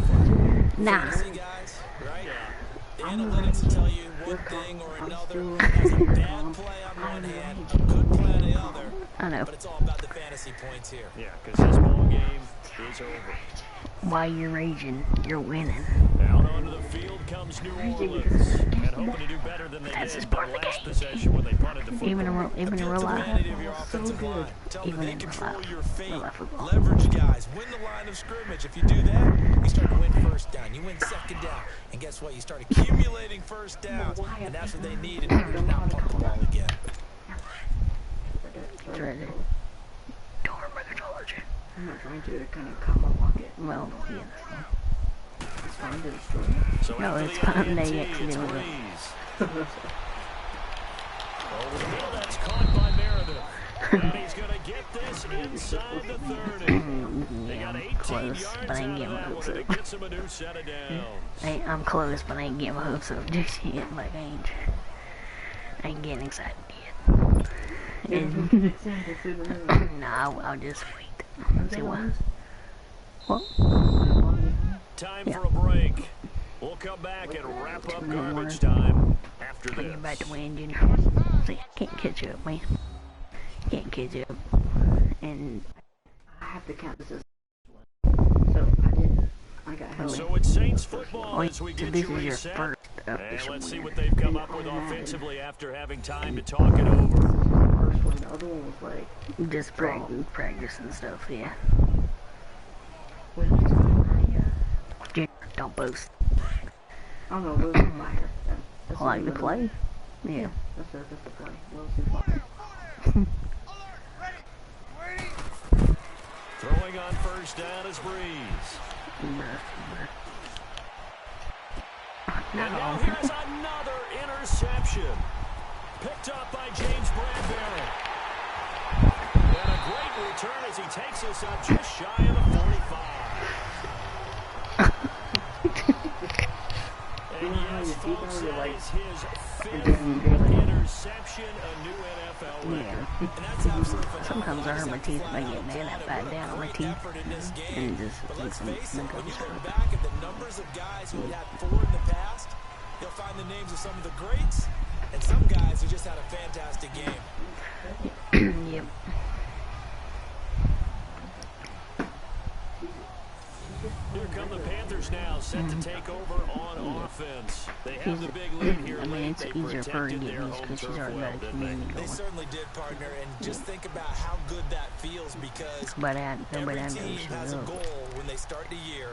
Speaker 1: Nah.
Speaker 4: The analytics will tell you one thing or another. Has a bad play on one hand, good play on the other.
Speaker 1: I know.
Speaker 4: But it's all about the fantasy points here.
Speaker 3: Yeah, because this ball game is over.
Speaker 1: While you're raging, you're winning.
Speaker 3: Out onto the field comes New Orleans, and hoping to do better than they did their last possession when they punted the football.
Speaker 1: Even in real life.
Speaker 4: So good.
Speaker 1: Even in real life football.
Speaker 4: Leverage guys. Win the line of scrimmage. If you do that, you start to win first down. You win 2nd down. And guess what? You start accumulating first downs. And that's what they need in order to not punt the ball again.
Speaker 1: It's ready. Don't remember the Georgia.
Speaker 2: I'm not trying to kind of cut my pocket.
Speaker 1: Well, yeah.
Speaker 2: It's fine to destroy it.
Speaker 3: So
Speaker 1: No,
Speaker 3: after
Speaker 1: it's
Speaker 3: the
Speaker 1: fine.
Speaker 3: INT,
Speaker 1: They
Speaker 3: it's
Speaker 1: accidentally.
Speaker 3: Breeze. Over the middle, that's caught by Meredith. And he's going to get this inside the 30. They got 18
Speaker 1: Close,
Speaker 3: yards
Speaker 1: but I ain't
Speaker 3: out of
Speaker 1: getting my
Speaker 3: that
Speaker 1: hopes
Speaker 3: one, and
Speaker 1: up.
Speaker 3: it gets him a new set of downs.
Speaker 1: I'm close, but I ain't getting my hopes up just yet. Like, I ain't getting excited yet. And, nah, I'll just wait and see what. What?
Speaker 3: Time for a break. We'll come back and wrap up garbage time after
Speaker 1: When
Speaker 3: this.
Speaker 1: you're back to win, Junior. See, I can't catch up, man. Can't catch up. And
Speaker 2: I have to count this as so I did. I got held.
Speaker 3: So it's Saints football as we
Speaker 1: so
Speaker 3: get
Speaker 1: this
Speaker 3: you
Speaker 1: is your
Speaker 3: reset.
Speaker 1: first
Speaker 3: And
Speaker 1: official
Speaker 3: let's see
Speaker 1: win.
Speaker 3: what they've come up with offensively after having time to talk it over.
Speaker 2: First one, the other one was like
Speaker 1: Just practice and stuff, yeah. Junior, don't boast.
Speaker 2: I don't know, those are fire. That's
Speaker 1: I like the
Speaker 2: the
Speaker 1: play. Yeah.
Speaker 2: That's the play. Those are fire.
Speaker 3: Throwing on first down is Breeze. And now here's another interception. Picked up by James Bradbury. And a great return as he takes us up just shy of the 45. And yes, folks, that is his 5th interception, a new NFL record.
Speaker 1: Yeah.
Speaker 4: And that's absolutely phenomenal.
Speaker 1: Sometimes I hurt my teeth and I get mad. I bite down on my teeth.
Speaker 4: Effort in this game.
Speaker 1: And it just
Speaker 4: But
Speaker 1: makes
Speaker 4: let's
Speaker 1: them
Speaker 4: face it,
Speaker 1: make
Speaker 4: when
Speaker 1: up
Speaker 4: you
Speaker 1: stuff.
Speaker 4: look back at the numbers of guys who had 4 in the past, you'll find the names of some of the greats and some guys who just had a fantastic game.
Speaker 1: Yep.
Speaker 3: Here come the Panthers now, set to take over on offense. They have the big lead here
Speaker 1: I mean,
Speaker 3: late.
Speaker 1: it's
Speaker 3: They
Speaker 1: easier for her to
Speaker 3: protected
Speaker 1: get
Speaker 3: their
Speaker 1: these
Speaker 3: home
Speaker 1: because she's
Speaker 3: turf
Speaker 1: already
Speaker 3: well,
Speaker 1: got a
Speaker 3: didn't
Speaker 1: community
Speaker 4: They
Speaker 1: going.
Speaker 4: certainly did, partner, and just think about how good that feels because
Speaker 1: But I
Speaker 4: every
Speaker 1: know
Speaker 4: team
Speaker 1: she
Speaker 4: has a
Speaker 1: will.
Speaker 4: goal when they start the year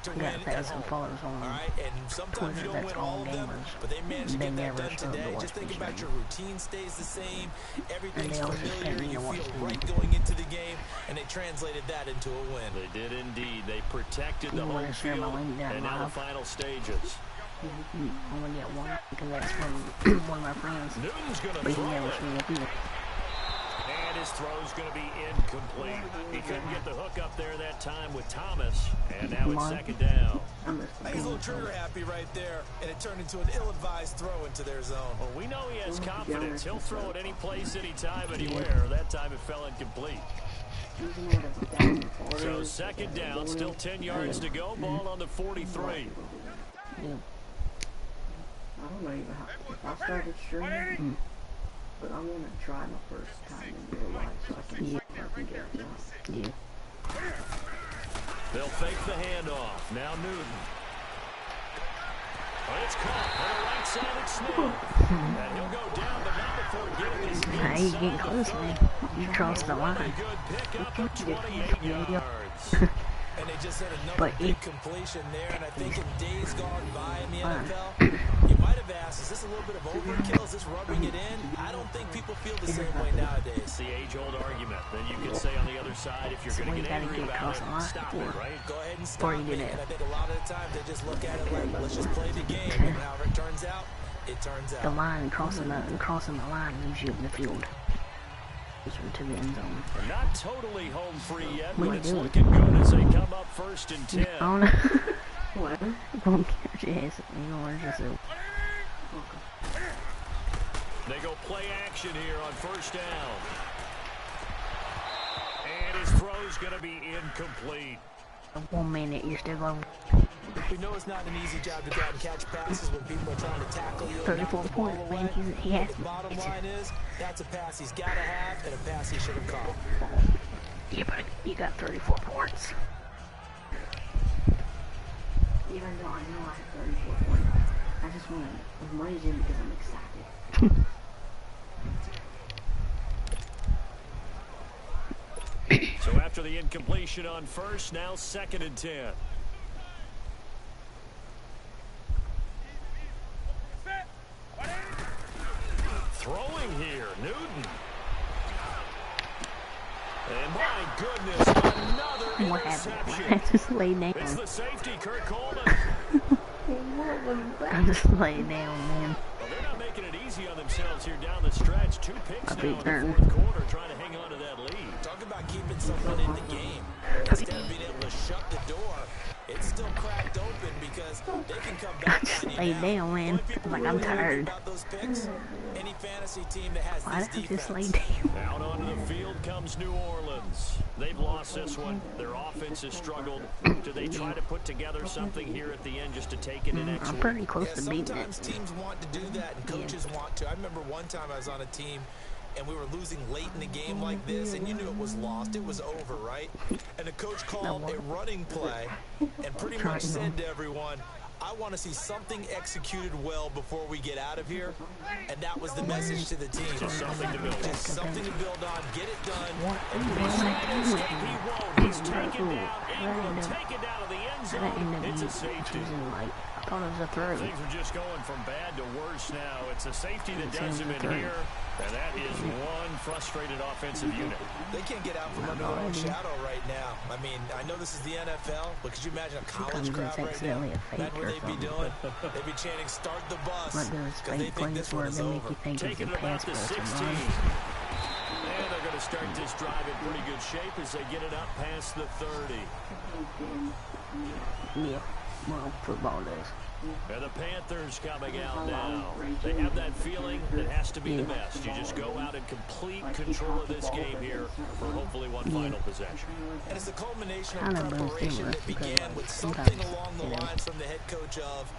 Speaker 4: to
Speaker 1: I
Speaker 4: win
Speaker 1: got
Speaker 4: at
Speaker 1: 1,000
Speaker 4: home.
Speaker 1: followers on
Speaker 4: All right, and sometimes you
Speaker 1: Twitter.
Speaker 4: don't
Speaker 1: That's
Speaker 4: win all
Speaker 1: all
Speaker 4: of them,
Speaker 1: gamers.
Speaker 4: but they managed to
Speaker 1: They
Speaker 4: get that
Speaker 1: never
Speaker 4: done
Speaker 1: struggle to
Speaker 4: today.
Speaker 1: watch
Speaker 4: Just think
Speaker 1: me
Speaker 4: about
Speaker 1: stream.
Speaker 4: your routine stays the same. Everything's
Speaker 1: also
Speaker 4: familiar.
Speaker 1: expect me
Speaker 4: You
Speaker 1: to watch
Speaker 4: feel
Speaker 1: me.
Speaker 4: right going into the game, and they translated that into a win.
Speaker 3: They did indeed. They protected the
Speaker 1: You wanna
Speaker 3: home
Speaker 1: share my
Speaker 3: field,
Speaker 1: link down
Speaker 3: and now the
Speaker 1: live?
Speaker 3: final stages.
Speaker 1: I'm gonna get one because that's from one of my friends.
Speaker 3: Newton's going to
Speaker 1: But he
Speaker 3: throw
Speaker 1: never
Speaker 3: it.
Speaker 1: seen up either.
Speaker 3: And his throw's going to be incomplete. He couldn't get the hook up there that time with Thomas. And now it's 2nd down.
Speaker 4: He's a little trigger happy right there, and it turned into an ill-advised throw into their zone.
Speaker 3: Well, we know he has confidence. He'll throw it any place, anytime, anywhere. That time it fell incomplete. So 2nd down, still 10 yards to go. Ball on the 43.
Speaker 1: Yeah.
Speaker 2: I don't know even how, if I started streaming, but I want to try my first time in real life so I can see if I can get it done.
Speaker 1: Yeah.
Speaker 3: They'll fake the handoff. Now Newton. Oh, it's caught on the right side. It's Smith. And he'll go down, but not before getting his
Speaker 1: Nah, he's getting close, man. You crossed the line.
Speaker 3: good pickup of 28 yards.
Speaker 4: And they just had another
Speaker 1: But
Speaker 4: big completion there, and I think in days gone by in the NFL, you might have asked, is this a little bit of overkill? Is this rubbing it in? I don't think people feel the same way nowadays.
Speaker 3: It's the age-old argument. Then you can say on the other side, if you're going to get angry about it, stop it, right?
Speaker 4: Go ahead and stop it. And I think a lot of the time they just look at it like, let's just play the game. And however it turns out, it turns out.
Speaker 1: The line crossing the line moves you up the field. To the end zone.
Speaker 3: We're not totally home free yet, but it's looking good as they come up 1st and 10.
Speaker 1: I don't know.
Speaker 2: What?
Speaker 1: Won't catch your ass. You know what I'm saying?
Speaker 3: They go play action here on 1st down. And his throw's going to be incomplete.
Speaker 1: 1 minute, you're still going.
Speaker 4: We know it's not an easy job to go out and catch passes when people are trying to tackle you.
Speaker 1: 34 points, man. He has
Speaker 4: the bottom line is, that's a pass he's got to have and a pass he should have caught.
Speaker 1: Yeah, but you got 34 points. Even though I know I have 34 points, I just want to raise him because I'm excited.
Speaker 3: So after the incompletion on 1st, now 2nd and 10. Throwing here, Newton. And my goodness, another
Speaker 1: What
Speaker 3: interception.
Speaker 1: happened? I just laid down.
Speaker 3: It's the safety, Kurt Coleman.
Speaker 1: I just laid down, man.
Speaker 3: Well, they're not making it easy on themselves here down the stretch. 2 picks now in the 4th quarter, trying to hang on to that lead.
Speaker 4: Talk about keeping someone in the game. Instead of being able to shut the door, it's still cracked open because they can come back.
Speaker 1: I just laid down, man. Like, I'm tired.
Speaker 4: Any fantasy team that has
Speaker 1: Why
Speaker 4: this
Speaker 1: did I
Speaker 4: defense.
Speaker 1: just lay down?
Speaker 3: Out onto the field comes New Orleans. They've lost this one. Their offense has struggled. Do they try to put together something here at the end just to take it in next
Speaker 1: I'm
Speaker 3: week?
Speaker 1: pretty close to beating
Speaker 4: Sometimes
Speaker 1: it.
Speaker 4: teams want to do that and coaches want to. I remember one time I was on a team and we were losing late in the game like this, and you knew it was lost. It was over, right? And the coach called a running play and pretty much said to everyone, I want to see something executed well before we get out of here. And that was the message to the team.
Speaker 3: Just something to build on.
Speaker 4: Just something to build on. Get it done.
Speaker 3: He won't. He's taken down. Ingram taken down to the end zone. It's a safety.
Speaker 1: I thought it was a throw.
Speaker 3: Things are just going from bad to worse now. It's a safety that does him in here, and that is one frustrated offensive unit.
Speaker 4: They can't get out from under their own shadow right now. I mean, I know this is the NFL, but could you imagine a college crowd right now? Imagine what they'd be doing. They'd be chanting, start the bus, because they think this one is over.
Speaker 3: Taking it about the 16. And they're going to start this drive in pretty good shape as they get it up past the 30.
Speaker 1: Yeah, well, football does.
Speaker 3: And the Panthers coming out now. They have that feeling that has to be the best. You just go out in complete control of this game here for hopefully one final possession.
Speaker 4: And it's the culmination of preparation that began with something along the lines from the head coach of,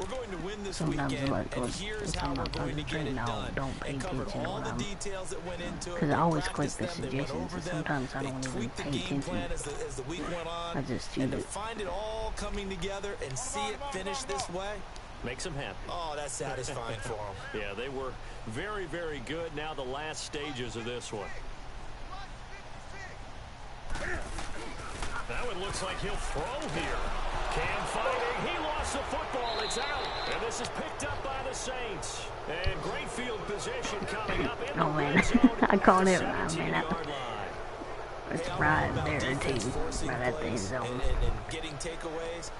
Speaker 4: we're going to win this weekend, and here's how we're going to get it done. And covered all the details that went into it.
Speaker 1: Because I always click the suggestions, and sometimes I don't even pay attention.
Speaker 4: As the week went on,
Speaker 1: I just choose
Speaker 4: and to
Speaker 1: it.
Speaker 4: find it all coming together and see it finish this way,
Speaker 3: Makes them happy.
Speaker 4: oh, that's satisfying for them.
Speaker 3: Yeah, they were very, very good. Now the last stages of this one. That one looks like he'll throw here. Cam fighting. He lost the football. It's out. And this is picked up by the Saints. And great field position coming up in the red zone.
Speaker 1: I caught it,
Speaker 3: 17-yard line.
Speaker 1: It's right there, too. Right at the end zone.
Speaker 4: And getting takeaways.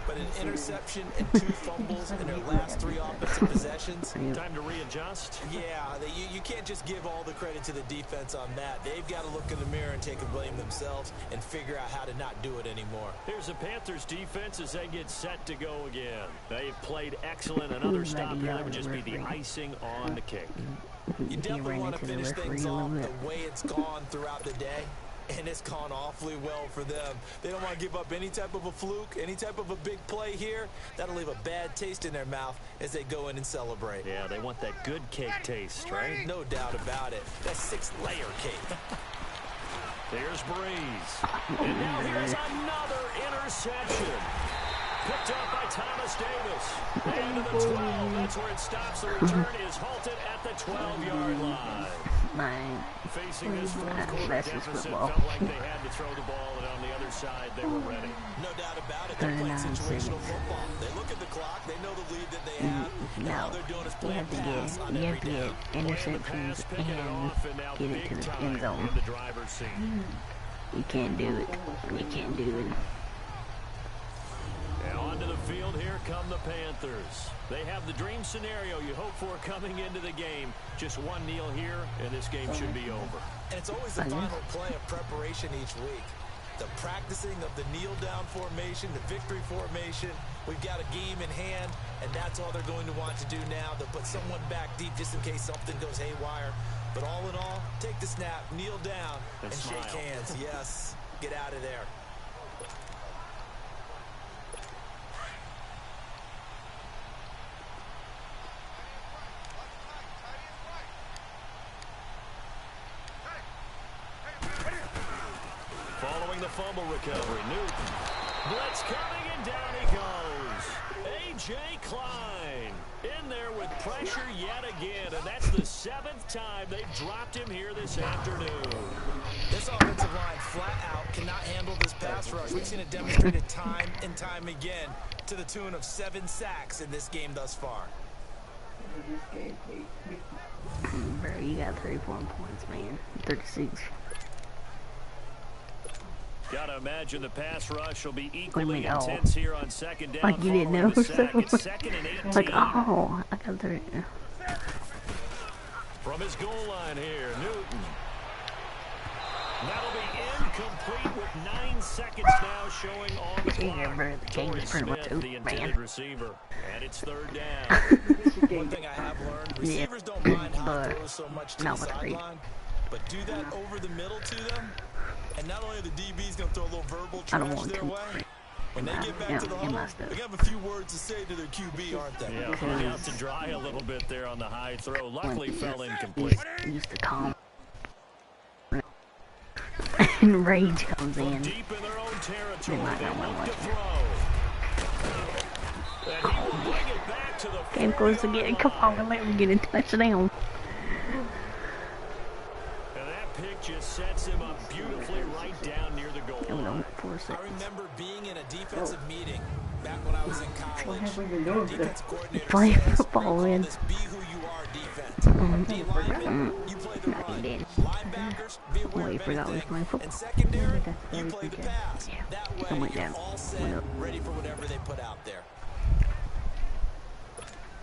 Speaker 4: But an interception and 2 fumbles in their last 3 offensive possessions.
Speaker 3: Time to readjust.
Speaker 4: Yeah, you can't just give all the credit to the defense on that. They've got to look in the mirror and take the blame themselves and figure out how to not do it anymore.
Speaker 3: Here's the Panthers defense as they get set to go again. They've played excellent. Another stop here that would just be the icing on the cake.
Speaker 4: You definitely want to finish things off the way it's gone throughout the day. And it's gone awfully well for them. They don't want to give up any type of a fluke, any type of a big play here. That'll leave a bad taste in their mouth as they go in and celebrate.
Speaker 3: Yeah, they want that good cake taste, right?
Speaker 4: No doubt about it. That 6-layer cake.
Speaker 3: There's Breeze. And now here's another interception. Picked up by Thomas Davis. And to the 12. That's where it stops. The return is halted at the 12-yard line.
Speaker 1: Man,
Speaker 3: Facing this fourth quarter
Speaker 1: that's just
Speaker 3: deficit,
Speaker 1: football.
Speaker 3: felt like they had to throw the ball, and on the other side, they were ready.
Speaker 4: No doubt about it. They're playing
Speaker 1: 39
Speaker 4: situational
Speaker 1: seconds.
Speaker 4: football. They look at the clock. They know the lead that they have. And all
Speaker 1: No,
Speaker 4: they're doing is
Speaker 1: you
Speaker 4: playing
Speaker 1: have to
Speaker 4: pass on
Speaker 1: get
Speaker 4: every down.
Speaker 1: interceptions
Speaker 3: Picking it off, and now
Speaker 1: and get it to
Speaker 3: big
Speaker 1: the
Speaker 3: time
Speaker 1: end zone.
Speaker 3: in the driver's seat.
Speaker 1: You can't do it. You can't do it.
Speaker 3: And onto the field, here come the Panthers. They have the dream scenario you hope for coming into the game. Just one kneel here, and this game should be over.
Speaker 4: And it's always the final play of preparation each week. The practicing of the kneel-down formation, the victory formation. We've got a game in hand, and that's all they're going to want to do now. They'll put someone back deep just in case something goes haywire. But all in all, take the snap, kneel down, and shake hands. Yes, get out of there.
Speaker 3: Following the fumble recovery, Newton. Blitz coming, and down he goes. A.J. Klein in there with pressure yet again, and that's the 7th time they dropped him here this afternoon.
Speaker 4: This offensive line flat out cannot handle this pass rush. We've seen it demonstrated time and time again to the tune of 7 sacks in this game thus far.
Speaker 1: Bro, you got 34 points, man. 36.
Speaker 3: Gotta imagine the pass rush will be equally
Speaker 1: What do you mean, oh?
Speaker 3: intense here on second down.
Speaker 1: Like you didn't
Speaker 3: following
Speaker 1: know
Speaker 3: the sack.
Speaker 1: so.
Speaker 3: It's 2nd and 18.
Speaker 1: Like, oh, I got 30.
Speaker 3: From his goal line here, Newton. That'll be incomplete with 9 seconds now showing on the
Speaker 1: Yeah,
Speaker 3: clock.
Speaker 1: bro, the game
Speaker 3: Torrey
Speaker 1: is pretty much
Speaker 3: Smith,
Speaker 1: over,
Speaker 3: the intended
Speaker 1: man.
Speaker 3: receiver. And it's 3rd down.
Speaker 4: One thing I have learned, receivers don't mind how it throws so much to the
Speaker 1: not with three.
Speaker 4: sideline, but do that over the middle to them, and not only are the DBs going to throw a little verbal
Speaker 1: I don't
Speaker 4: trash
Speaker 1: want
Speaker 4: their
Speaker 1: to.
Speaker 4: way, when they get back
Speaker 1: Yeah,
Speaker 4: to the
Speaker 1: yeah,
Speaker 4: huddle,
Speaker 1: my stuff.
Speaker 4: they have a few words to say to their QB, aren't they?
Speaker 3: Yeah, hung out to dry a little bit there on the high throw. Luckily fell incomplete.
Speaker 1: He's used to calm. And rage comes in.
Speaker 3: Deep in their own territory,
Speaker 1: They might
Speaker 3: they
Speaker 1: not
Speaker 3: look
Speaker 1: want
Speaker 3: to
Speaker 1: to.
Speaker 3: throw. And he will bring it back to the
Speaker 1: Game close again. Come on, let me get a touchdown.
Speaker 3: And that pick just sets him up beautifully right down near the goal
Speaker 1: No,
Speaker 3: line.
Speaker 1: no, 4
Speaker 4: I
Speaker 1: seconds.
Speaker 4: remember being in a defensive meeting back when I was in college. Defense coordinator
Speaker 1: Play
Speaker 4: says,
Speaker 1: football,
Speaker 4: "We call
Speaker 1: man.
Speaker 4: this be who you are defense. D lineman, you play the
Speaker 1: Not
Speaker 4: run.
Speaker 1: dead.
Speaker 4: Linebackers, be aware
Speaker 1: Well, you
Speaker 4: of
Speaker 1: forgot we was
Speaker 4: anything.
Speaker 1: playing football.
Speaker 4: And secondary, you play the pass.
Speaker 1: Yeah.
Speaker 4: That
Speaker 1: I
Speaker 4: way,
Speaker 1: went
Speaker 4: you're
Speaker 1: down.
Speaker 4: all
Speaker 1: Went
Speaker 4: set,
Speaker 1: up.
Speaker 4: ready for whatever they put out there.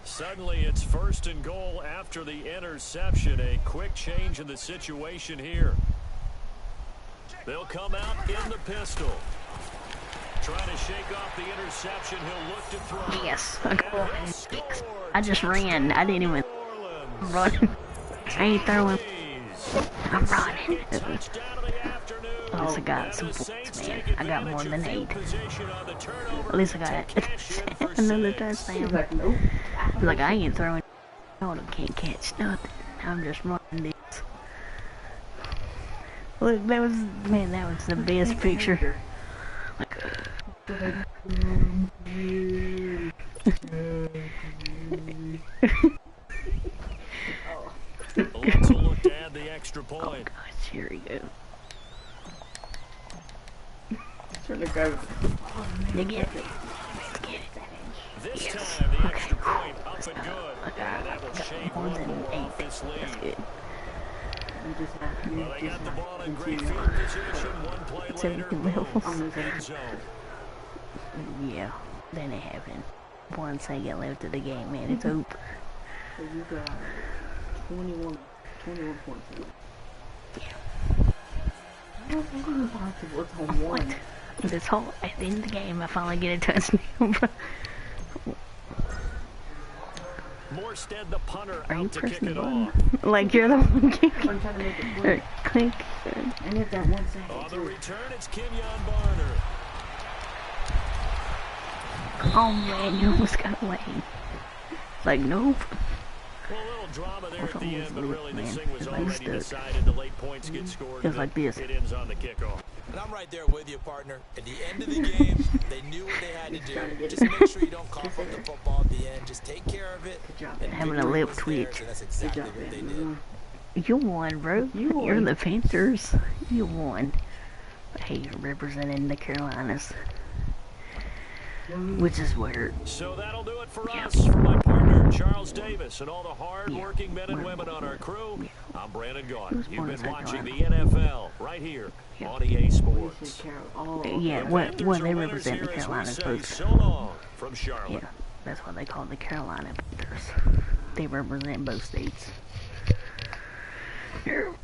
Speaker 3: Suddenly it's 1st and goal after the interception. A quick change in the situation here. They'll come out in the pistol. Trying to shake off the interception. He'll look to throw.
Speaker 1: Yes.
Speaker 3: And he'll score.
Speaker 1: I just ran. I didn't even run. I ain't throwing. I'm running.
Speaker 3: Touchdown of the afternoon.
Speaker 1: At least I got some points, man. I got more than 8. At least I got another touchdown. Like, I ain't throwing. I can't catch nothing. I'm just running this. Look, that was the best picture. Like,
Speaker 3: Let's look to add the extra
Speaker 1: oh
Speaker 3: point.
Speaker 1: gosh, here we go.
Speaker 2: Trying to go.
Speaker 1: You get it.
Speaker 3: This
Speaker 1: Yes.
Speaker 3: time the
Speaker 1: Okay.
Speaker 3: extra point up and good.
Speaker 1: I
Speaker 3: And that will
Speaker 1: got
Speaker 3: shave
Speaker 1: more
Speaker 3: one
Speaker 1: than
Speaker 3: more
Speaker 1: 8.
Speaker 3: off this
Speaker 1: That's
Speaker 3: lead.
Speaker 1: good.
Speaker 2: You just have to.
Speaker 3: Well, they got the ball in great
Speaker 2: continue.
Speaker 3: field position. One play later,
Speaker 1: 17
Speaker 3: boom,
Speaker 1: levels.
Speaker 3: end zone.
Speaker 1: Yeah, then it happened. 1 second left of the game, man. It's over.
Speaker 2: So you got 21 points. I don't think it's possible. It's on 1.
Speaker 1: This whole at the end of the game, I finally get a touchdown.
Speaker 3: Morstead, the punter,
Speaker 1: Are you
Speaker 3: out to kick
Speaker 1: pressing
Speaker 3: it
Speaker 1: the
Speaker 3: off.
Speaker 1: button? Like you're the one kicking.
Speaker 2: I'm trying to make it
Speaker 1: Or
Speaker 2: quick.
Speaker 1: click.
Speaker 2: I need that 1 second.
Speaker 3: On the
Speaker 2: too.
Speaker 3: return, it's Kenyon Barner.
Speaker 1: Oh man, you almost got away. Like nope.
Speaker 3: Well, a little drama there at the end, but really this
Speaker 1: Man,
Speaker 3: thing was
Speaker 1: everybody's
Speaker 3: already
Speaker 1: stuck.
Speaker 3: decided. The late points get scored.
Speaker 1: Feels like this.
Speaker 3: It ends on the kickoff.
Speaker 4: And I'm right there with you, partner. At the end of the game, they knew what they had to do. Just make sure you don't cough up the football at the end. Just take care of it.
Speaker 2: Good job.
Speaker 4: And
Speaker 1: Having a
Speaker 4: victory
Speaker 1: lip
Speaker 4: was theirs,
Speaker 1: tweak.
Speaker 4: and that's
Speaker 2: Good
Speaker 4: exactly
Speaker 2: job,
Speaker 4: what they
Speaker 2: man.
Speaker 4: did.
Speaker 1: You won, bro. You're the Panthers. You won. Hey, you're representing the Carolinas. Which is weird.
Speaker 3: So that'll do it for us. For my partner, Charles Davis, and all the hard-working men and women on our crew, I'm Brandon Gaughan. You've been watching the NFL right here on EA Sports.
Speaker 1: Yeah, what they represent the Carolinas both.
Speaker 3: So long from Charlotte.
Speaker 1: Yeah, that's why they call it the Carolina Panthers. They represent both states. Good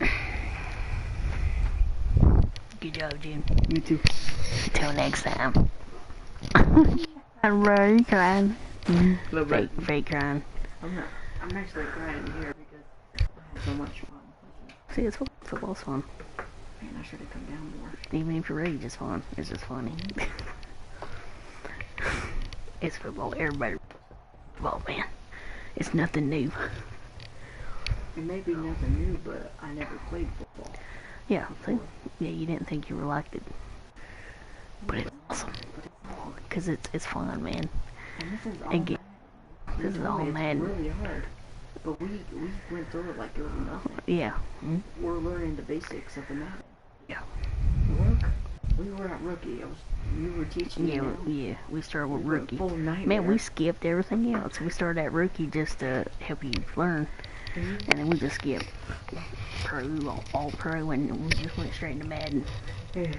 Speaker 1: job, Jim.
Speaker 2: You too.
Speaker 1: Until next time. I'm really crying. Fake crying.
Speaker 2: I'm actually crying here because I had so much fun.
Speaker 1: See, it's football's fun.
Speaker 2: Man, I should have come down more.
Speaker 1: Even if you rage, it's fun. It's just funny. It's football. Everybody football, man. It's nothing new.
Speaker 2: It may be nothing new, but I never played football.
Speaker 1: Yeah, see? Yeah, you didn't think you liked it. But it's awesome. Because it's fun, man.
Speaker 2: And this is all
Speaker 1: Again, this is all Madden.
Speaker 2: It's really hard. But we went through it like it was nothing.
Speaker 1: Yeah.
Speaker 2: We're learning the basics of the Madden.
Speaker 1: Yeah.
Speaker 2: We were at rookie. You were teaching me.
Speaker 1: Yeah. We started with rookie.
Speaker 2: Full nightmare.
Speaker 1: Man, we skipped everything else. We started at rookie just to help you learn. And then we just skipped pro, all pro, and we just went straight into Madden.
Speaker 2: Yeah.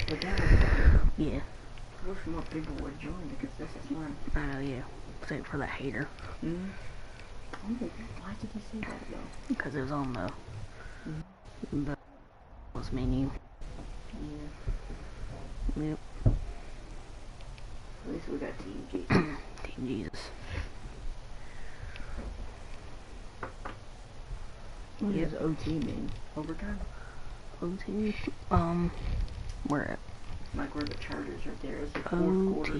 Speaker 2: But that was fun.
Speaker 1: Yeah.
Speaker 2: I wish more people would join because this is fun.
Speaker 1: I know, yeah. Except for that hater.
Speaker 2: Why did you say that though?
Speaker 1: Because it was on the menu.
Speaker 2: Yeah.
Speaker 1: Yep.
Speaker 2: At least we got Team G.
Speaker 1: Team Jesus.
Speaker 2: What does OT mean? Overtime?
Speaker 1: OT? Where at?
Speaker 2: Like where the Chargers right there is the fourth quarter.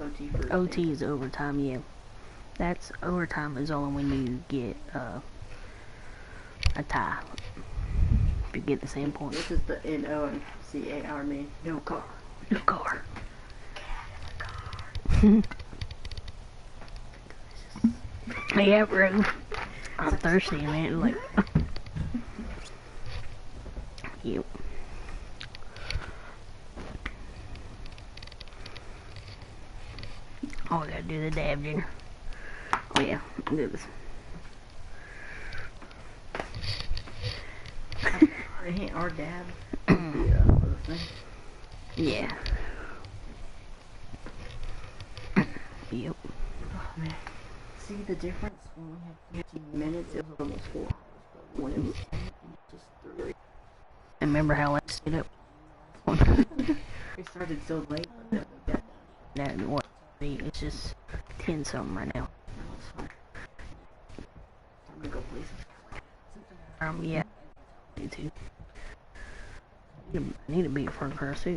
Speaker 2: OT for
Speaker 1: OT is overtime, yeah. That's overtime is only when you get a tie. If you get the same points.
Speaker 2: This is the NOCAR mean. No car.
Speaker 1: No car. Yeah, bro. I'm thirsty, man. Like, yep. Oh, I gotta do the dab, Junior. Oh yeah, do this.
Speaker 2: Ain't our dab?
Speaker 1: Yeah. Yep.
Speaker 2: Oh man. See the difference when we had 15 minutes? It was almost 4 hours. But when it was 10, it was just 3.
Speaker 1: And remember how I stayed up?
Speaker 2: We started so late.
Speaker 1: That what? It's just 10 something right now.
Speaker 2: It's fine. Time to go play some.
Speaker 1: Yeah. Me too. I need to beat Far Cry 6.